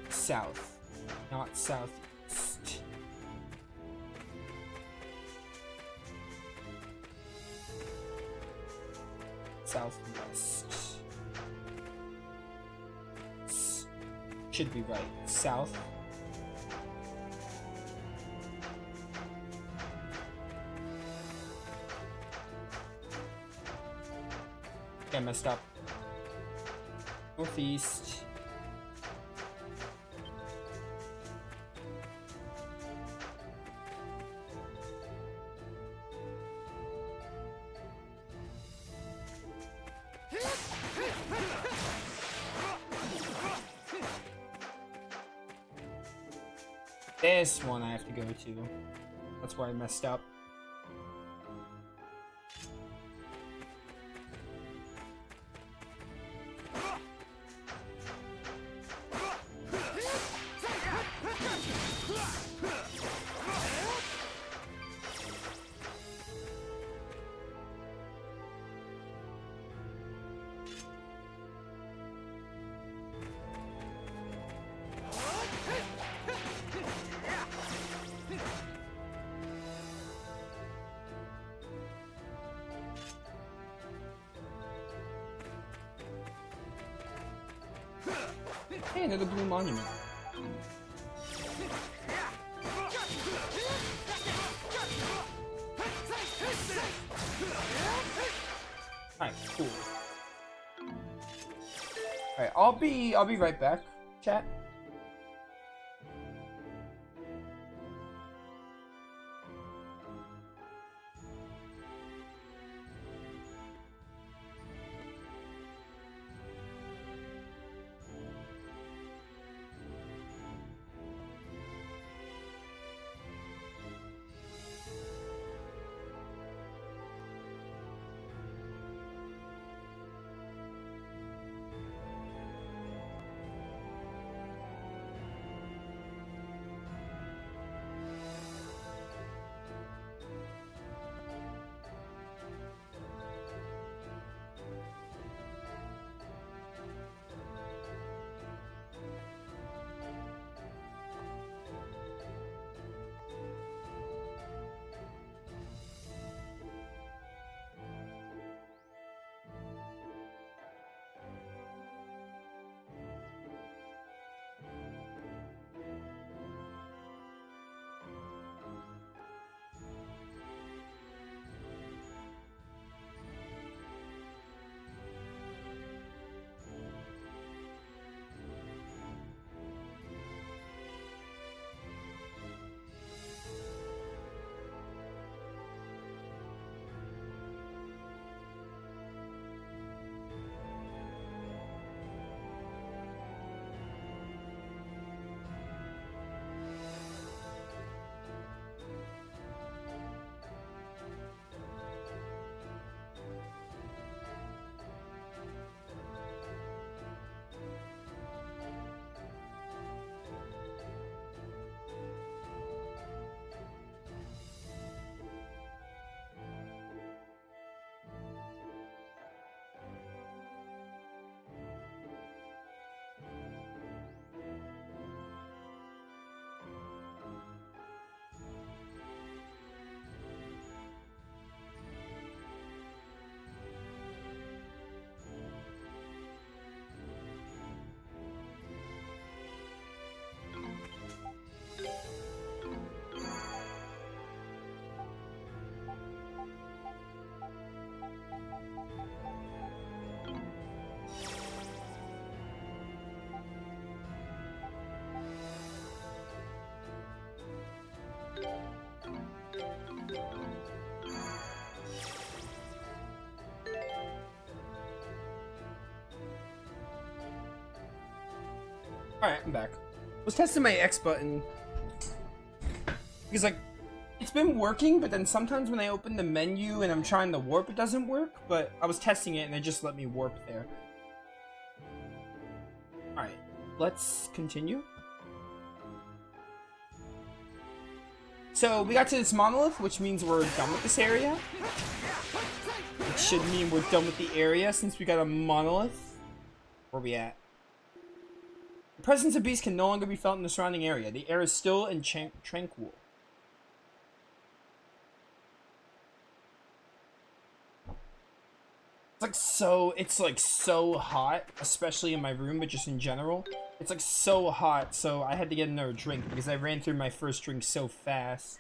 South. Not southeast. Southwest. Should be right. South. I messed up. Northeast. This one I have to go to. That's where I messed up. Hey, another blue monument. Alright, cool. Alright, I'll be right back, chat. Alright, I'm back. I was testing my X button. Because, like, it's been working, but then sometimes when I open the menu and I'm trying to warp, it doesn't work. But I was testing it and it just let me warp there. Alright, let's continue. So, we got to this monolith, which means we're done with this area. Which should mean we're done with the area since we got a monolith. Where are we at? The presence of beasts can no longer be felt in the surrounding area. The air is still and tranquil. It's like so hot, especially in my room, but just in general. It's like so hot, so I had to get another drink because I ran through my first drink so fast.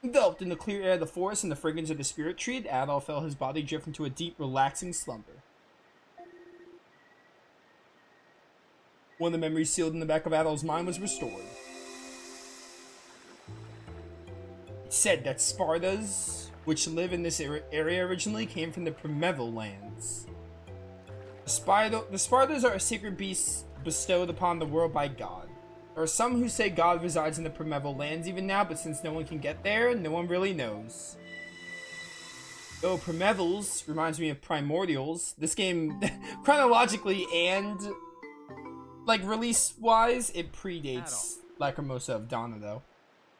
Enveloped in the clear air of the forest and the fragrance of the spirit tree, Adol felt his body drift into a deep, relaxing slumber. One of the memories sealed in the back of Adol's mind was restored. It said that Spartas, which live in this area originally, came from the Primeval lands. The Spartas are a sacred beast bestowed upon the world by God. There are some who say God resides in the Primeval lands even now, but since no one can get there, no one really knows. Though Primevals reminds me of Primordials, this game, chronologically and, like, release-wise, it predates Lacrimosa of Donna, though.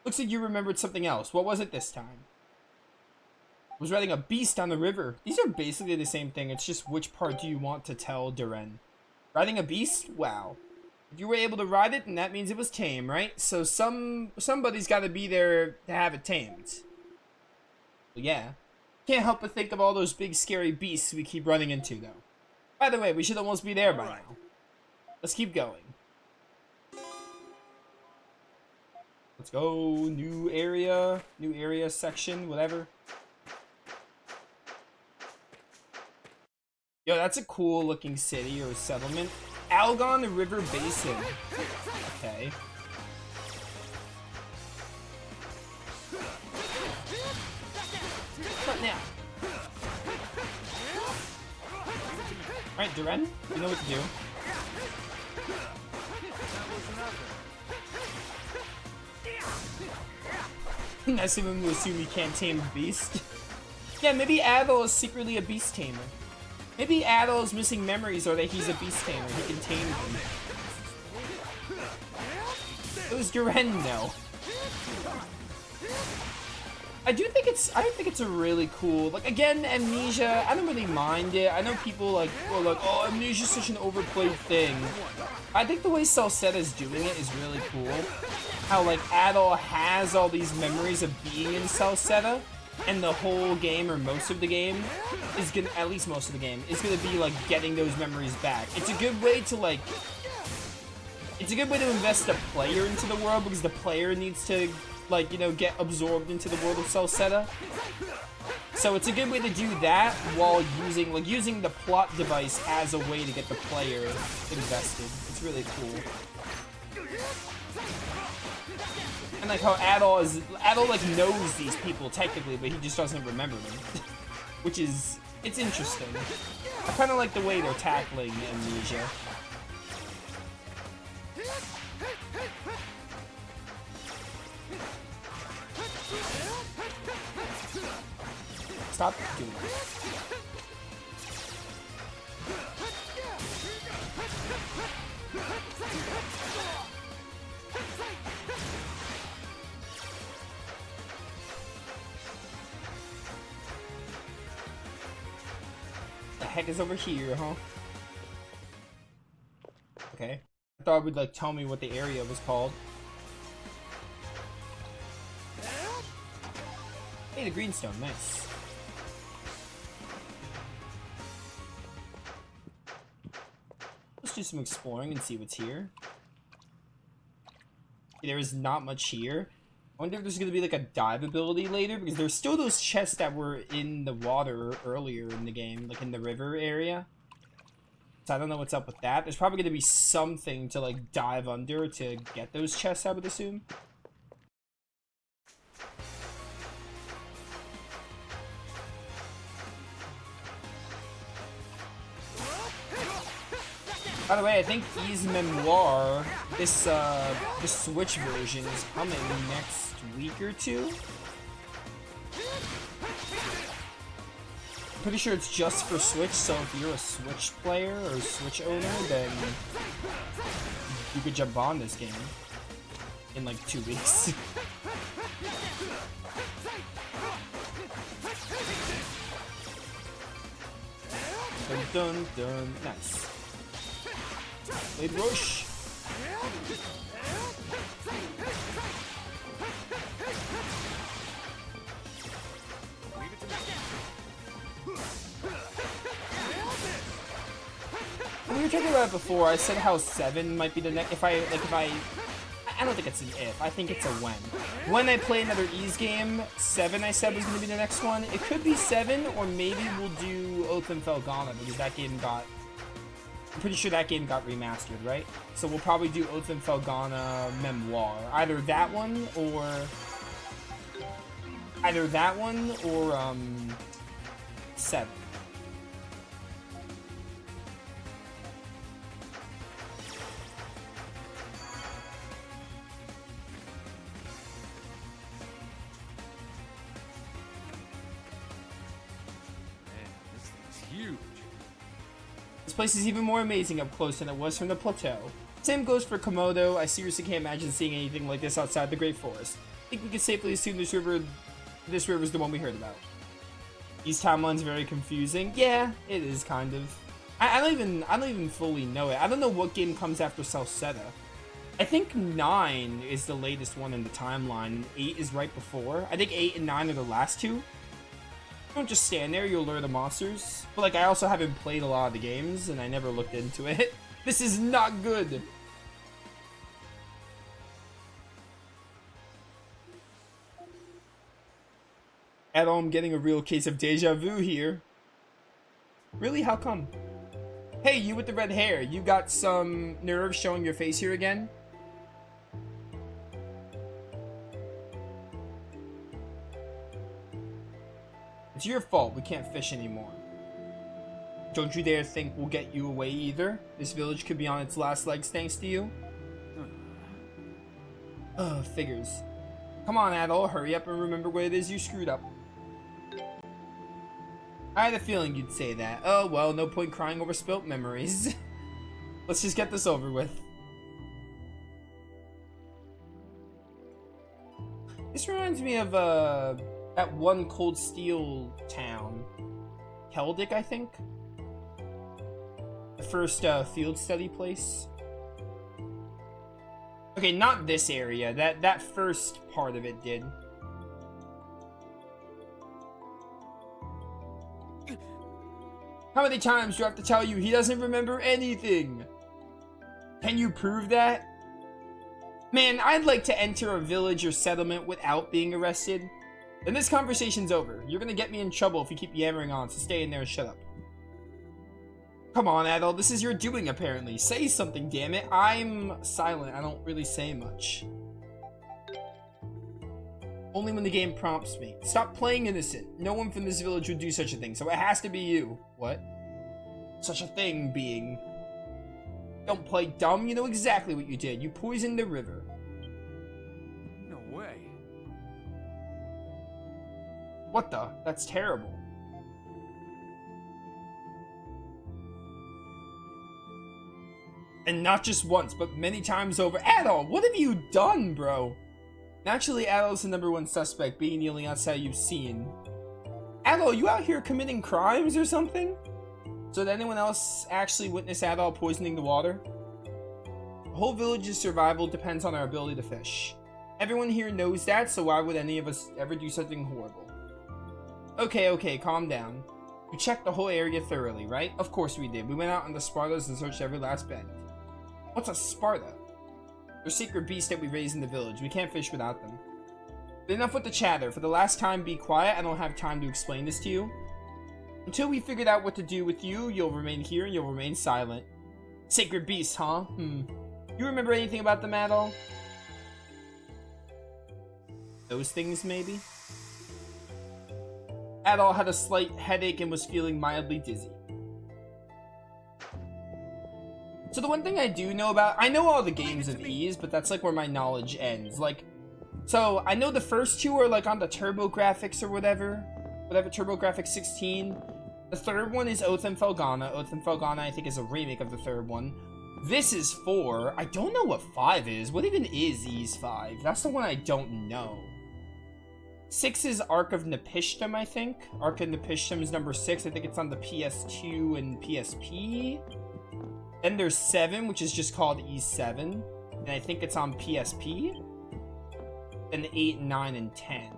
Looks like you remembered something else. What was it this time? I was riding a beast on the river. These are basically the same thing. It's just which part do you want to tell Duren? Riding a beast? Wow. If you were able to ride it, then that means it was tame, right? So somebody's got to be there to have it tamed. But yeah. Can't help but think of all those big scary beasts we keep running into, though. By the way, we should almost be there by now. Let's keep going. Let's go. New area section, whatever. Yo, that's a cool looking city or settlement. Algon River Basin. Okay. What now? Alright, Duren, you know what to do. Nice of him to assume he can't tame a beast. Yeah, maybe Adol is secretly a beast tamer. Maybe Adol's missing memories are that he's a beast tamer. He can tame them. It was Duren, though. I think it's a really cool, like, again, Amnesia, I don't really mind it. I know people like are like, oh, Amnesia's such an overplayed thing. I think the way Celceta's doing it is really cool. How, like, Adol has all these memories of being in Celceta, and the whole game, or most of the game, is gonna, at least most of the game, is gonna be, like, getting those memories back. It's a good way to, like, it's a good way to invest the player into the world, because the player needs to, like, you know, get absorbed into the world of Celceta. So it's a good way to do that while using the plot device as a way to get the player invested. It's really cool. And like how Adol like knows these people technically, but he just doesn't remember them. Which is, it's interesting. I kind of like the way they're tackling Amnesia. Stop doing it. The heck is over here, huh? Okay. I thought it would like tell me what the area was called. Hey, the greenstone, nice. Let's do some exploring and see what's here. There is not much here. I wonder if there's gonna be like a dive ability later, because there's still those chests that were in the water earlier in the game, like in the river area. So I don't know what's up with that. There's probably gonna be something to like dive under to get those chests, I would assume. By the way, I think Ys Memoir, this the Switch version is coming next week or two. Pretty sure it's just for Switch, so if you're a Switch player or Switch owner, then you could jump on this game in like 2 weeks. Dun dun dun. Nice. Blade Rush. We were talking about it before. I said how 7 might be the next. I don't think it's an if. I think it's a when. When I play another Ys game, 7 I said was going to be the next one. It could be 7, or maybe we'll do Oath and Felghana, because that game got... I'm pretty sure that game got remastered, right? So we'll probably do Oath and Felghana Memoir. Either that one, or... 7. Huge. This place is even more amazing up close than it was from the plateau. Same goes for Komodo. I seriously can't imagine seeing anything like this outside the Great Forest. I think we can safely assume this river's the one we heard about. These timelines very confusing. Yeah, it is kind of. I don't even fully know it. I don't know what game comes after Celceta. I think 9 is the latest one in the timeline. 8 is right before. I think 8 and 9 are the last two. Don't just stand there, you'll lure the monsters. But like, I also haven't played a lot of the games, and I never looked into it. This is not good! At all, I'm getting a real case of deja vu here. Really? How come? Hey, you with the red hair, you got some nerve showing your face here again? It's your fault we can't fish anymore. Don't you dare think we'll get you away either. This village could be on its last legs thanks to you. Ugh, figures. Come on, Adol, hurry up and remember what it is you screwed up. I had a feeling you'd say that. Oh well, no point crying over spilt memories. Let's just get this over with. This reminds me of that one Cold Steel town. Keldic, I think? The first field study place. Okay, not this area. That first part of it did. How many times do I have to tell you he doesn't remember anything? Can you prove that? Man, I'd like to enter a village or settlement without being arrested. Then this conversation's over. You're gonna get me in trouble if you keep yammering on, so stay in there and shut up. Come on, Adol, this is your doing, apparently. Say something, damn it. I'm silent. I don't really say much. Only when the game prompts me. Stop playing innocent. No one from this village would do such a thing, so it has to be you. What? Such a thing being... Don't play dumb. You know exactly what you did. You poisoned the river. No way. What the? That's terrible. And not just once, but many times over. Adol, what have you done, bro? Naturally, Adol's the #1 suspect, being the only outside you've seen. Adol, you out here committing crimes or something? So did anyone else actually witness Adol poisoning the water? The whole village's survival depends on our ability to fish. Everyone here knows that, so why would any of us ever do something horrible? Okay, calm down. We checked the whole area thoroughly, right? Of course we did. We went out on the Spartas and searched every last bend. What's a Sparta? They're secret beasts that we raise in the village. We can't fish without them. But enough with the chatter. For the last time, be quiet. I don't have time to explain this to you. Until we figured out what to do with you, you'll remain here and you'll remain silent. Sacred beasts, huh? You remember anything about them at all? Those things, maybe? Adol had a slight headache and was feeling mildly dizzy. So the one thing I do know about, I know all the games of Ys, but that's like where my knowledge ends. Like, so I know the first two are like on the TurboGrafx or whatever TurboGrafx 16. The third one is Oath and Felghana. Oath and Felghana, I think, is a remake of the third one. This is 4. I don't know what 5 is. What even is Ys 5? That's the one I don't know. 6 is Ark of Nepishtim, I think. Ark of Nepishtim is number 6. I think it's on the PS2 and PSP. Then there's 7, which is just called Ys 7. And I think it's on PSP. Then 8, 9, and 10.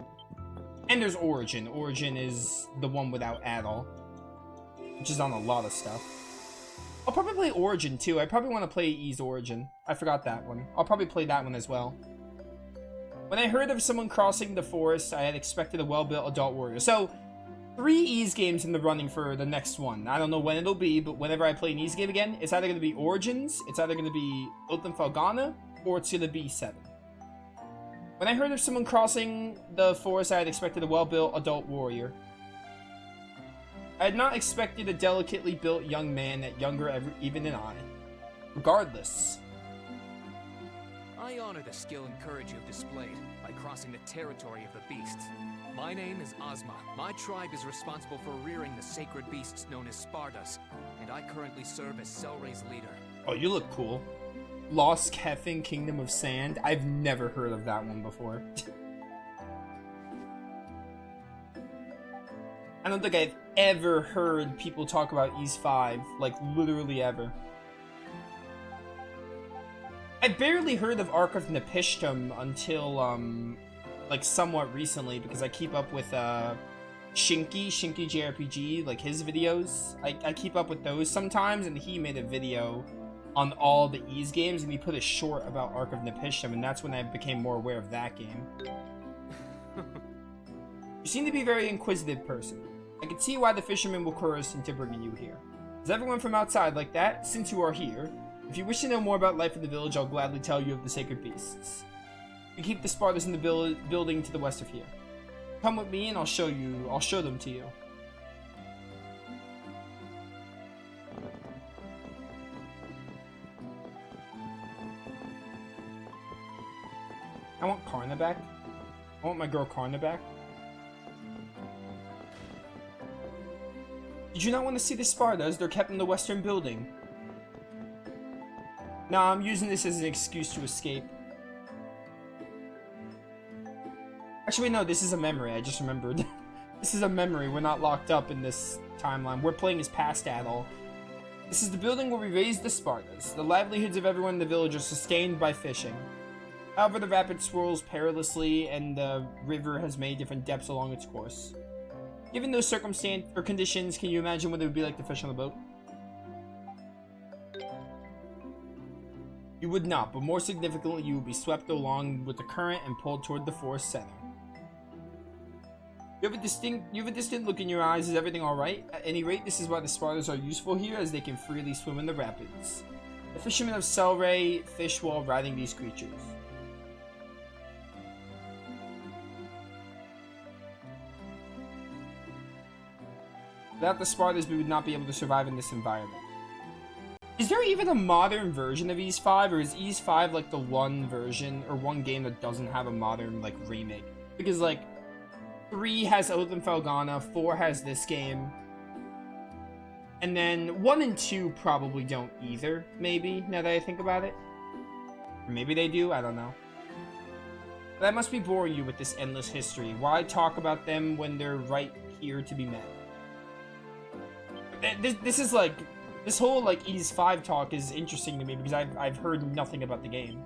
And there's Origin. Origin is the one without Adol, which is on a lot of stuff. I'll probably play Origin too. I probably want to play Ys Origin. I forgot that one. I'll probably play that one as well. When I heard of someone crossing the forest, I had expected a well-built adult warrior. So, 3 Ys games in the running for the next one. I don't know when it'll be, but whenever I play an Ys game again, it's either going to be Origins, it's either going to be Oath and Felghana, or it's going to be 7. When I heard of someone crossing the forest, I had expected a well-built adult warrior. I had not expected a delicately built young man that younger even than I. Regardless. I honor the skill and courage you have displayed by crossing the territory of the beasts. My name is Ozma. My tribe is responsible for rearing the sacred beasts known as Spardas, and I currently serve as Selray's leader. Oh, you look cool. Lost Kefin, Kingdom of Sand. I've never heard of that one before. I don't think I've ever heard people talk about Ys 5, like literally ever. I barely heard of Ark of Nepishtim until, like somewhat recently, because I keep up with, Shinky JRPG, like his videos. I keep up with those sometimes, and he made a video on all the Ys games, and he put a short about Ark of Nepishtim, and that's when I became more aware of that game. You seem to be a very inquisitive person. I can see why the fisherman will coerce into bringing you here. Is everyone from outside like that? Since you are here, if you wish to know more about life in the village, I'll gladly tell you of the sacred beasts. We keep the Spartas in the building to the west of here. Come with me and I'll show them to you. I want Karna back. I want my girl Karna back. Did you not want to see the Spartas? They're kept in the western building. Nah, I'm using this as an excuse to escape. Actually, no, this is a memory. I just remembered. This is a memory. We're not locked up in this timeline. We're playing as past Adol. This is the building where we raised the Spartas. The livelihoods of everyone in the village are sustained by fishing. However, the rapid swirls perilously, and the river has many different depths along its course. Given those circumstances or conditions, can you imagine what it would be like to fish on the boat? You would not, but more significantly, you would be swept along with the current and pulled toward the forest center. You have a distant look in your eyes. Is everything alright? At any rate, this is why the Spartans are useful here, as they can freely swim in the rapids. The fishermen of Selray fish while riding these creatures. Without the Spartans, we would not be able to survive in this environment. Is there even a modern version of Ys 5, or is Ys 5 like the one version, or one game that doesn't have a modern, like, remake? Because, like, 3 has Oath and Felghana, 4 has this game, and then 1 and 2 probably don't either, maybe, now that I think about it. Or maybe they do, I don't know. That must be boring you with this endless history. Why talk about them when they're right here to be met? This is like, this whole like Ys 5 talk is interesting to me because I've heard nothing about the game.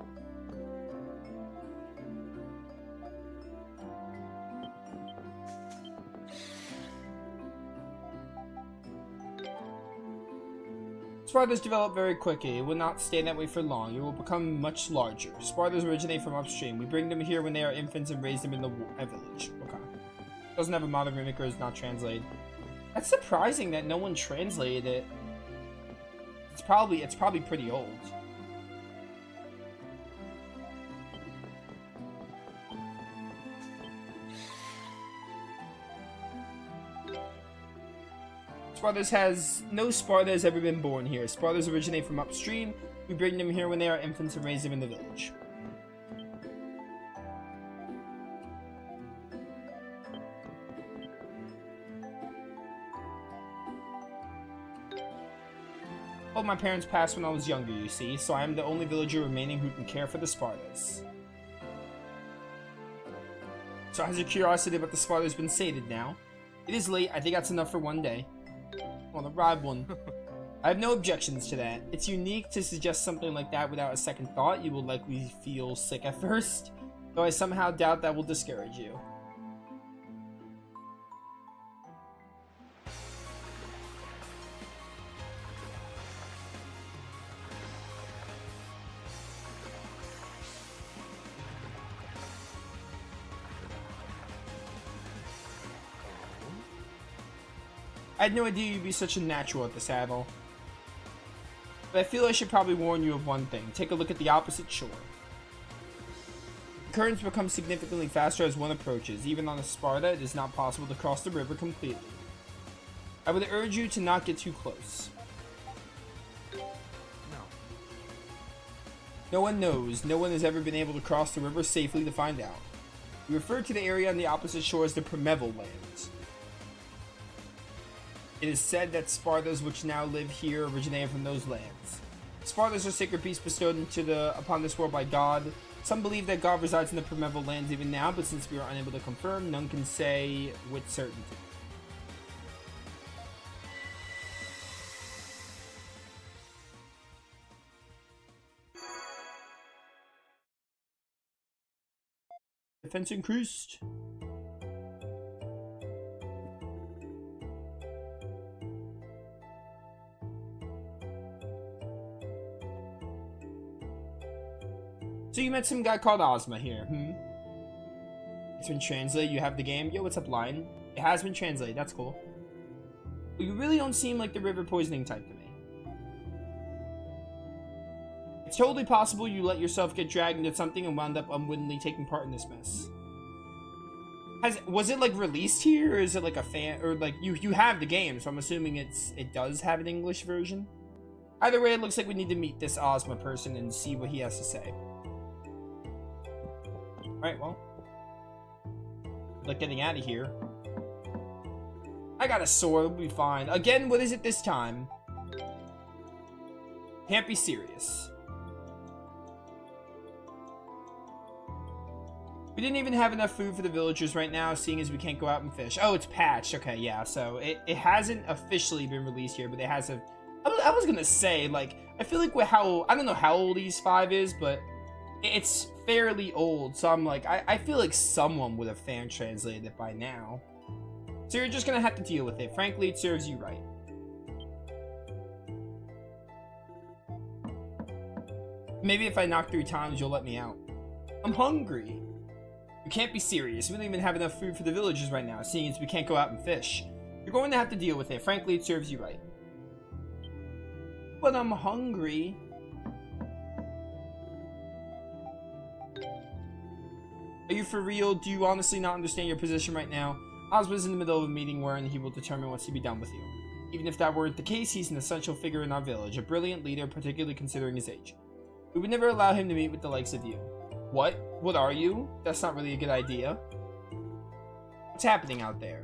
Spartas develop very quickly. It will not stay that way for long. It will become much larger. Spartas originate from upstream. We bring them here when they are infants and raise them in the village. Okay. Doesn't have a modern remake or is not translated. That's surprising that no one translated it. It's probably pretty old. No Sparta has ever been born here. Spartas originate from upstream. We bring them here when they are infants and raise them in the village. Well, my parents passed when I was younger, you see, so I am the only villager remaining who can care for the Spartas. So has your curiosity about the Spartas been sated now? It is late. I think that's enough for one day. On the ride one. I have no objections to that. It's unique to suggest something like that without a second thought. You will likely feel sick at first, though I somehow doubt that will discourage you. I had no idea you'd be such a natural at the saddle. But I feel I should probably warn you of one thing. Take a look at the opposite shore. The currents become significantly faster as one approaches. Even on a Sparta, it is not possible to cross the river completely. I would urge you to not get too close. No one knows. No one has ever been able to cross the river safely to find out. We refer to the area on the opposite shore as the Primeval Lands. It is said that Spartas which now live here originated from those lands. Spartas are sacred beasts bestowed upon this world by God. Some believe that God resides in the Primeval Lands even now, but since we are unable to confirm, none can say with certainty. Defense increased. So you met some guy called Ozma here, It's been translated, you have the game. Yo, what's up, Lion? It has been translated, that's cool. But you really don't seem like the river poisoning type to me. It's totally possible you let yourself get dragged into something and wound up unwittingly taking part in this mess. Was it like released here, or is it like a fan, or like you have the game, so I'm assuming it does have an English version? Either way, it looks like we need to meet this Ozma person and see what he has to say. Alright, well. Like getting out of here. I got a sword, we'll be fine. Again, what is it this time? Can't be serious. We didn't even have enough food for the villagers right now, seeing as we can't go out and fish. Oh, it's patched. Okay, yeah, so it hasn't officially been released here, but it has a... I was gonna say, like, I feel like with how... I don't know how old East 5 is, but it's fairly old, so I'm like, I feel like someone would have fan translated it by now. So you're just gonna have to deal with it. Frankly, it serves you right. Maybe if I knock 3 times, you'll let me out. I'm hungry. You can't be serious. We don't even have enough food for the villagers right now, seeing as we can't go out and fish. You're going to have to deal with it. Frankly, it serves you right. But I'm hungry. Are you for real? Do you honestly not understand your position right now? Ozma's in the middle of a meeting wherein he will determine what's to be done with you. Even if that weren't the case, he's an essential figure in our village, a brilliant leader, particularly considering his age. We would never allow him to meet with the likes of you. What? What are you? That's not really a good idea. What's happening out there?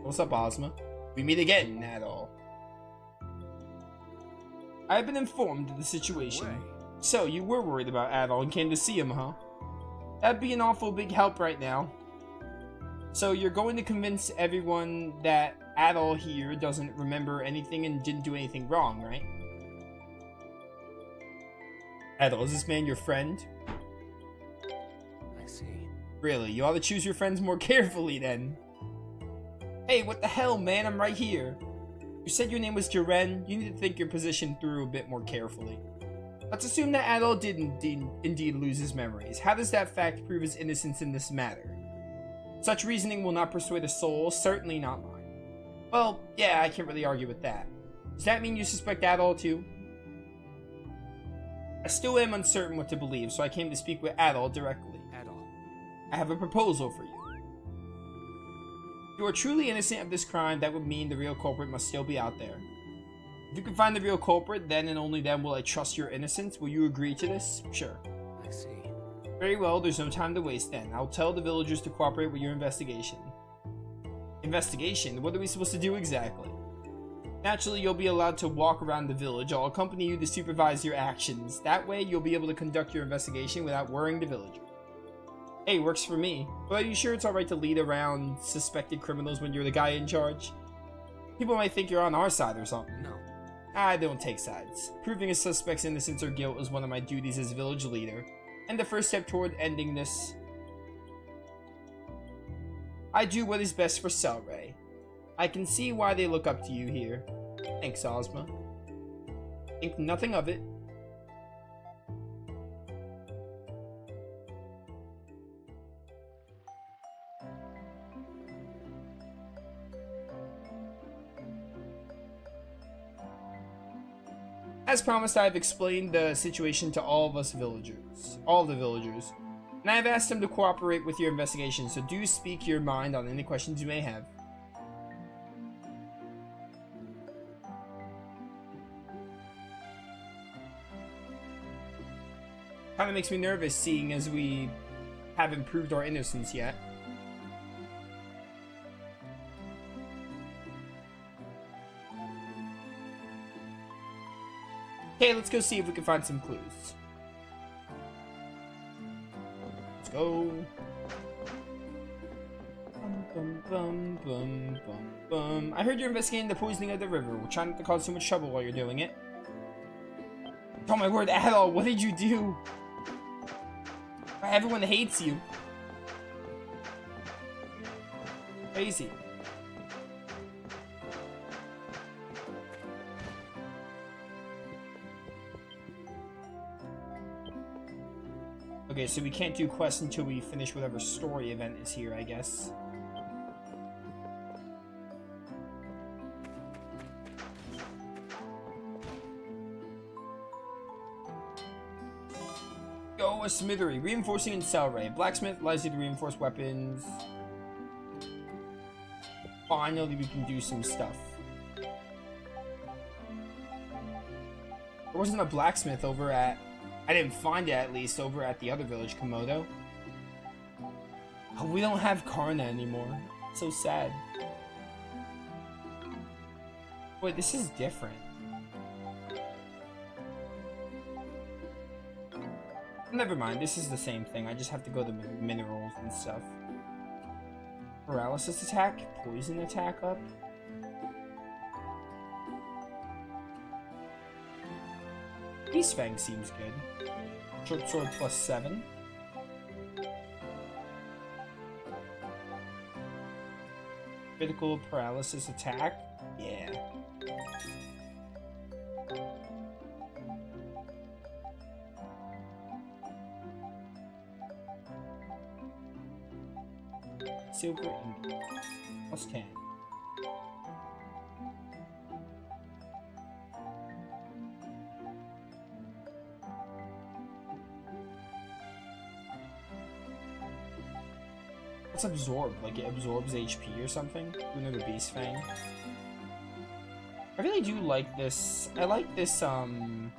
What's up, Ozma? We meet again, at all. I have been informed of the situation. So, you were worried about Adol and came to see him, huh? That'd be an awful big help right now. So, you're going to convince everyone that Adol here doesn't remember anything and didn't do anything wrong, right? Adol, is this man your friend? I see. Really, you ought to choose your friends more carefully then. Hey, what the hell, man? I'm right here. You said your name was Jiren. You need to think your position through a bit more carefully. Let's assume that Adol did indeed lose his memories. How does that fact prove his innocence in this matter? Such reasoning will not persuade a soul, certainly not mine. Well, yeah, I can't really argue with that. Does that mean you suspect Adol too? I still am uncertain what to believe, so I came to speak with Adol directly. Adol. I have a proposal for you. If you are truly innocent of this crime, that would mean the real culprit must still be out there. If you can find the real culprit, then and only then will I trust your innocence. Will you agree to this? Sure. I see. Very well, there's no time to waste then. I'll tell the villagers to cooperate with your investigation. Investigation? What are we supposed to do exactly? Naturally, you'll be allowed to walk around the village. I'll accompany you to supervise your actions. That way, you'll be able to conduct your investigation without worrying the villagers. Hey, works for me. But are you sure it's alright to lead around suspected criminals when you're the guy in charge? People might think you're on our side or something. No. I don't take sides. Proving a suspect's innocence or guilt is one of my duties as village leader, and the first step toward ending this. I do what is best for Celray. I can see why they look up to you here. Thanks, Ozma. Think nothing of it. As promised, I have explained the situation to all of the villagers, and I have asked them to cooperate with your investigation, so do speak your mind on any questions you may have. Kinda makes me nervous, seeing as we haven't proved our innocence yet. Okay, let's go see if we can find some clues. Let's go. Bum, bum, bum, bum, bum. I heard you're investigating the poisoning of the river. We're trying not to cause too much trouble while you're doing it. Oh my word, Adol, what did you do? Everyone hates you. Crazy. Okay, so we can't do quests until we finish whatever story event is here, I guess. Go, a smithery. Reinforcing in Celray. Blacksmith allows you to reinforce weapons. Finally, we can do some stuff. There wasn't a blacksmith over at... I didn't find it, at least, over at the other village, Komodo. Oh, we don't have Karna anymore. So sad. Wait, this is different. Never mind, this is the same thing. I just have to go to minerals and stuff. Paralysis attack, poison attack up. Beast Fang seems good. Short sword plus 7. Critical paralysis attack. Yeah. Silver ingot. Plus 10. What's absorb? Like it absorbs HP or something? Another Beast Fang. I really do like this. I like this crafting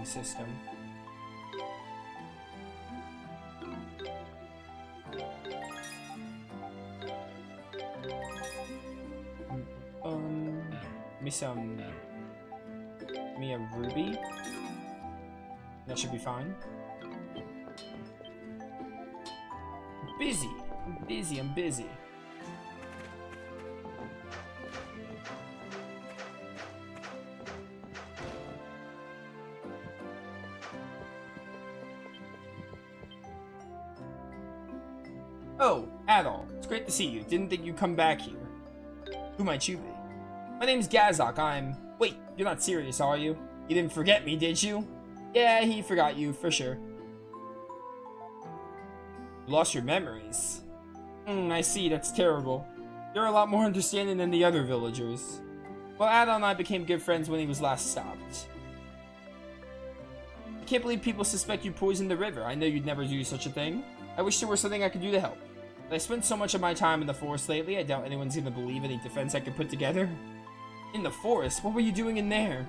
system. Give me a ruby. That should be fine. I'm busy. Oh, Adol, it's great to see you. Didn't think you'd come back here. Who might you be? My name's Gazok, Wait, you're not serious, are you? You didn't forget me, did you? Yeah, he forgot you, for sure. You lost your memories. I see, that's terrible. You're a lot more understanding than the other villagers. Well, Adol and I became good friends when he was last stopped. I can't believe people suspect you poisoned the river. I know you'd never do such a thing. I wish there was something I could do to help. I spent so much of my time in the forest lately, I doubt anyone's gonna believe any defense I could put together. In the forest? What were you doing in there?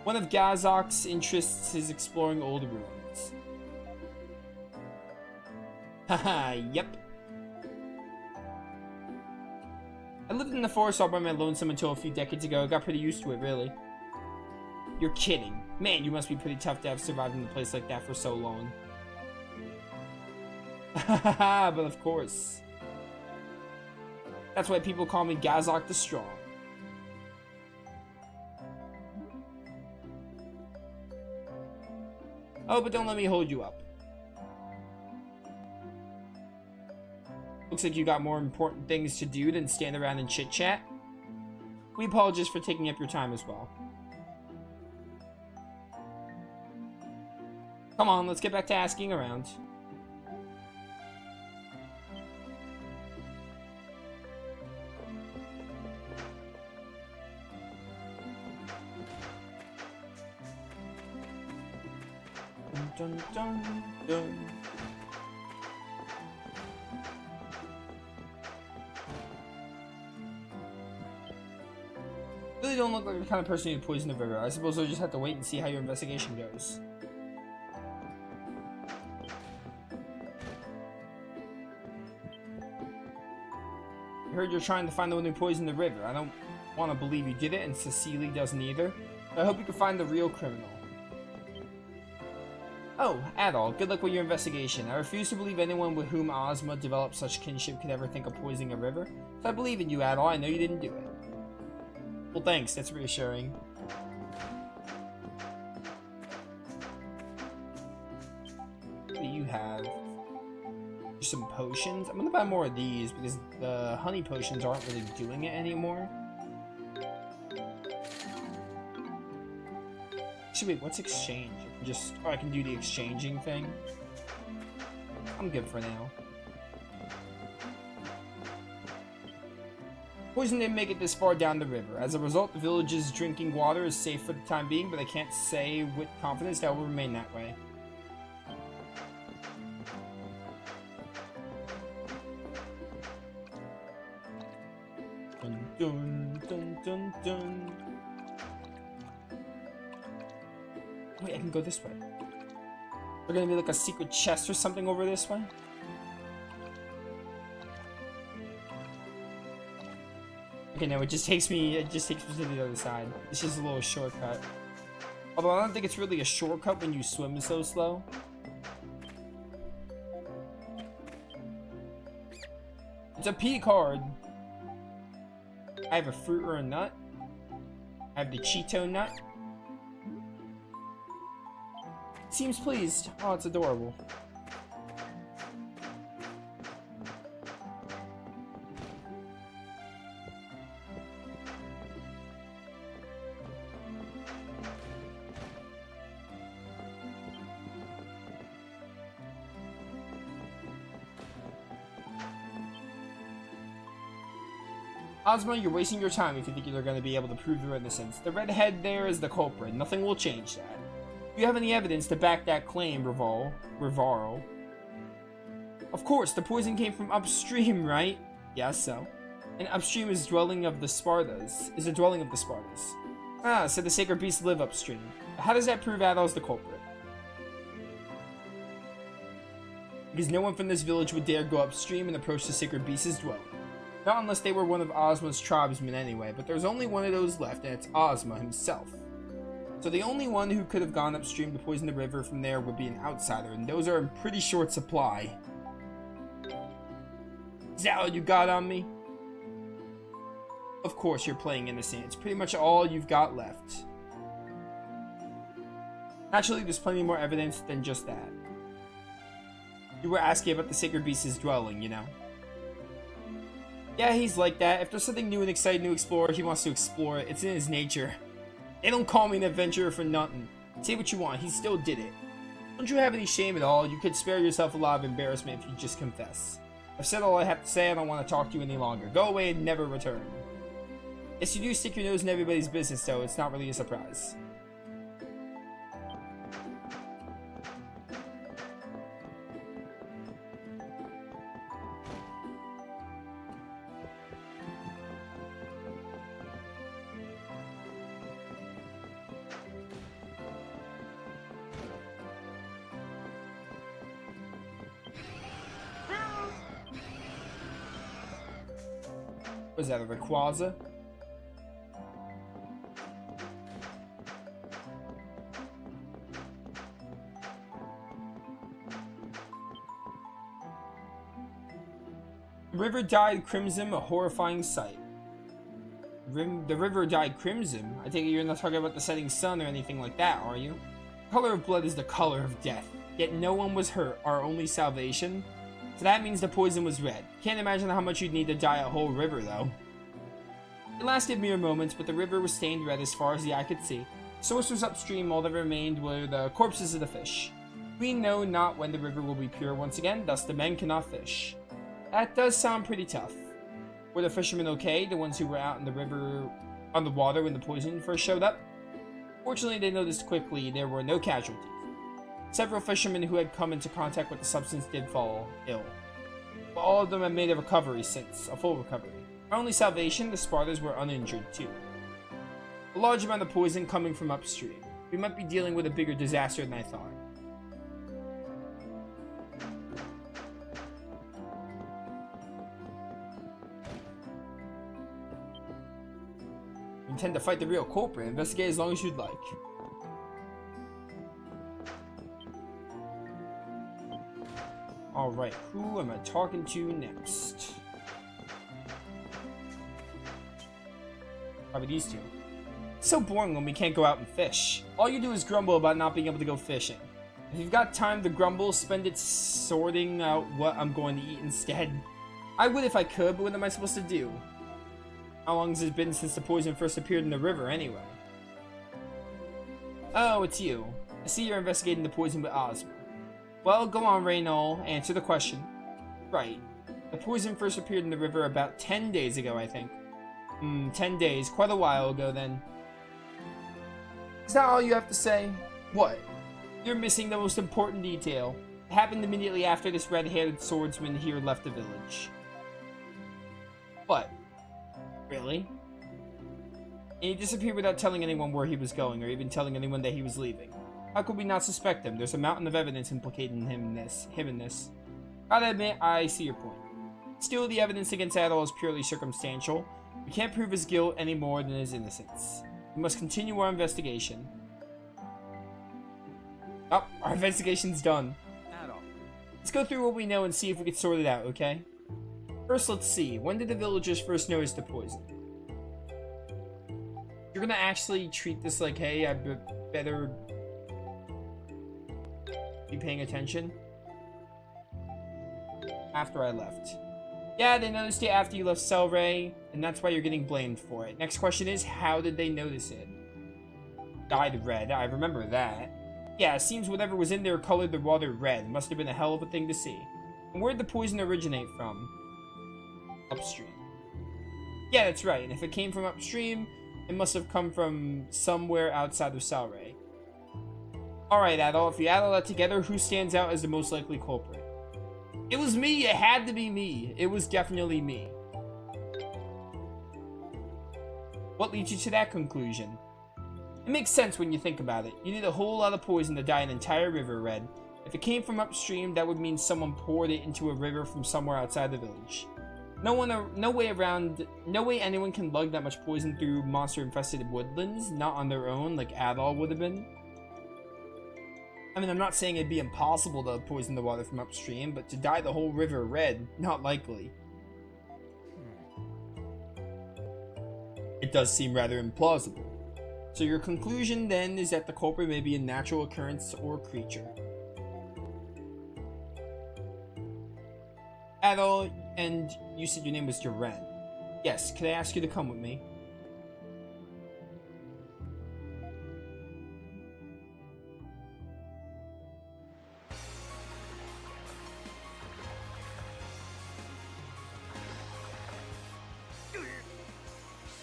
One of Gazok's interests is exploring old ruins. Haha, yep. I lived in the forest all by my lonesome until a few decades ago. I got pretty used to it, really. You're kidding. Man, you must be pretty tough to have survived in a place like that for so long. Haha, but of course. That's why people call me Gazok the Strong. Oh, but don't let me hold you up. Looks like you got more important things to do than stand around and chit-chat. We apologize for taking up your time as well. Come on, let's get back to asking around. Dun, dun, dun. Really don't look like the kind of person who'd poison the river. I suppose we'll just have to wait and see how your investigation goes. I heard you're trying to find the one who poisoned the river. I don't want to believe you did it, and Cecily doesn't either. But I hope you can find the real criminal. Oh, Adol, good luck with your investigation. I refuse to believe anyone with whom Ozma developed such kinship could ever think of poisoning a river. So I believe in you, Adol. I know you didn't do it. Well, thanks. That's reassuring. What do you have? There's some potions. I'm gonna buy more of these because the honey potions aren't really doing it anymore. Actually, wait, what's exchange? Oh, I can do the exchanging thing. I'm good for now. Poison didn't make it this far down the river. As a result, the village's drinking water is safe for the time being, but I can't say with confidence that it will remain that way. Dun dun dun dun dun. Wait, I can go this way. There's gonna be like a secret chest or something over this way? Okay, no, it just takes me to the other side. It's just a little shortcut. Although I don't think it's really a shortcut when you swim so slow. It's a P card. I have a fruit or a nut. I have the Cheeto nut. Seems pleased. Oh, it's adorable. Ozma, you're wasting your time if you think you're going to be able to prove your innocence. The redhead there is the culprit. Nothing will change that. Do you have any evidence to back that claim, Rivaro? Of course, the poison came from upstream, right? Yes, so. And upstream is a dwelling of the Spartas. Ah, so the sacred beasts live upstream. How does that prove Adol's the culprit? Because no one from this village would dare go upstream and approach the sacred beast's dwelling. Not unless they were one of Ozma's tribesmen anyway, but there's only one of those left, and it's Ozma himself. So the only one who could have gone upstream to poison the river from there would be an outsider, and those are in pretty short supply. Is that all you got on me? Of course you're playing innocent. It's pretty much all you've got left. Naturally, there's plenty more evidence than just that. You were asking about the sacred beast's dwelling, you know. Yeah, he's like that. If there's something new and exciting to explore, he wants to explore it. It's in his nature. They don't call me an adventurer for nothing. Say what you want, he still did it. Don't you have any shame at all? You could spare yourself a lot of embarrassment if you just confess. I've said all I have to say, I don't want to talk to you any longer. Go away and never return. Yes, you do stick your nose in everybody's business, though. It's not really a surprise. Was that a Rayquaza? The river dyed crimson, a horrifying sight. The river dyed crimson? I take it you're not talking about the setting sun or anything like that, are you? The color of blood is the color of death. Yet no one was hurt, our only salvation. So that means the poison was red. Can't imagine how much you'd need to dye a whole river, though. It lasted mere moments, but the river was stained red as far as the eye could see. The source was upstream, all that remained were the corpses of the fish. We know not when the river will be pure once again, thus the men cannot fish. That does sound pretty tough. Were the fishermen okay, the ones who were out in the river, on the water when the poison first showed up? Fortunately, they noticed quickly there were no casualties. Several fishermen who had come into contact with the substance did fall ill. But all of them have made a recovery since, a full recovery. Our only salvation, the Spartans were uninjured too. A large amount of poison coming from upstream. We might be dealing with a bigger disaster than I thought. Intend to fight the real culprit. Investigate as long as you'd like. Alright, who am I talking to next? Probably these two. It's so boring when we can't go out and fish. All you do is grumble about not being able to go fishing. If you've got time to grumble, spend it sorting out what I'm going to eat instead. I would if I could, but what am I supposed to do? How long has it been since the poison first appeared in the river, anyway? Oh, it's you. I see you're investigating the poison with Ozma. Well, go on, Reynol. Answer the question. Right. The poison first appeared in the river about 10 days ago, I think. 10 days. Quite a while ago, then. Is that all you have to say? What? You're missing the most important detail. It happened immediately after this red-haired swordsman here left the village. What? Really? And he disappeared without telling anyone where he was going, or even telling anyone that he was leaving. How could we not suspect him? There's a mountain of evidence implicating him in this. Gotta admit, I see your point. Still, the evidence against Adol is purely circumstantial. We can't prove his guilt any more than his innocence. We must continue our investigation. Oh, our investigation's done. Adol. Let's go through what we know and see if we can sort it out, okay? First, let's see. When did the villagers first notice the poison? You're gonna actually treat this like, hey, I better be paying attention? After I left. Yeah, they noticed it after you left Celray, and that's why you're getting blamed for it. Next question is, how did they notice it? Dyed red, I remember that. Yeah, it seems whatever was in there colored the water red. Must have been a hell of a thing to see. And where'd the poison originate from? Upstream. Yeah, that's right. And if it came from upstream, it must have come from somewhere outside of Celray. Alright, Adol, if you add all that together, who stands out as the most likely culprit? It was me! It had to be me! It was definitely me. What leads you to that conclusion? It makes sense when you think about it. You need a whole lot of poison to dye an entire river red. If it came from upstream, that would mean someone poured it into a river from somewhere outside the village. No way anyone can lug that much poison through monster-infested woodlands, not on their own, like Adol would have been. I mean, I'm not saying it'd be impossible to poison the water from upstream, but to dye the whole river red, not likely. It does seem rather implausible. So your conclusion, then, is that the culprit may be a natural occurrence or creature. Adol, and you said your name was Duran. Yes, could I ask you to come with me?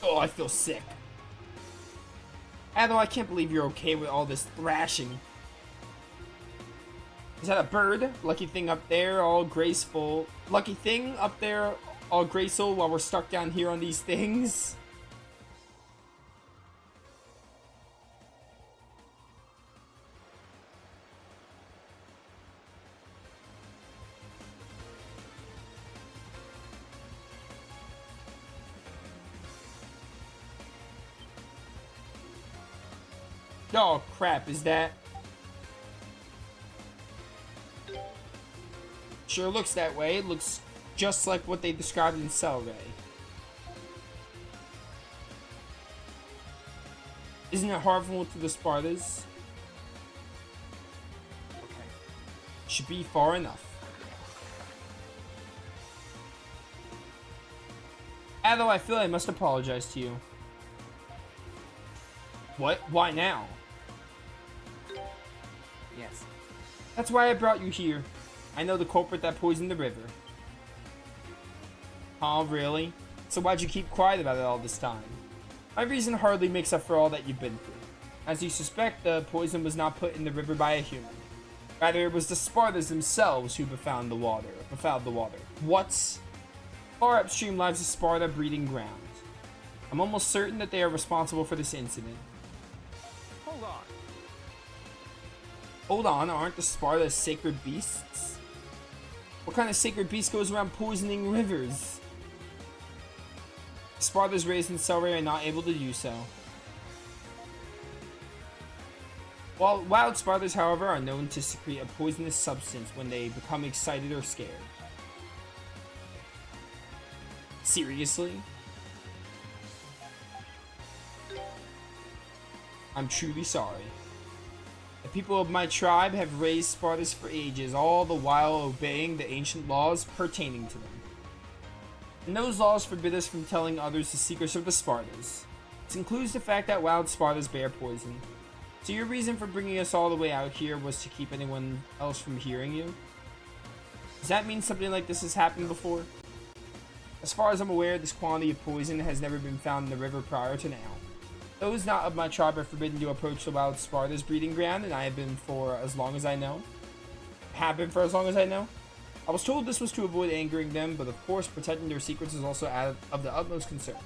Oh, I feel sick. Adol, I can't believe you're okay with all this thrashing. Is that a bird? Lucky thing up there, all graceful. Lucky thing up there, all graceful while we're stuck down here on these things? Oh crap, is that... Sure looks that way. It looks just like what they described in Celceta. Isn't it harmful to the Spartans? Okay. Should be far enough. Although I feel I must apologize to you. What? Why now? Yes. That's why I brought you here. I know the culprit that poisoned the river. Oh, really? So why'd you keep quiet about it all this time? My reason hardly makes up for all that you've been through. As you suspect, the poison was not put in the river by a human. Rather, it was the Spartans themselves who befouled the water. What? Far upstream lies the Sparta breeding ground. I'm almost certain that they are responsible for this incident. Hold on. Hold on, aren't the Sparta sacred beasts? What kind of sacred beast goes around poisoning rivers? Spartas raised in Celceta are not able to do so. While wild Spartans, however, are known to secrete a poisonous substance when they become excited or scared. Seriously? I'm truly sorry. The people of my tribe have raised Spartans for ages, all the while obeying the ancient laws pertaining to them. And those laws forbid us from telling others the secrets of the Spartans. This includes the fact that wild Spartans bear poison. So your reason for bringing us all the way out here was to keep anyone else from hearing you? Does that mean something like this has happened before? As far as I'm aware, this quantity of poison has never been found in the river prior to now. Those not of my tribe are forbidden to approach the wild Sparta's breeding ground, and I have been for as long as I know. I was told this was to avoid angering them, but of course protecting their secrets is also of the utmost concern.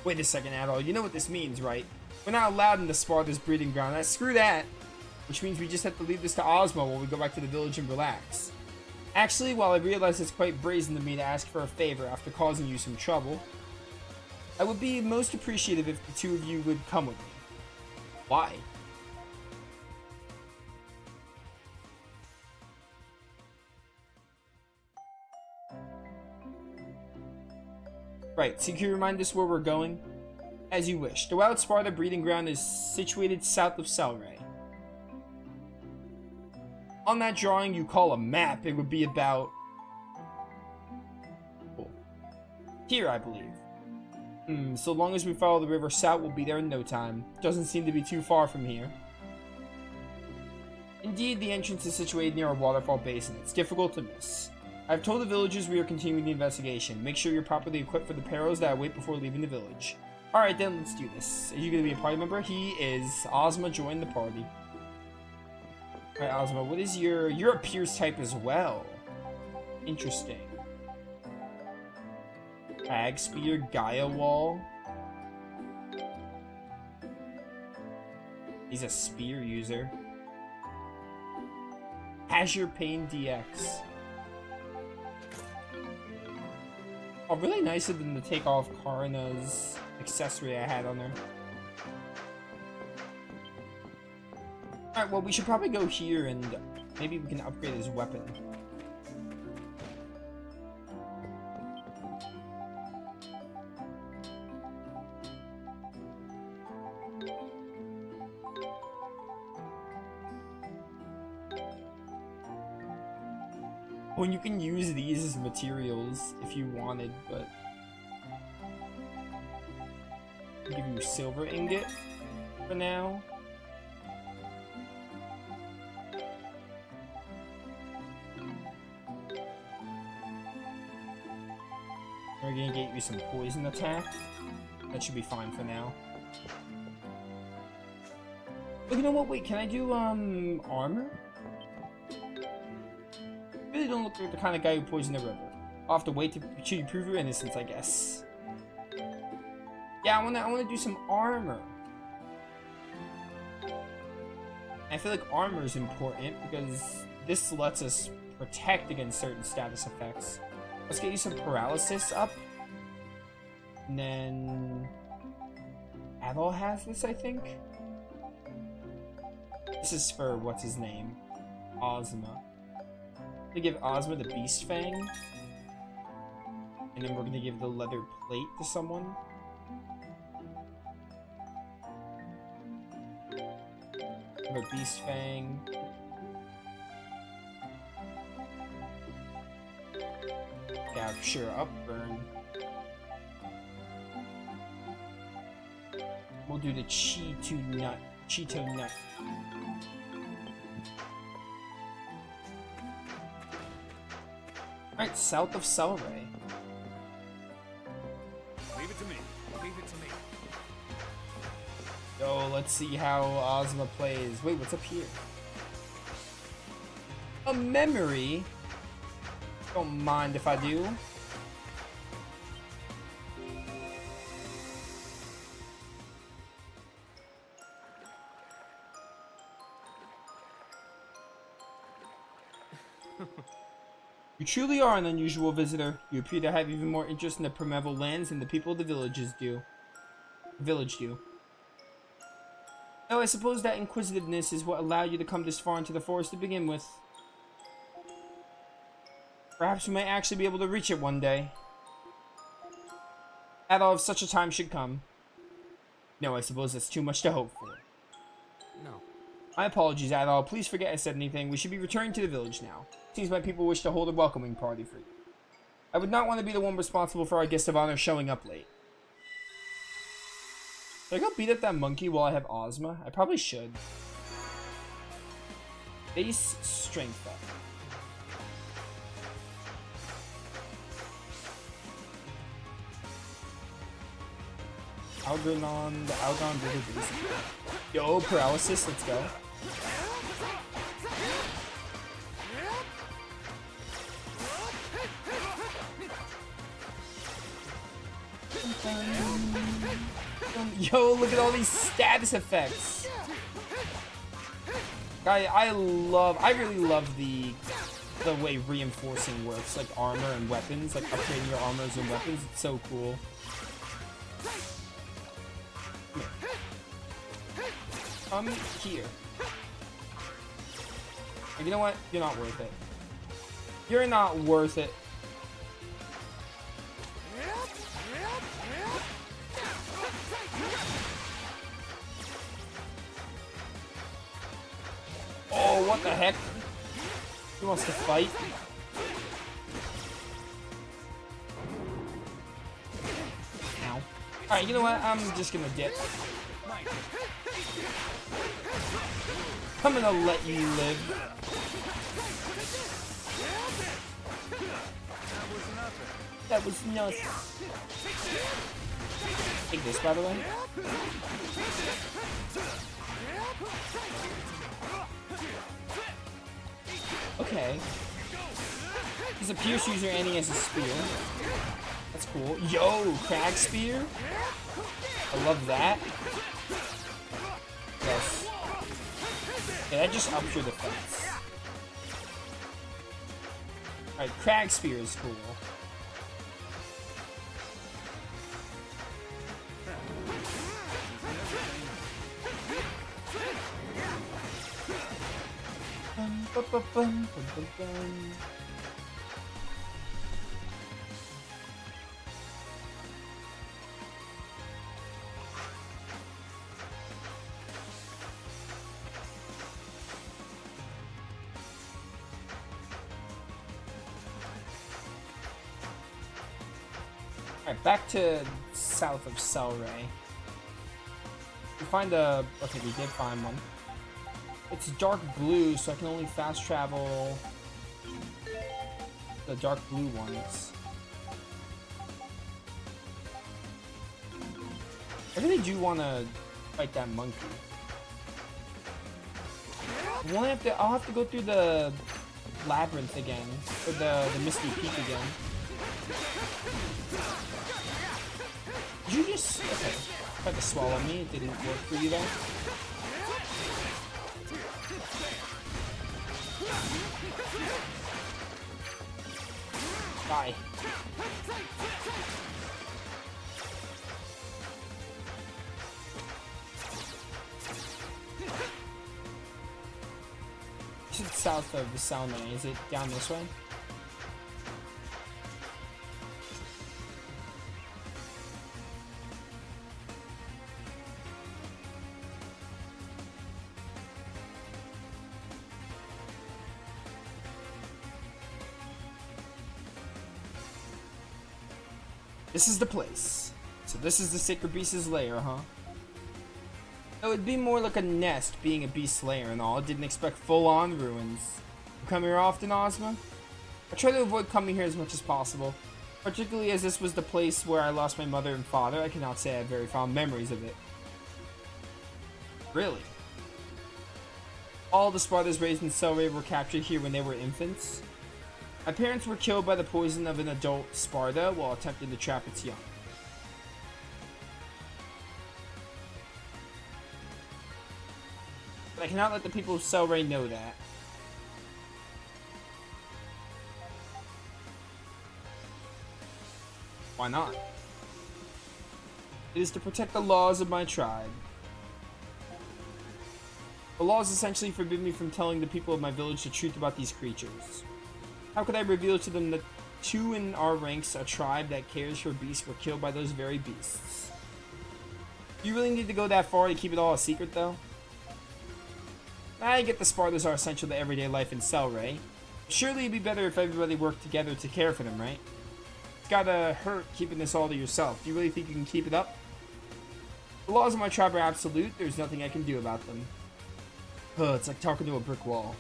Wait a second, Adol. You know what this means, right? We're not allowed in the Sparta's breeding ground. Screw that! Which means we just have to leave this to Ozma while we go back to the village and relax. Actually, while I realize it's quite brazen of me to ask for a favor after causing you some trouble, I would be most appreciative if the two of you would come with me. Why? Right, so can you remind us where we're going? As you wish. The Wild Sparta breeding ground is situated south of Celceta. On that drawing you call a map, it would be about... here, I believe. So long as we follow the river south, we'll be there in no time. Doesn't seem to be too far from here. Indeed, the entrance is situated near a waterfall basin. It's difficult to miss. I've told the villagers we are continuing the investigation. Make sure you're properly equipped for the perils that await before leaving the village. Alright then, let's do this. Are you going to be a party member? He is. Ozma joined the party. Alright, Ozma, what is your... You're a Pierce type as well. Interesting. Ag Spear, Gaia Wall. He's a spear user. Azure Pain DX. Oh, really nice of them to take off Karina's accessory I had on her. Alright, well, we should probably go here and maybe we can upgrade his weapon. Well, you can use these as materials if you wanted, but... I'll give you a silver ingot for now. We're gonna get you some poison attack. That should be fine for now. Oh, you know what? Wait, can I do, armor? Really don't look like the kind of guy who poisoned the river. I'll have to wait till you prove your innocence, I guess. Yeah, I wanna do some armor. I feel like armor is important because this lets us protect against certain status effects. Let's get you some paralysis up. And then... Adol has this, I think. This is for what's his name? Ozma. I'm gonna give Ozma the Beast Fang. And then we're gonna give the leather plate to someone. Give a Beast Fang. Yeah, sure, upburn. We'll do the Cheeto Nut. Alright, south of Celeray. Leave it to me. Leave it to me. Yo, let's see how Ozma plays. Wait, what's up here? A memory? Don't mind if I do. You truly are an unusual visitor. You appear to have even more interest in the Primeval lands than the people of the village do. Though I suppose that inquisitiveness is what allowed you to come this far into the forest to begin with. Perhaps we might actually be able to reach it one day. Adol, if such a time should come. No, I suppose that's too much to hope for. No. My apologies, Adol. Please forget I said anything. We should be returning to the village now. Seems my people wish to hold a welcoming party for you. I would not want to be the one responsible for our guest of honor showing up late. Should I go beat up that monkey while I have Ozma? I probably should. Base strength up. Algernon, the Algon River Basin. Yo, paralysis, let's go. Yo, look at all these status effects. I really love the way reinforcing works, like armor and weapons, like upgrading your armors and weapons. It's so cool. Come here. You know what? You're not worth it. You're not worth it. Oh, what the heck? He wants to fight. Ow. Alright, you know what? I'm just gonna dip. I'm gonna let you live. That was nothing. Take this, by the way. Okay. He's a pierce user and he has a spear. That's cool. Yo, crag spear. I love that. Yes. Yeah, that just ups your defense. Alright, crag spear is cool. Alright, back to south of Celeray. We find a... okay, we did find one. It's dark blue, so I can only fast travel the dark blue ones. I really do want to fight that monkey. I'll have to go through the labyrinth again, or the Misty Peak again. Did you just... okay. Tried to swallow me, it didn't work for you though. Die. it south of the Salme? Is it down this way? This is the place. So this is the Sacred Beast's lair, huh? It would be more like a nest, being a beast lair and all. I didn't expect full-on ruins. You come here often, Ozma? I try to avoid coming here as much as possible. Particularly as this was the place where I lost my mother and father. I cannot say I have very fond memories of it. Really? All the Spartans raised in Celceta were captured here when they were infants. My parents were killed by the poison of an adult Sparta while attempting to trap its young. But I cannot let the people of Celceta know that. Why not? It is to protect the laws of my tribe. The laws essentially forbid me from telling the people of my village the truth about these creatures. How could I reveal to them that two in our ranks, a tribe that cares for beasts, were killed by those very beasts? Do you really need to go that far to keep it all a secret, though? I get the Spartans are essential to everyday life in Celceta. Surely it'd be better if everybody worked together to care for them, right? It's gotta hurt keeping this all to yourself. Do you really think you can keep it up? The laws of my tribe are absolute. There's nothing I can do about them. Ugh, it's like talking to a brick wall.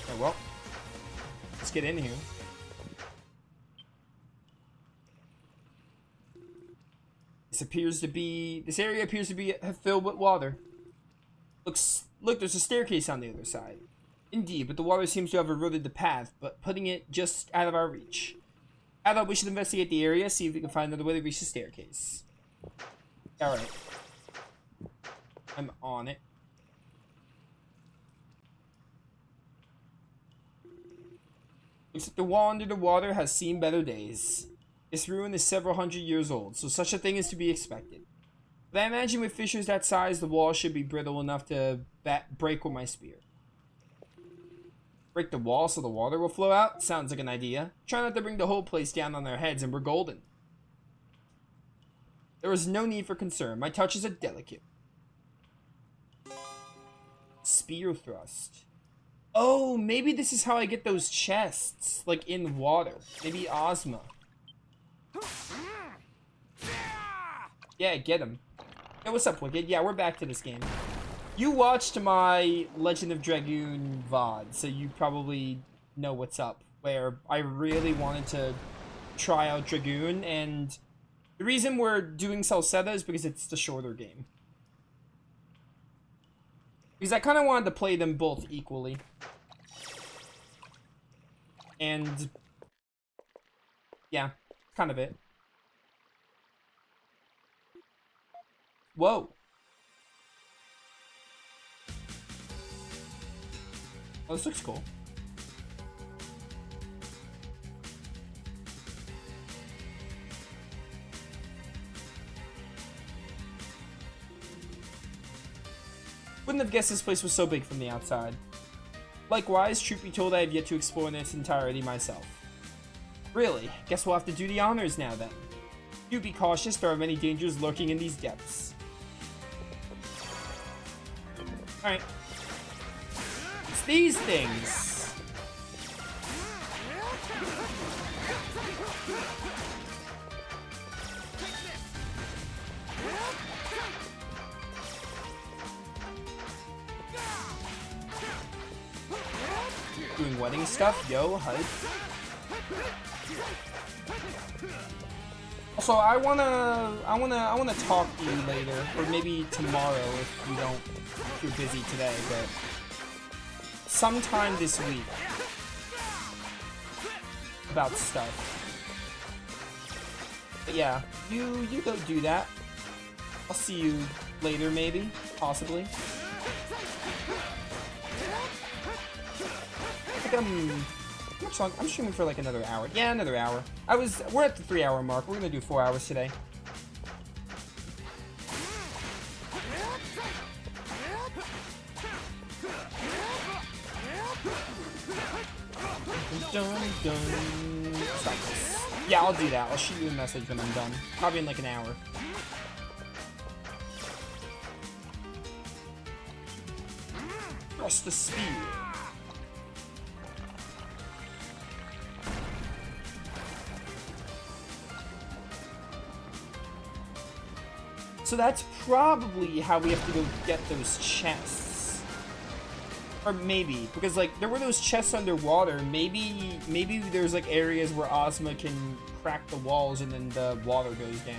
Oh, well, let's get in here. This area appears to be filled with water. Look, there's a staircase on the other side. Indeed, but the water seems to have eroded the path, but putting it just out of our reach. I thought we should investigate the area, see if we can find another way to reach the staircase. Alright. I'm on it. Looks like the wall under the water has seen better days. This ruin is several hundred years old, so such a thing is to be expected. But I imagine with fissures that size, the wall should be brittle enough to break with my spear. Break the wall so the water will flow out? Sounds like an idea. Try not to bring the whole place down on their heads and we're golden. There is no need for concern. My touches are delicate. Spear thrust. Oh, maybe this is how I get those chests, like in water. Maybe Ozma. Yeah, get him. Hey, what's up, Wicked? Yeah, we're back to this game. You watched my Legend of Dragoon VOD, so you probably know what's up. Where I really wanted to try out Dragoon, and the reason we're doing Celceta is because it's the shorter game. Because I kind of wanted to play them both equally. And yeah, kind of it. Whoa. Oh, this looks cool. Wouldn't have guessed this place was so big from the outside. Likewise, truth be told, I have yet to explore in its entirety myself. Really? Guess we'll have to do the honors now then. You be cautious, there are many dangers lurking in these depths. Alright. It's these things! Doing wedding stuff? Yo, hype. Also, I wanna talk to you later, or maybe tomorrow if you're busy today, but sometime this week about stuff. But yeah, you go do that. I'll see you later, maybe, possibly. I think I'm streaming for like another hour. Yeah, another hour. We're at the 3-hour mark. We're gonna do 4 hours today. dun, dun. Stop this. Yeah, I'll do that. I'll shoot you a message when I'm done. Probably in like an hour. Press the spear. So that's probably how we have to go get those chests. Or maybe, because like there were those chests underwater. Maybe there's like areas where Ozma can crack the walls and then the water goes down.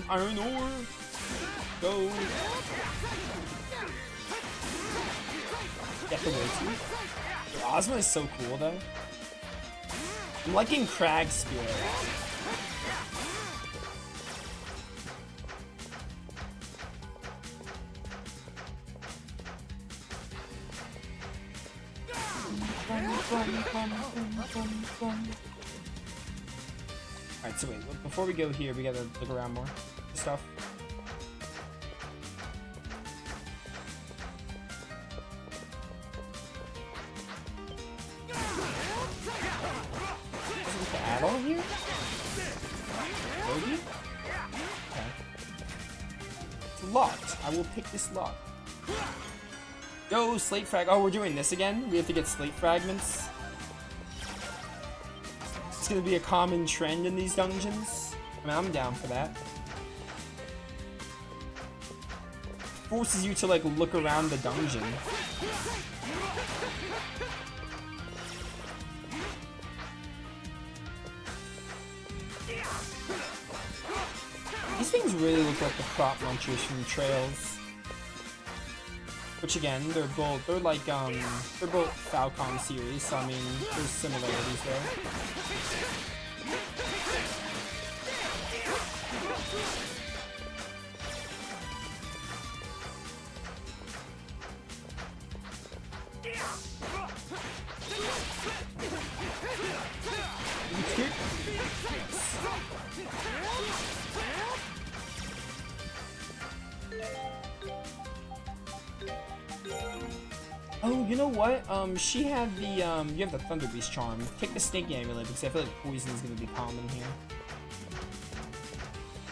Iron ore. Go. Get the way too. Ozma is so cool though. I'm liking Crag's spear. Alright, so wait, before we go here, we gotta look around more. Stuff. Is the add-on here? Maybe? Okay. It's locked. I will pick this lock. Yo, slate frag. Oh, we're doing this again? We have to get slate fragments? It's gonna be a common trend in these dungeons. I mean, I'm down for that. Forces you to like look around the dungeon. These things really look like the crop munchers from Trails. Which again, they're both Falcon series, so I mean, there's similarities there. Oh, you know what? She had the, you have the Thunder Beast charm. Take the Snake Amulet, because I feel like poison is going to be common here.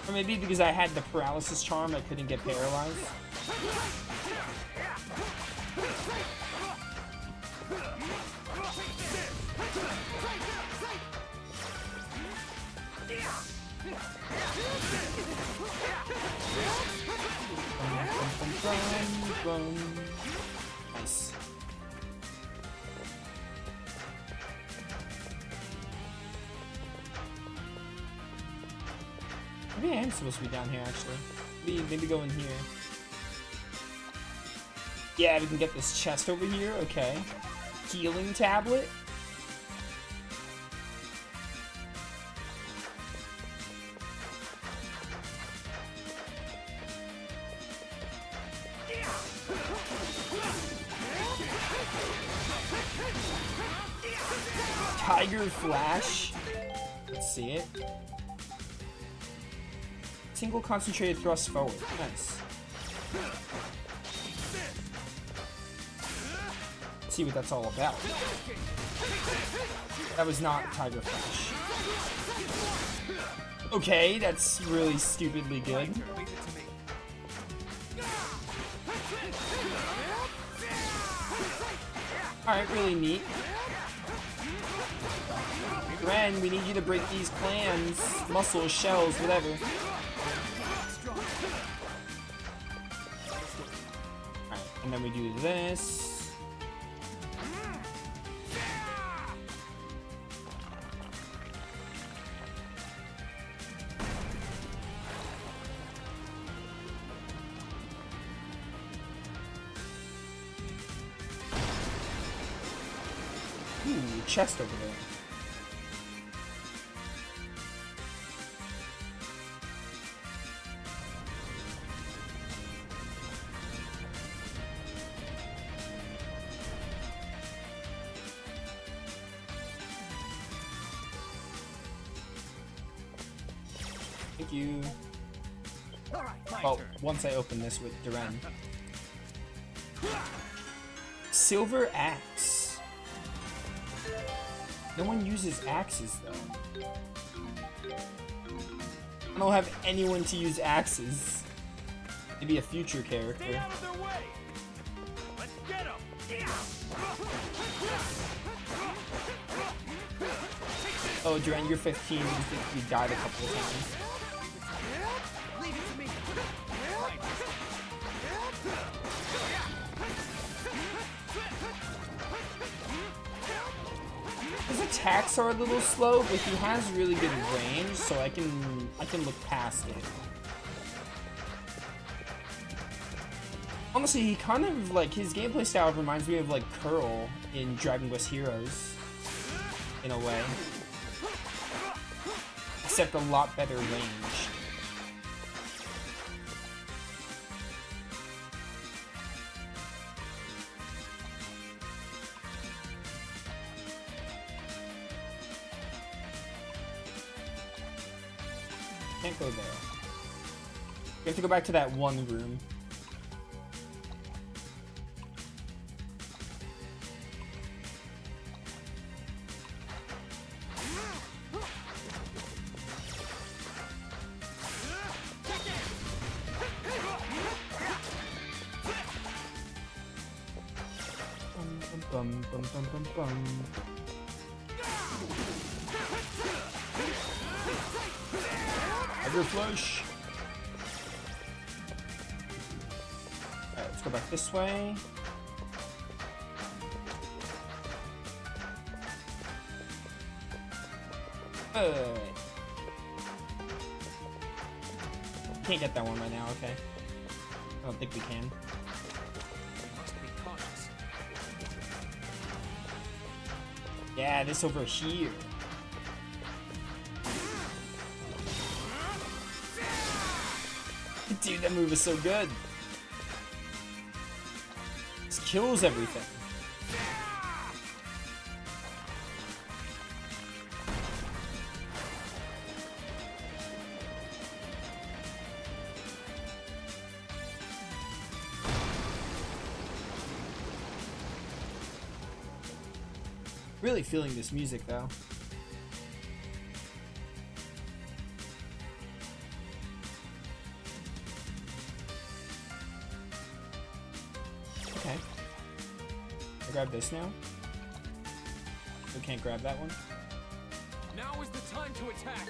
Or maybe because I had the Paralysis charm, I couldn't get paralyzed. Nice. Maybe I am supposed to be down here, actually. Maybe go in here. Yeah, we can get this chest over here. Okay. Healing tablet. Tiger Flash. Let's see it. Single concentrated thrust forward. Nice. Let's see what that's all about. That was not Tiger Flash. Okay, that's really stupidly good. Alright, really neat. Ren, we need you to break these clans, muscles, shells, whatever. Alright, and then we do this. Ooh, chest over there. Thank you. All right, my Oh, turn. once I open this with Duran. Silver axe. No one uses axes though. I don't have anyone to use axes. Maybe a future Stay character. out of their way. Let's get them. Oh, Duran, you're 15. You think you died a couple of times. Leave it to me. His attacks are a little slow, but he has really good range, so I can look past it. Honestly, he kind of like his gameplay style reminds me of like Curl in Dragon Quest Heroes, in a way, except a lot better range. Can't go there. We have to go back to that one room. Bum, bum, bum, bum, bum. Tiger flush. Alright, let's go back this way. Can't get that one right now, okay. I don't think we can. Must be cautious. Yeah, this over here. Dude, that move is so good. This kills everything. Really feeling this music though. Okay. I grab this now. We can't grab that one. Now is the time to attack.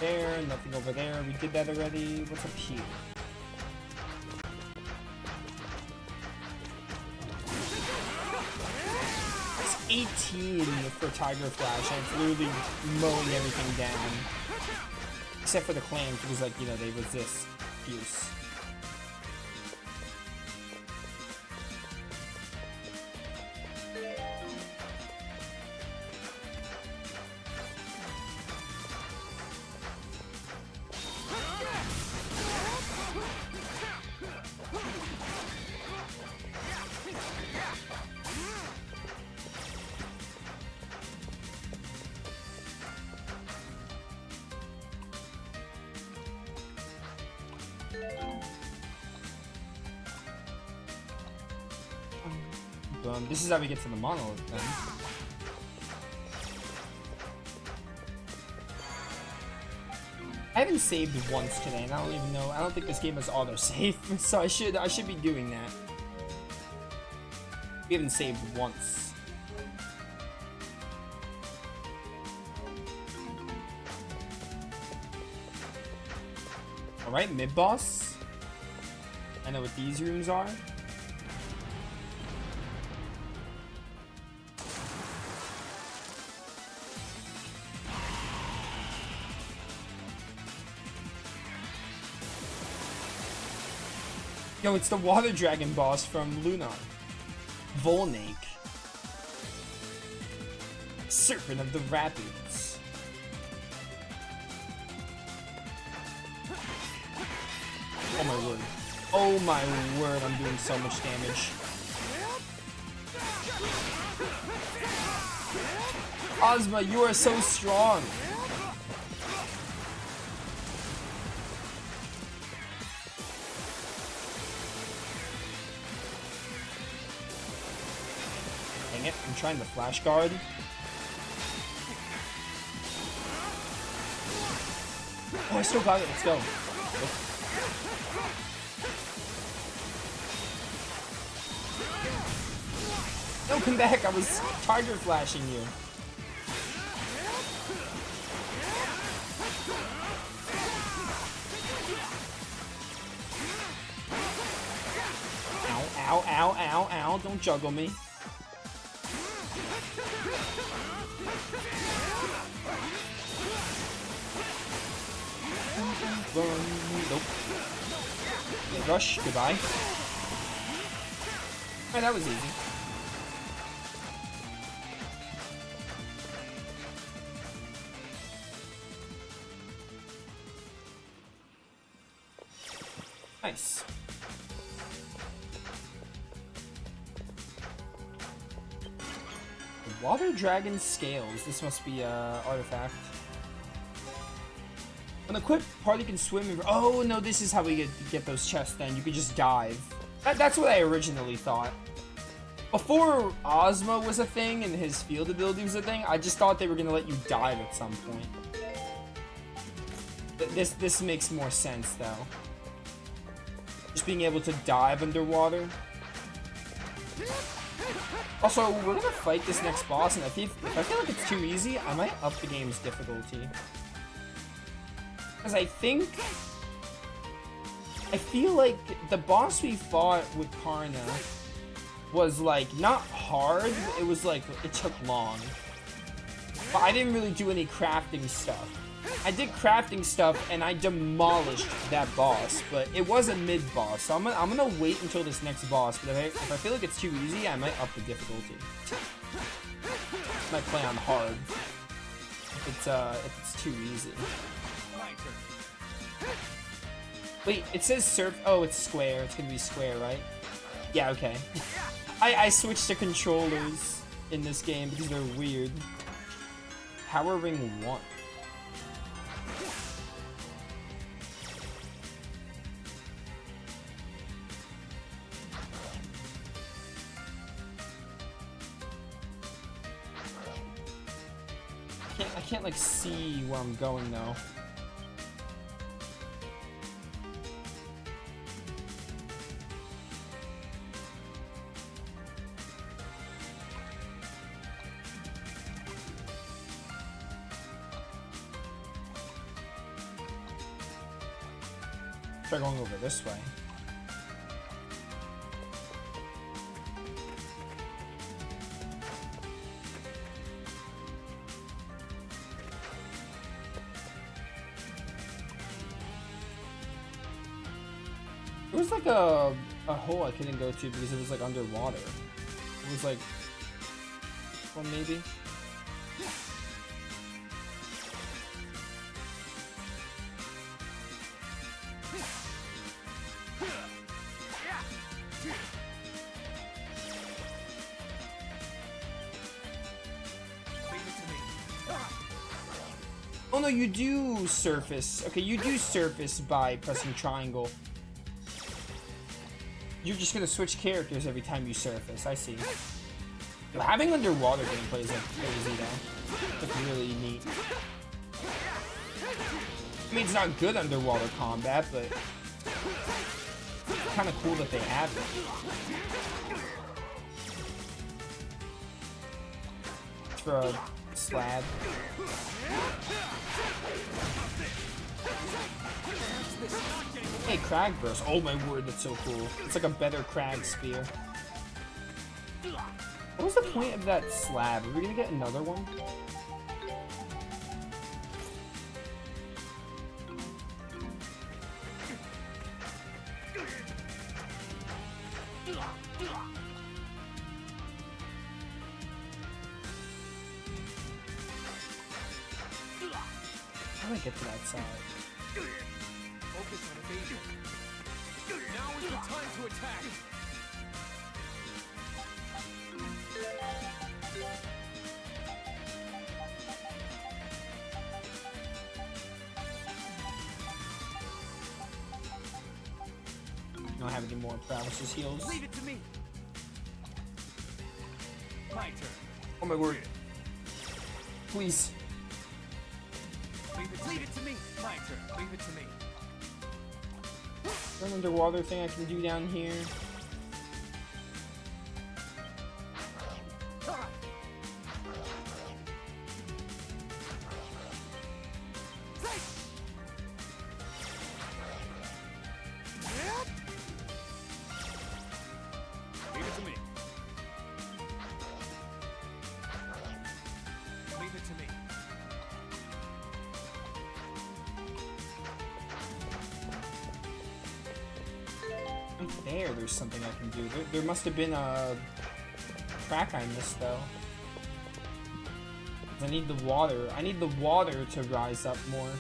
There, nothing over there. We did that already. What's up here? It's 18 for Tiger Flash, and it's literally mowing everything down. Except for the clams, because, like, you know, they resist fuse. This is how we get to the monolith then. I haven't saved once today, and I don't even know. I don't think this game is autosave, so I should be doing that. We haven't saved once. All right, mid boss. I know what these rooms are. Yo, it's the water dragon boss from Lunar. Volnake. Serpent of the Rapids. Oh my word. Oh my word, I'm doing so much damage. Ozma, you are so strong. Dang it, I'm trying to flash guard. Oh, I still got it. Let's go. No, come back. I was target flashing you. Ow, ow, ow, ow, ow. Don't juggle me. Nope. Rush, goodbye. Alright, that was easy. Nice. The water dragon scales. This must be artifact. When equipped, party can swim in... Oh, no, this is how we get those chests then. You could just dive. That's what I originally thought. Before Ozma was a thing and his field ability was a thing, I just thought they were going to let you dive at some point. This makes more sense, though. Just being able to dive underwater. Also, we're going to fight this next boss, and if I feel like it's too easy, I might up the game's difficulty. Because I feel like the boss we fought with Karna was like not hard, it was like it took long. But I didn't really do any crafting stuff. I did crafting stuff and I demolished that boss, but it was a mid-boss. So I'm gonna wait until this next boss, but if I feel like it's too easy, I might up the difficulty. Might play on hard. If it's too easy. Wait, it says surf. Oh, it's square. It's gonna be square, right? Yeah, okay. I switched to controllers in this game because they're weird. Power Ring 1. I can't like see where I'm going though. Try going over this way. It was like a hole I couldn't go to because it was like underwater. It was like, well, maybe. Oh no, you do surface. Okay, you do surface by pressing triangle. You're just gonna switch characters every time you surface. I see. But having underwater gameplay is like crazy though. It's like really neat. I mean, it's not good underwater combat, but it's kind of cool that they have it. It's for a slab. Hey, Crag Burst. Oh my word, that's so cool. It's like a better Crag Spear. What was the point of that slab? Are we gonna get another one? do I get to that side? Focus on evasion. Now is the time to attack. I don't have any more paralysis heals. Leave it to me. My turn. Oh my word. Please. Leave it to me. My turn. Leave it to me. Is there an underwater thing I can do down here? All right. Leave it to me. Leave it to me. There's something I can do. There must have been a track I missed though. 'Cause I need the water. I need the water to rise up more.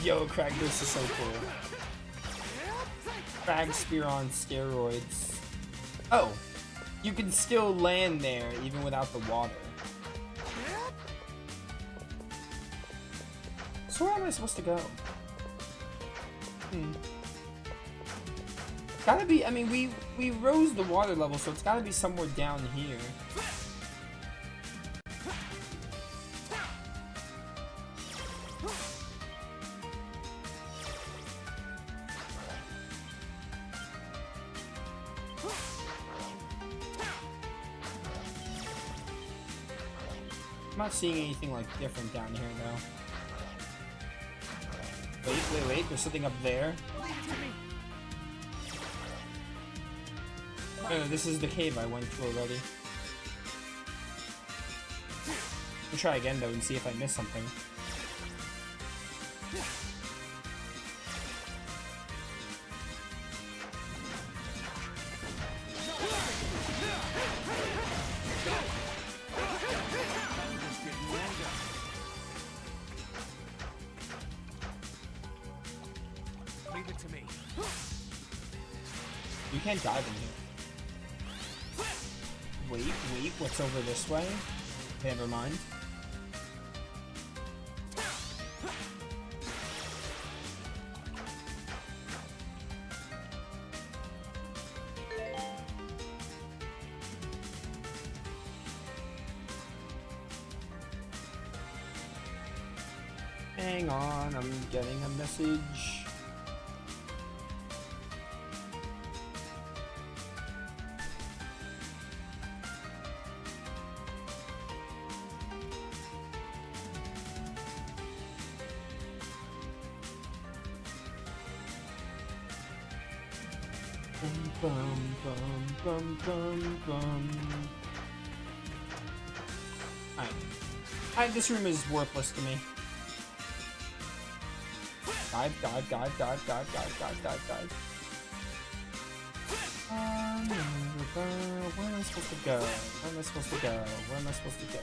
Yo, Crag, this is so cool. Crag Spear on steroids. Oh, you can still land there even without the water. So where am I supposed to go? Gotta be, I mean, we rose the water level, so it's gotta be somewhere down here. I'm not seeing anything like different down here though. Wait, there's something up there. No, this is the cave I went to already. I'll try again though and see if I miss something. Leave it to me. You can't dive in here. Wait, what's over this way? Never mind. Hang on, I'm getting a message. Bum, bum, bum, bum, bum. Alright, this room is worthless to me. Dive. Where am I supposed to go? Where am I supposed to go? Where am I supposed to go?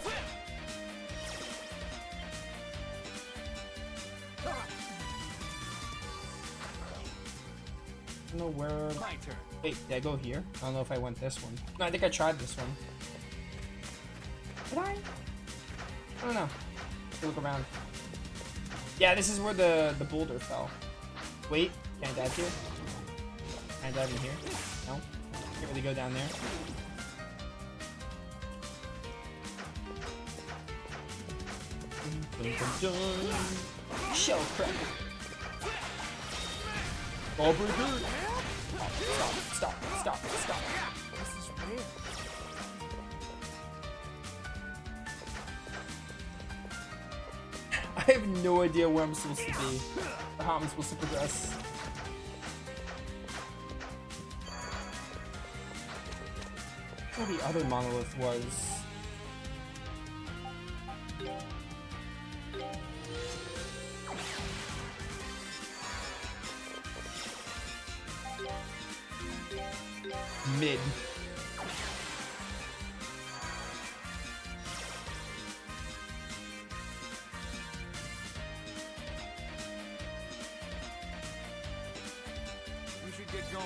I don't know where. My turn. Wait, did I go here? I don't know if I went this one. No, I think I tried this one. Did I? I don't know. Let's look around. Yeah, this is where the boulder fell. Wait, can I dive here? Can I dive in here? No? Can't really go down there. Dun, dun, dun. Shell crack. Ball breaker. Stop. This is rare. I have no idea where I'm supposed to be, or how I'm supposed to progress. Where the other monolith was. Mid. We should get going.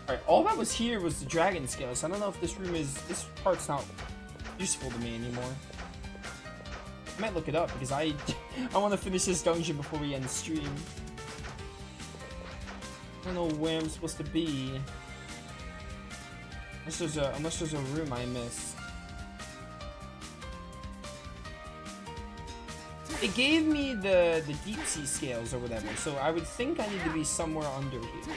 Alright, all that was here was the dragon scale, so I don't know if this part's not useful to me anymore. I might look it up because I want to finish this dungeon before we end the stream. I don't know where I'm supposed to be. Unless there's a room I missed. It gave me the deep sea scales or whatever, so I would think I need to be somewhere under here.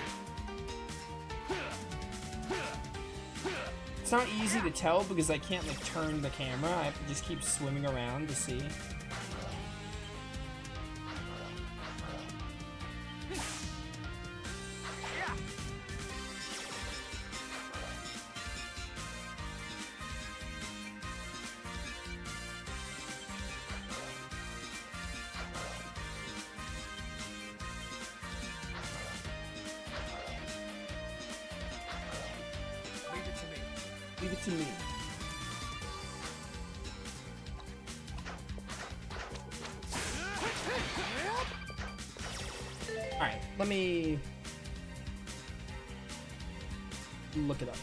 It's not easy to tell because I can't like turn the camera. I have to just keep swimming around to see. Leave it to me. Alright, let me look it up.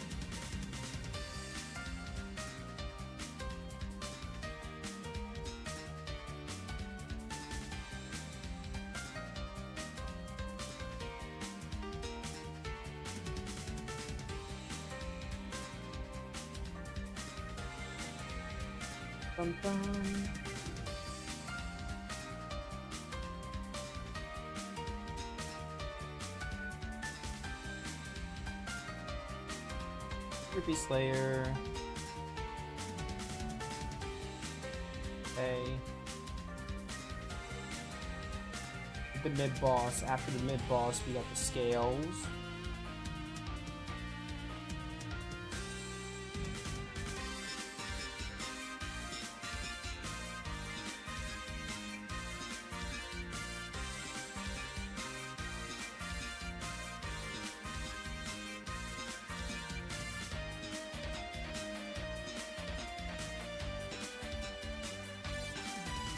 Bum, bum. Ruby Slayer. Okay. The mid boss. After the mid boss, we got the scales.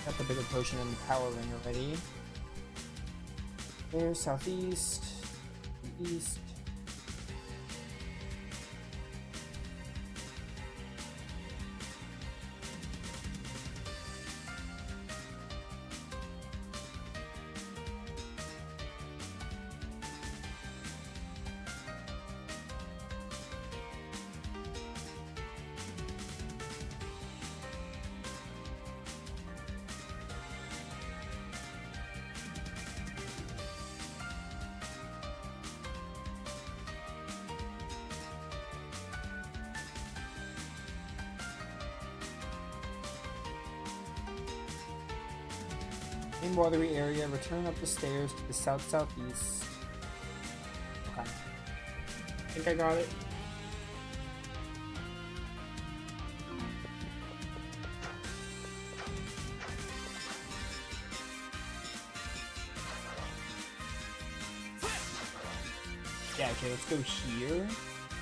Got the bigger potion and the power ring already. There, southeast, east. In watery area, return up the stairs to the south-southeast. Okay. I think I got it. Yeah, okay, let's go here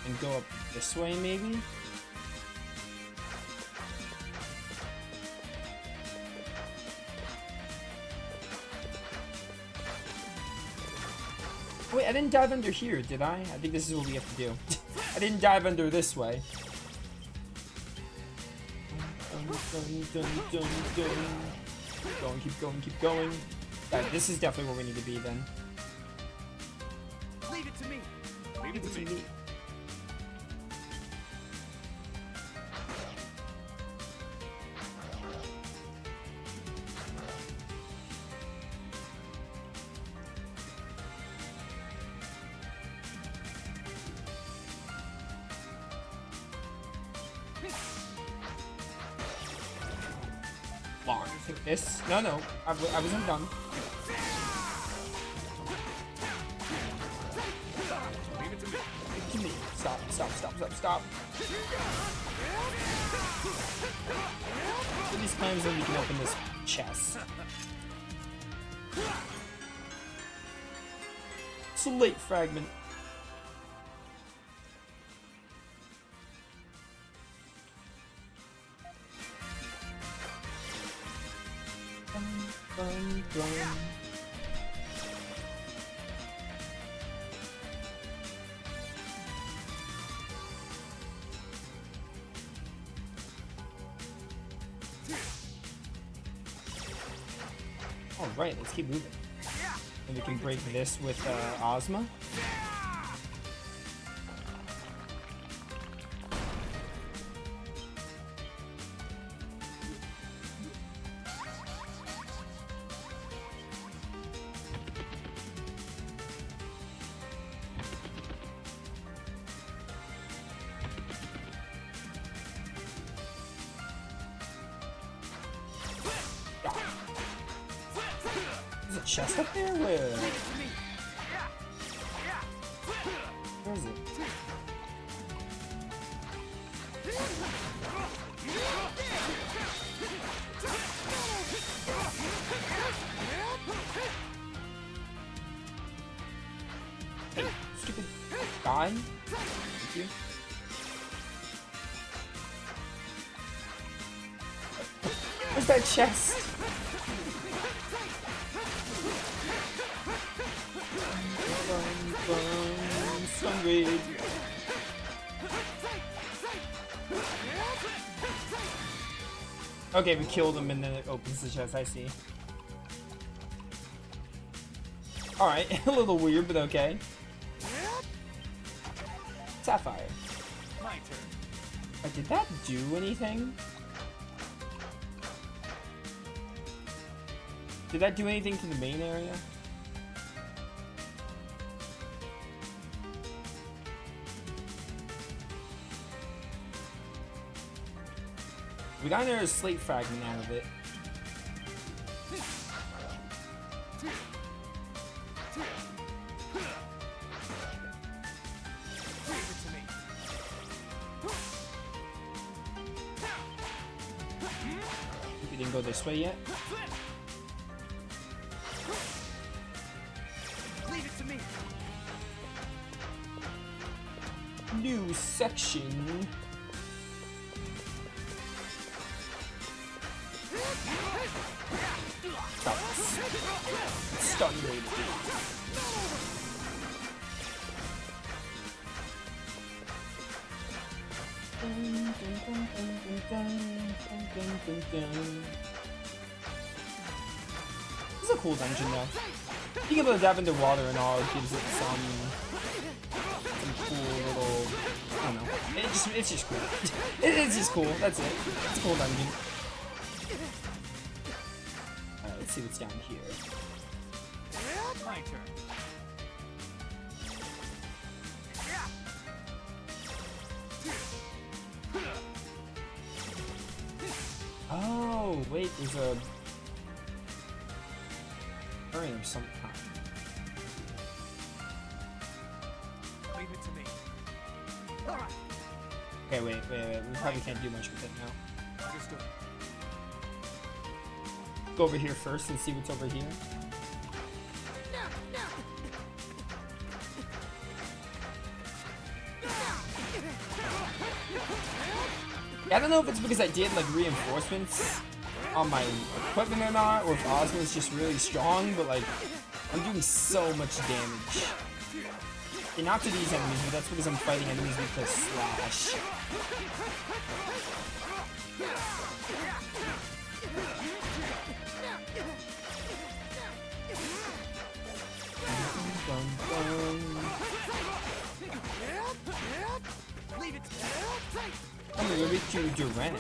and go up this way maybe. Wait, I didn't dive under here, did I? I think this is what we have to do. I didn't dive under this way. Keep going, keep going, keep going. Right, this is definitely where we need to be then. Leave it to me. Leave it to me. Block. Take this. No, no. I wasn't done. Leave it to me. Give it to me. Stop, stop, stop, stop, stop. So these times when you can open this chest. Slate fragment. Bum, bum. All right, let's keep moving. And we can break this with Ozma. There's a chest up there? Where is it? Hey, stupid guy. Thank you. Where's that chest? Hungry. Okay, we killed him and then it opens the chest, I see. Alright, a little weird, but okay. Sapphire. My turn. Did that do anything? Did that do anything to the main area? We got another slate fragment out of it. We didn't go this way yet. Leave it to me. New section. Stop. Stun raid. This is a cool dungeon though. Being able to dive into water and all gives it some cool little, I don't know. It's just cool. It's just cool. That's it. It's a cool dungeon. Alright, let's see what's down here. My turn. Oh, wait, there's a urn of some kind. Leave it to me. Okay, wait. We probably can't do much with it now. Understood. Go over here first and see what's over here. Yeah, I don't know if it's because I did like reinforcements on my equipment or not, or if Ozma's just really strong, but like I'm doing so much damage. And not to these enemies, but that's because I'm fighting enemies with the slash. I'm gonna reach you Durant.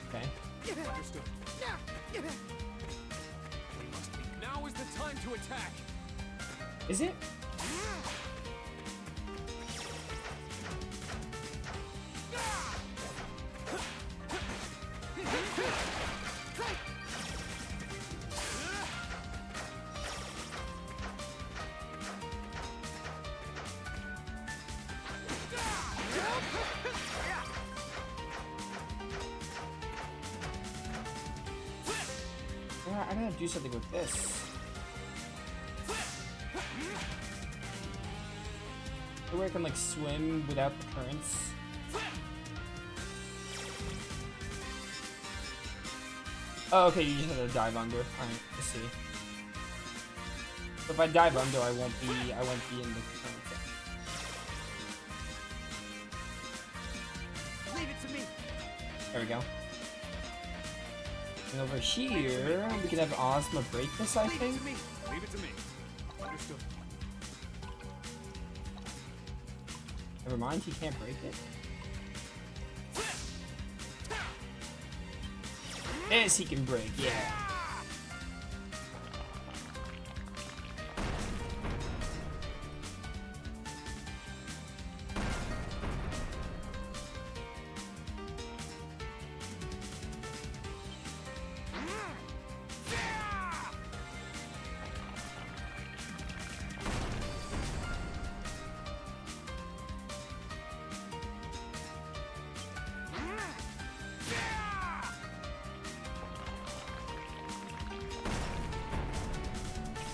Okay. Understood. We must be. Now is the time to attack. Is it? gotta do something with this. Where I can like swim without the currents. Oh, okay, you just have to dive under. Alright, let's see. So if I dive under, I won't be in the currents. Leave it to me. There we go. And over here, we can have Ozma break this, I Leave it think. to me. Leave it to me. Understood. Never mind, he can't break it. This he can break, yeah.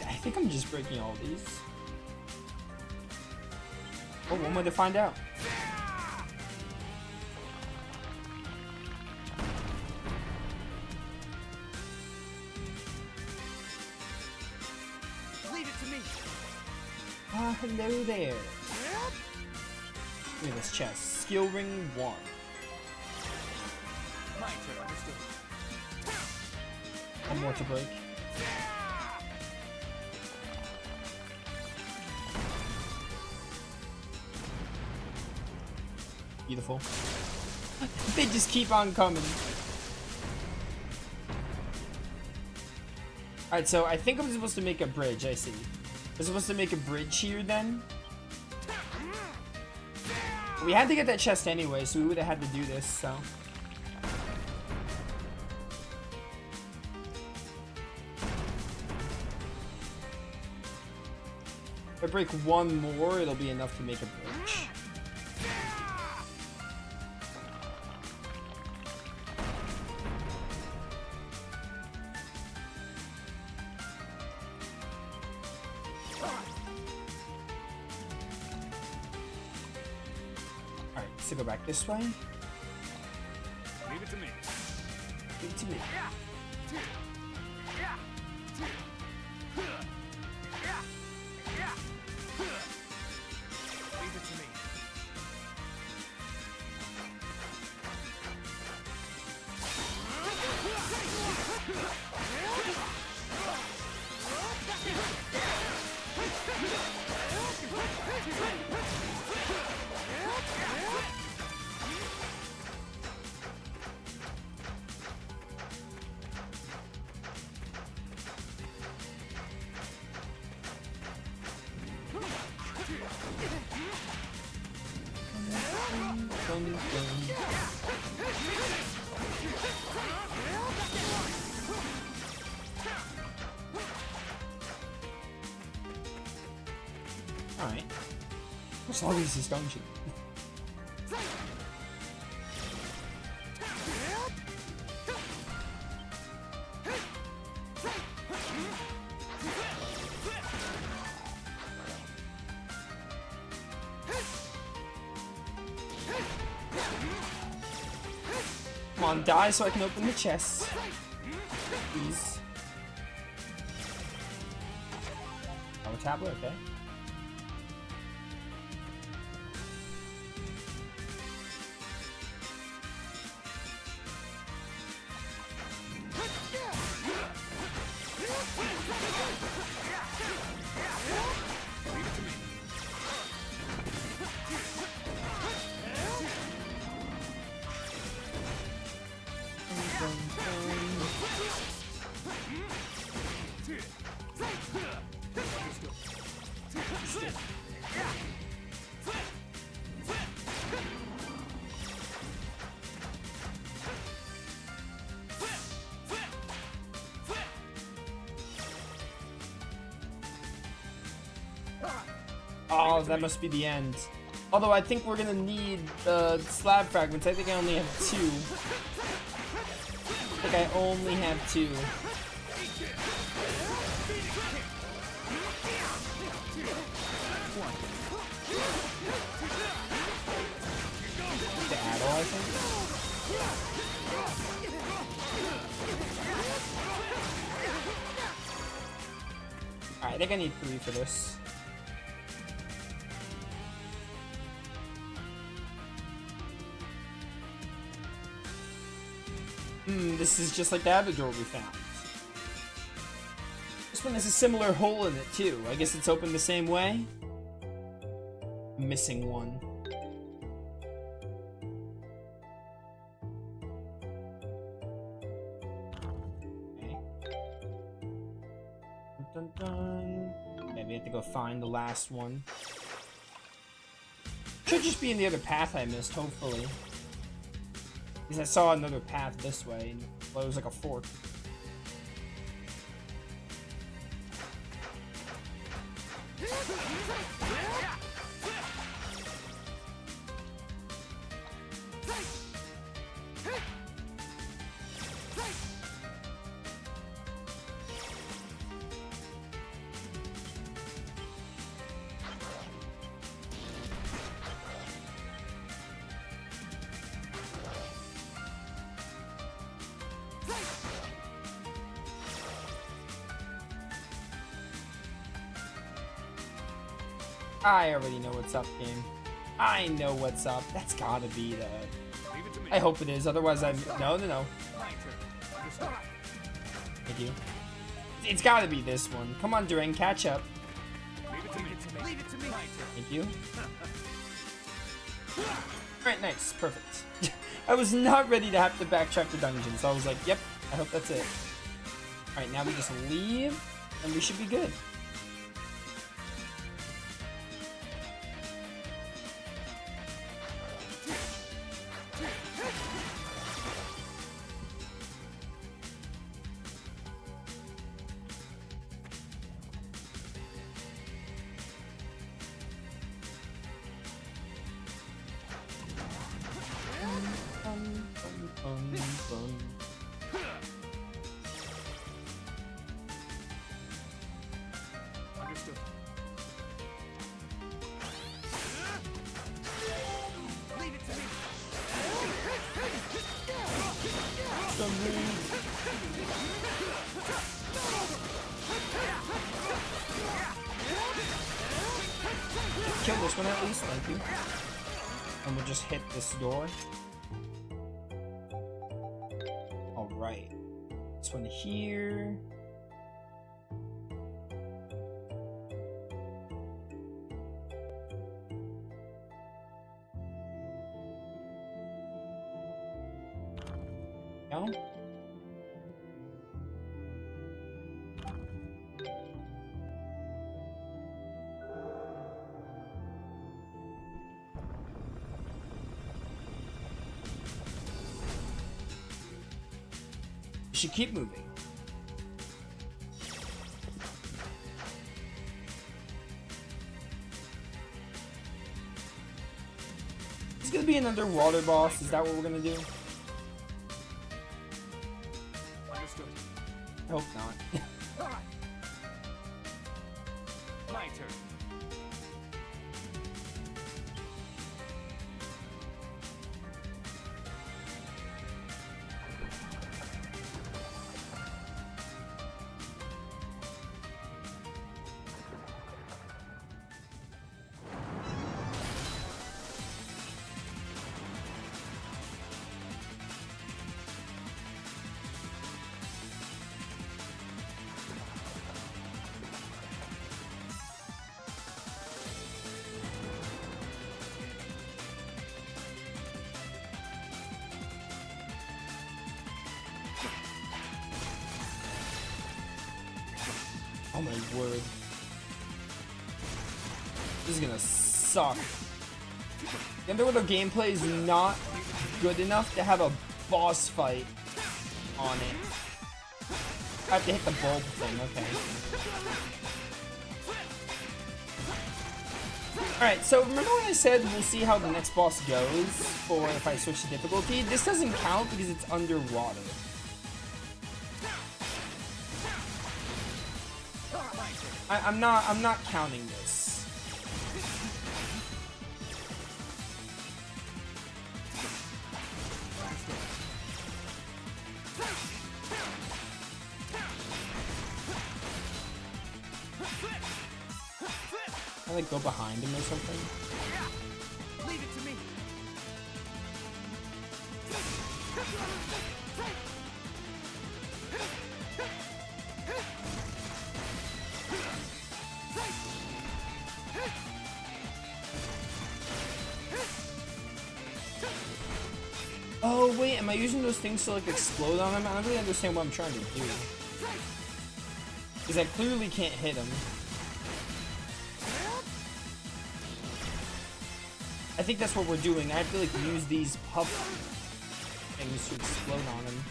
I think I'm just breaking all these. Oh, one way to find out. Leave it to me. Ah, hello there. Look at this chest. Skill ring 1. My turn. Understood. One more to break. Beautiful. They just keep on coming. Alright, so I think I'm supposed to make a bridge, I see. I'm supposed to make a bridge here then. We had to get that chest anyway, so we would have had to do this, so. If I break one more, it'll be enough to make a bridge. Alright, so go back this way. Leave it to me. Give it to me. Leave it to me. Dun, dun. Alright. What's all these dungeon? Come on, die so I can open the chest. Please. Oh, a tablet, okay. Oh, that must be the end. Although I think we're gonna need slab fragments. I think I only have 2. I think I only have 2. think I need 3 for this. This is just like the Abador we found. This one has a similar hole in it too. I guess it's opened the same way. Missing one. Okay. Dun, dun, dun. Okay, we have to go find the last one. Should just be in the other path I missed, hopefully. Because I saw another path this way, and well, it was like a fork. I already know what's up, game. I know what's up. That's gotta be the... Leave it to me. I hope it is, otherwise I'm... No. My turn. Understood. Thank you. It's gotta be this one. Come on, Duran, catch up. Leave it to me. Leave it to me. My turn. Thank you. Alright, nice. Perfect. I was not ready to have to backtrack the dungeon, so I was like, yep, I hope that's it. Alright, now we just leave, and we should be good. Understood. Leave it to me. Kill this one at least, thank you. And we'll just hit this door. Alright. This one here. No? We should keep moving. Is gonna be an underwater boss? Is that what we're gonna do? Understood. I hope not. All right. My turn. Oh my word. This is gonna suck. The underwater gameplay is not good enough to have a boss fight on it. I have to hit the bulb thing, okay. Alright, so remember when I said we'll see how the next boss goes for if I switch to difficulty? This doesn't count because it's underwater. I'm not counting this. I like go behind him or something? Leave it to me. Oh wait, am I using those things to like explode on him? I don't really understand what I'm trying to do. Because I clearly can't hit him. I think that's what we're doing. I have to like use these puff things to explode on him.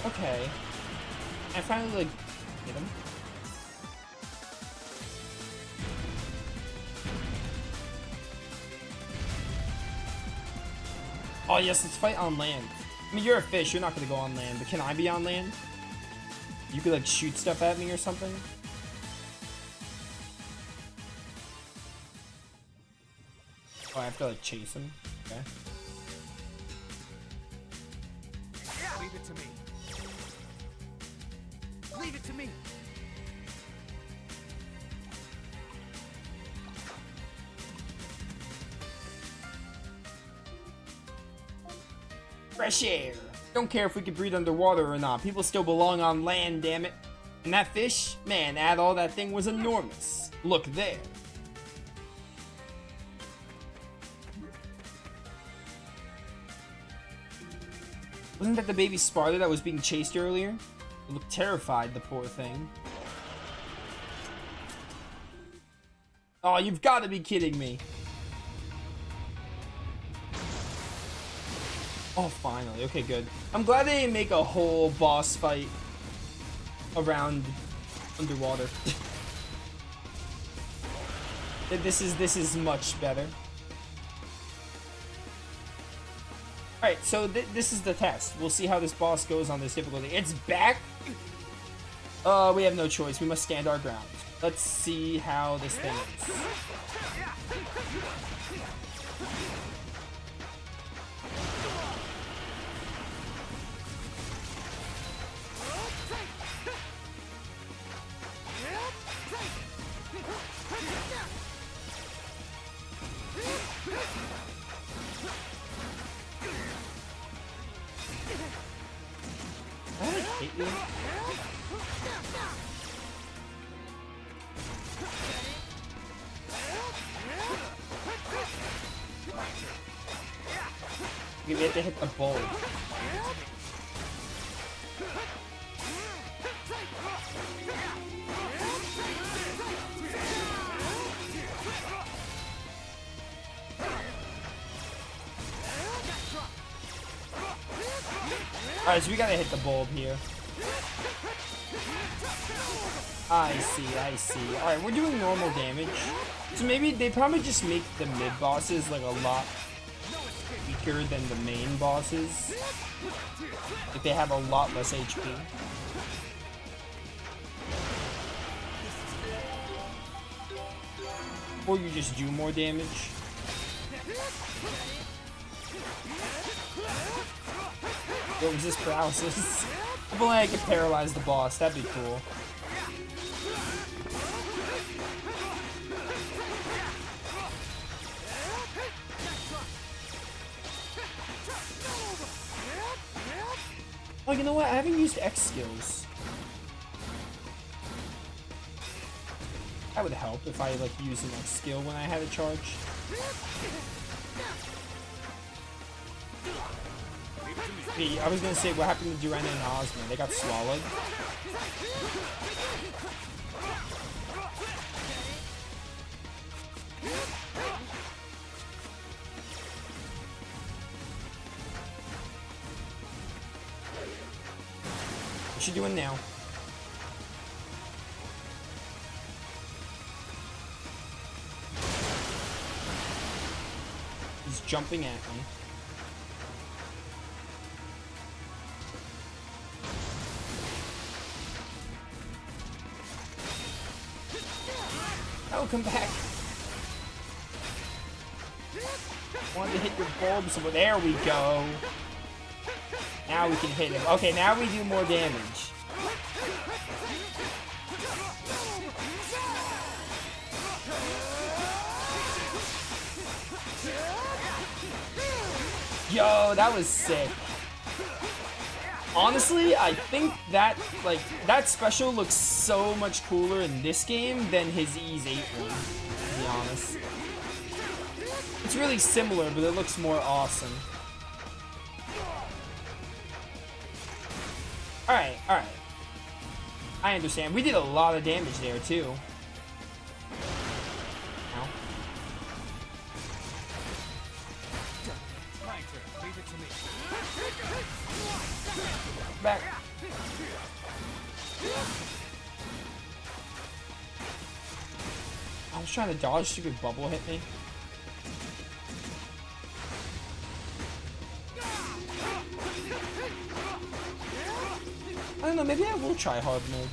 Okay. I finally like hit him. Oh yes, let's fight on land. I mean, you're a fish, you're not gonna go on land, but can I be on land? You could like shoot stuff at me or something? Oh, I have to like chase him? Okay. Leave it to me. Leave it to me. Fresh air. Don't care if we can breathe underwater or not. People still belong on land, damn it. And that fish, man, all that thing was enormous. Look there. Wasn't that the baby Sparta that was being chased earlier? It looked terrified, the poor thing. Oh, you've got to be kidding me. Oh, finally. Okay, good. I'm glad they didn't make a whole boss fight around underwater. This is much better. Alright, so this is the test. We'll see how this boss goes on this difficulty. It's back! We have no choice. We must stand our ground. Let's see how this thing is. I hate you. We have to hit the bowl. Alright, so we gotta hit the bulb here. I see. Alright, we're doing normal damage. So maybe they probably just make the mid-bosses like a lot weaker than the main bosses. Like they have a lot less HP. Or you just do more damage. Yo, resist paralysis. If only I could paralyze the boss, that'd be cool. Oh, you know what? I haven't used X skills. That would help if I like used an X skill when I had a charge. I was gonna say, what happened to Duran and Ozma? They got swallowed. What's she doing now? He's jumping at me. Oh, come back. Wanted to hit your bulbs, but there we go. Now we can hit him. Okay, now we do more damage. Yo, that was sick. Honestly, I think that, like, that special looks so much cooler in this game than his Ease 8 one, to be honest. It's really similar, but it looks more awesome. Alright, alright. I understand. We did a lot of damage there, too. Ow. My turn. Leave it to me. Back. I was trying to dodge, stupid bubble hit me. I don't know, maybe I will try hard mode.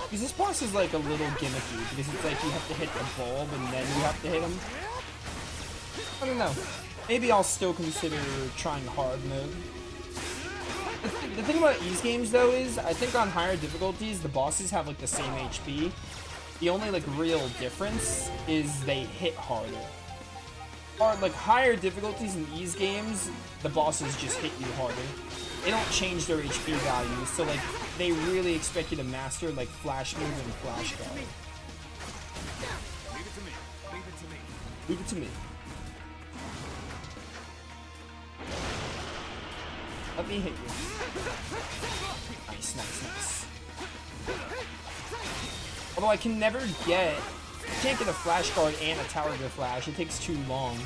Because this boss is like a little gimmicky, because it's like you have to hit the bulb and then you have to hit him. I don't know. Maybe I'll still consider trying hard mode. The thing about Ease games though is, I think on higher difficulties, the bosses have like the same HP. The only like real difference is they hit harder. Or like higher difficulties in Ease games, the bosses just hit you harder. They don't change their HP values, so like they really expect you to master like flash move and flash guard. Leave it to me. Leave it to me. Leave it to me. Let me hit you. Nice, nice, nice. Although I can never get... I can't get a flash guard and a tower to flash. It takes too long.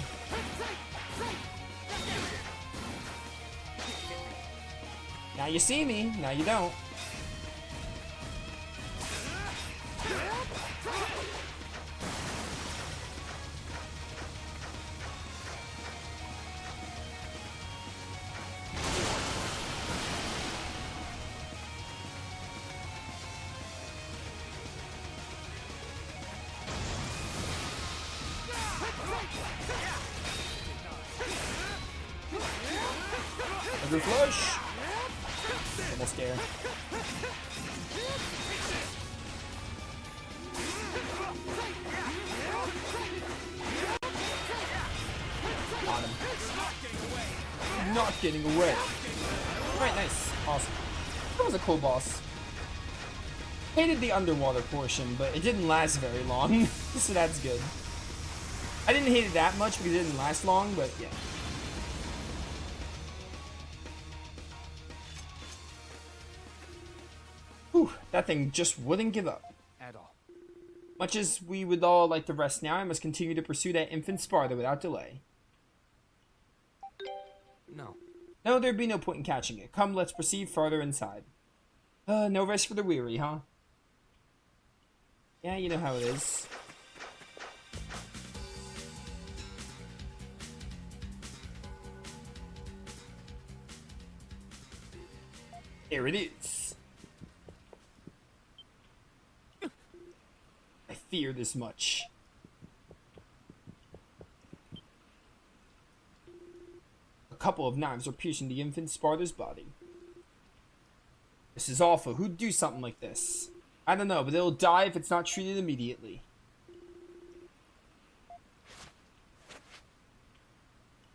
Now you see me. Now you don't. Every flush. Almost there. Got him. Not getting away. Alright, nice. Awesome. That was a cool boss. Hated the underwater portion, but it didn't last very long, so that's good. I didn't hate it that much because it didn't last long, but yeah. Whew, that thing just wouldn't give up. At all. Much as we would all like to rest now, I must continue to pursue that infant Sparta without delay. No. No, there'd be no point in catching it. Come, let's proceed farther inside. No rest for the weary, huh? Yeah, you know how it is. Here it is. I fear this much. A couple of knives are piercing the infant Sparta's body. This is awful. Who'd do something like this? I don't know, but it'll die if it's not treated immediately.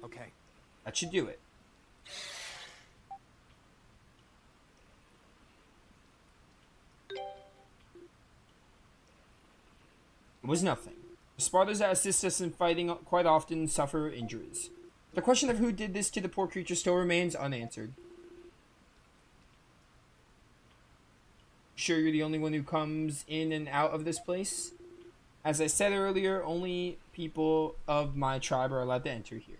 Okay. That should do it. It was nothing. The Spartans that assist us in fighting quite often suffer injuries. The question of who did this to the poor creature still remains unanswered. Sure you're the only one who comes in and out of this place? As I said earlier, only people of my tribe are allowed to enter here.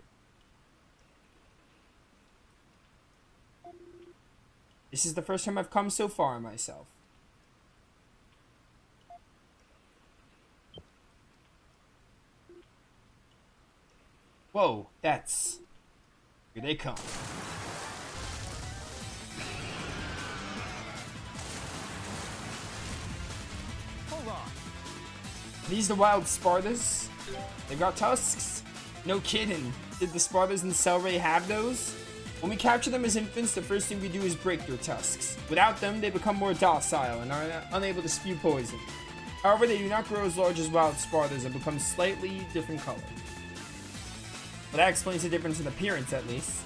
This is the first time I've come so far myself. Whoa, that's... Here they come. Hold on. These the wild Spartas? They've got tusks? No kidding. Did the Spartas in Cellray have those? When we capture them as infants, the first thing we do is break their tusks. Without them, they become more docile and are unable to spew poison. However, they do not grow as large as wild Spartas and become slightly different color. But that explains the difference in appearance, at least.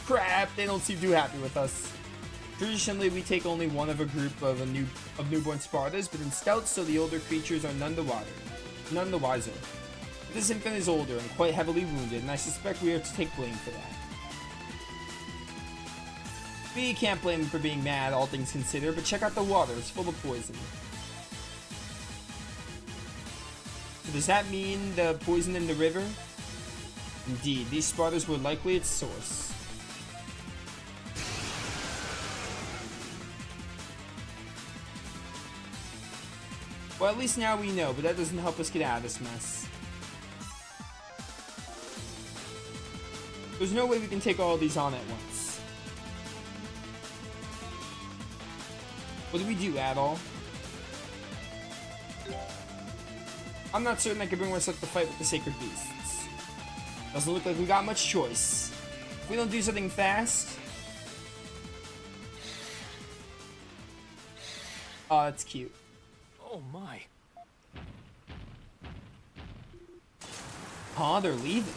Crap, they don't seem too happy with us. Traditionally, we take only one of a group of newborn Spartas, but in Stealth, so the older creatures are none the wiser. This infant is older and quite heavily wounded, and I suspect we are to take blame for that. We can't blame him for being mad, all things considered, but check out the water, it's full of poison. So does that mean the poison in the river? Indeed, these Spartas were likely its source. Well, at least now we know, but that doesn't help us get out of this mess. There's no way we can take all of these on at once. What do we do, Adol? I'm not certain I can bring myself to fight with the Sacred Beasts. Doesn't look like we got much choice. If we don't do something fast... Oh, that's cute. Oh my. Huh, they're leaving.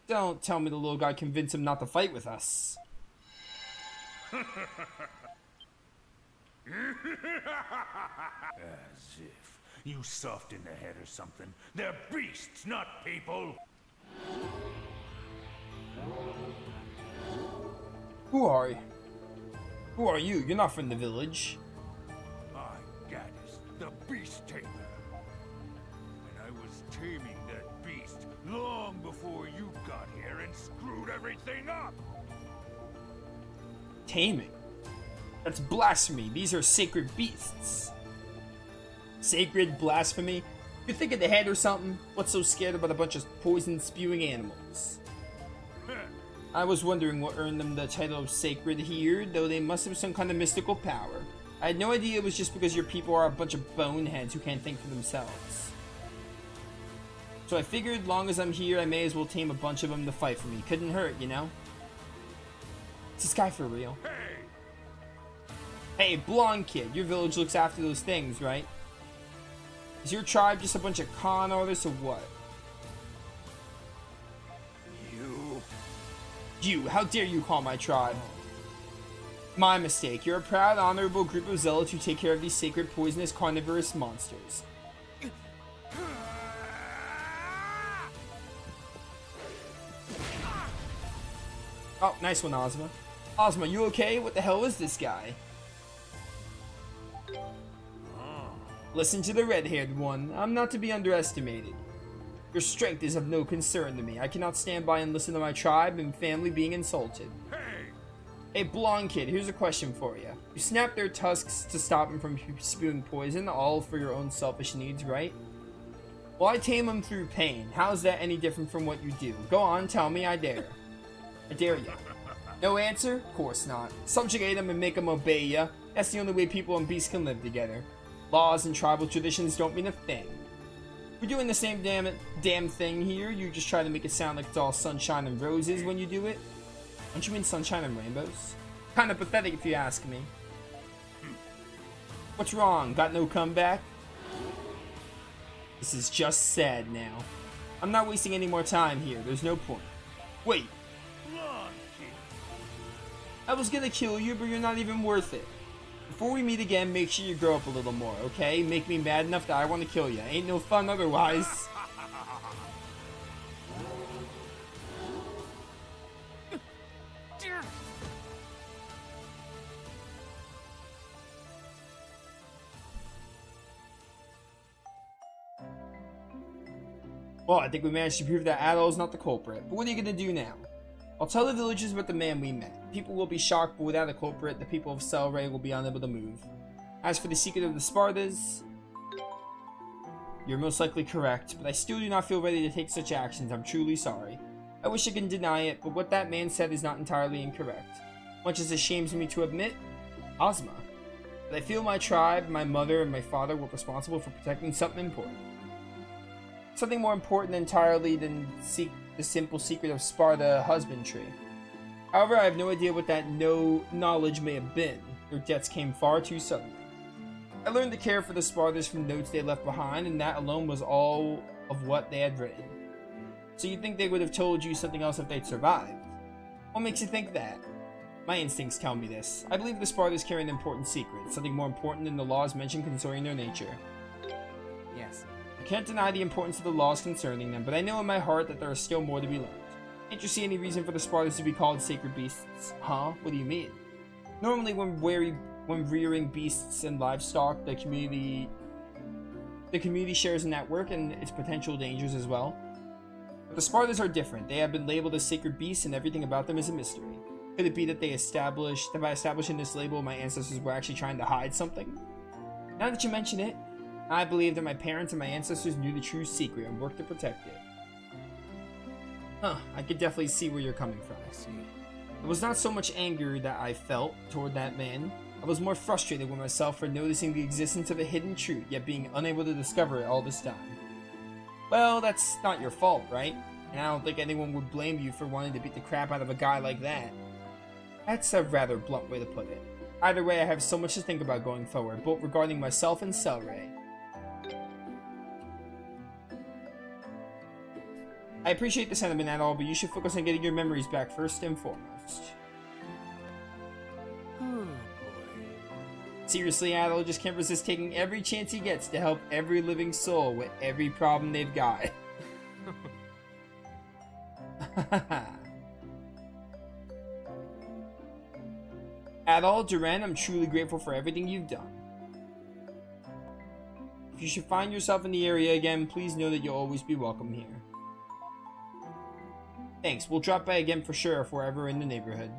Don't tell me the little guy convinced him not to fight with us. As if. You soft in the head or something. They're beasts, not people! Who are you? Who are you? You're not from the village. I'm Gaddis, the Beast Tamer. And I was taming that beast long before you got here and screwed everything up! Taming? That's blasphemy. These are sacred beasts. Sacred blasphemy? You think of the head or something? What's so scared about a bunch of poison-spewing animals? I was wondering what earned them the title of sacred here, though they must have some kind of mystical power. I had no idea it was just because your people are a bunch of boneheads who can't think for themselves. So I figured, long as I'm here, I may as well tame a bunch of them to fight for me. Couldn't hurt, you know? Is this guy for real? Hey, blonde kid, your village looks after those things, right? Is your tribe just a bunch of con artists or what? You, how dare you call my tribe? My mistake. You're a proud, honorable group of zealots who take care of these sacred, poisonous, carnivorous monsters. Oh, nice one, Ozma. Ozma, you okay? What the hell is this guy? Listen to the red-haired one. I'm not to be underestimated. Your strength is of no concern to me. I cannot stand by and listen to my tribe and family being insulted. Hey, blonde kid, here's a question for you. You snap their tusks to stop them from spewing poison, all for your own selfish needs, right? Well, I tame them through pain. How's that any different from what you do? Go on, tell me, I dare. I dare you. No answer? Of course not. Subjugate them and make them obey ya. That's the only way people and beasts can live together. Laws and tribal traditions don't mean a thing. We're doing the same damn thing here. You just try to make it sound like it's all sunshine and roses when you do it. Don't you mean sunshine and rainbows? Kinda pathetic if you ask me. What's wrong? Got no comeback? This is just sad now. I'm not wasting any more time here. There's no point. Wait. I was gonna kill you, but you're not even worth it. Before we meet again, make sure you grow up a little more, okay? Make me mad enough that I want to kill you. Ain't no fun otherwise. Well, I think we managed to prove that Adol's not the culprit. But what are you gonna do now? I'll tell the villagers about the man we met. People will be shocked, but without a culprit, the people of Celceta will be unable to move. As for the secret of the Spartas, you're most likely correct, but I still do not feel ready to take such actions. I'm truly sorry. I wish I could deny it, but what that man said is not entirely incorrect. Much as it shames me to admit, Ozma. But I feel my tribe, my mother, and my father were responsible for protecting something important. Something more important entirely than the simple secret of Sparta husbandry. However, I have no idea what that knowledge may have been. Their deaths came far too suddenly. I learned to care for the Spartans from notes they left behind, and that alone was all of what they had written. So you'd think they would have told you something else if they'd survived. What makes you think that? My instincts tell me this. I believe the Spartans carry an important secret, something more important than the laws mentioned concerning their nature. Yes. I can't deny the importance of the laws concerning them, but I know in my heart that there is still more to be learned. Can't you see any reason for the Spartans to be called sacred beasts? Huh? What do you mean? Normally when rearing beasts and livestock, the community shares in that work and its potential dangers as well. But the Spartans are different. They have been labeled as sacred beasts and everything about them is a mystery. Could it be that by establishing this label, my ancestors were actually trying to hide something? Now that you mention it, I believe that my parents and my ancestors knew the true secret and worked to protect it. Huh, I could definitely see where you're coming from. I see. It was not so much anger that I felt toward that man. I was more frustrated with myself for noticing the existence of a hidden truth, yet being unable to discover it all this time. Well, that's not your fault, right? And I don't think anyone would blame you for wanting to beat the crap out of a guy like that. That's a rather blunt way to put it. Either way, I have so much to think about going forward, both regarding myself and Celceta. I appreciate the sentiment at all, but you should focus on getting your memories back first and foremost. Oh, boy. Seriously, Adol just can't resist taking every chance he gets to help every living soul with every problem they've got. Adol, Duran, I'm truly grateful for everything you've done. If you should find yourself in the area again, please know that you'll always be welcome here. Thanks, we'll drop by again for sure if we're ever in the neighborhood.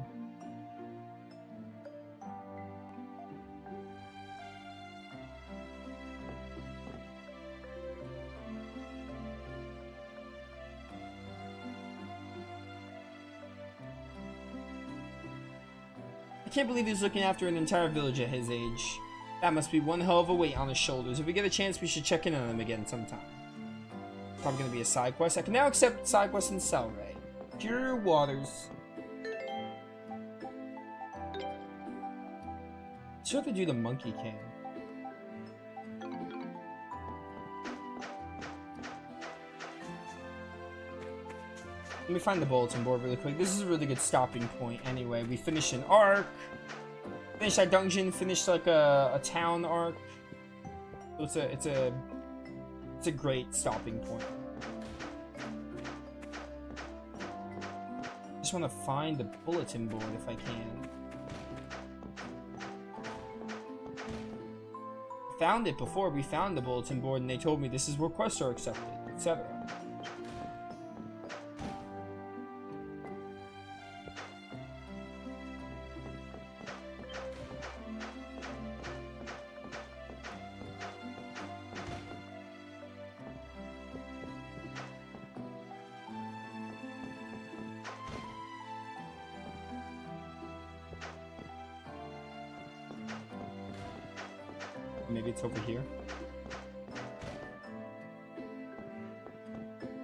I can't believe he's looking after an entire village at his age. That must be one hell of a weight on his shoulders. If we get a chance, we should check in on him again sometime. Probably gonna be a side quest. I can now accept side quests in Celceta. Pure waters. So have to do the Monkey King. Let me find the bulletin board really quick. This is a really good stopping point anyway. We finished an arc. Finished that dungeon, finished like a town arc. So it's a great stopping point. Just want to find the bulletin board if I can. Found it before we found the bulletin board and they told me this is where quests are accepted, etc. Maybe it's over here.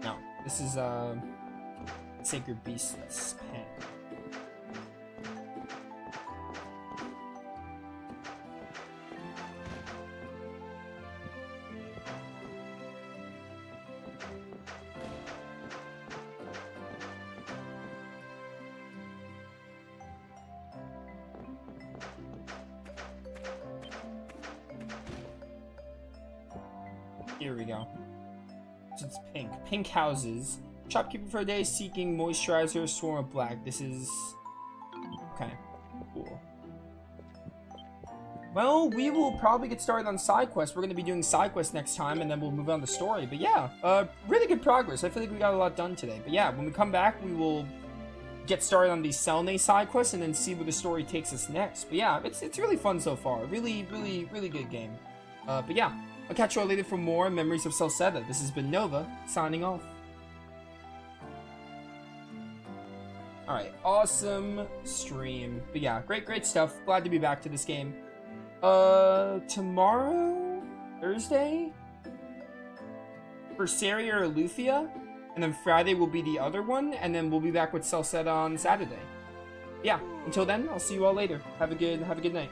No, this is Sacred Beast's pen. Here we go. So it's pink. Pink houses. Shopkeeper for a day seeking moisturizer, swarm of black. This is... okay. Cool. Well, we will probably get started on side quests. We're going to be doing side quests next time, and then we'll move on to story. But yeah, really good progress. I feel like we got a lot done today. But yeah, when we come back, we will get started on these Selene side quests and then see where the story takes us next. But yeah, it's really fun so far. Really good game. But yeah, I'll catch you all later for more Memories of Celceta. This has been Nova, signing off. Alright, awesome stream. But yeah, great stuff. Glad to be back to this game. Tomorrow? Thursday? Berseria or Lufia? And then Friday will be the other one, and then we'll be back with Celceta on Saturday. Yeah, until then, I'll see you all later. Have a good night.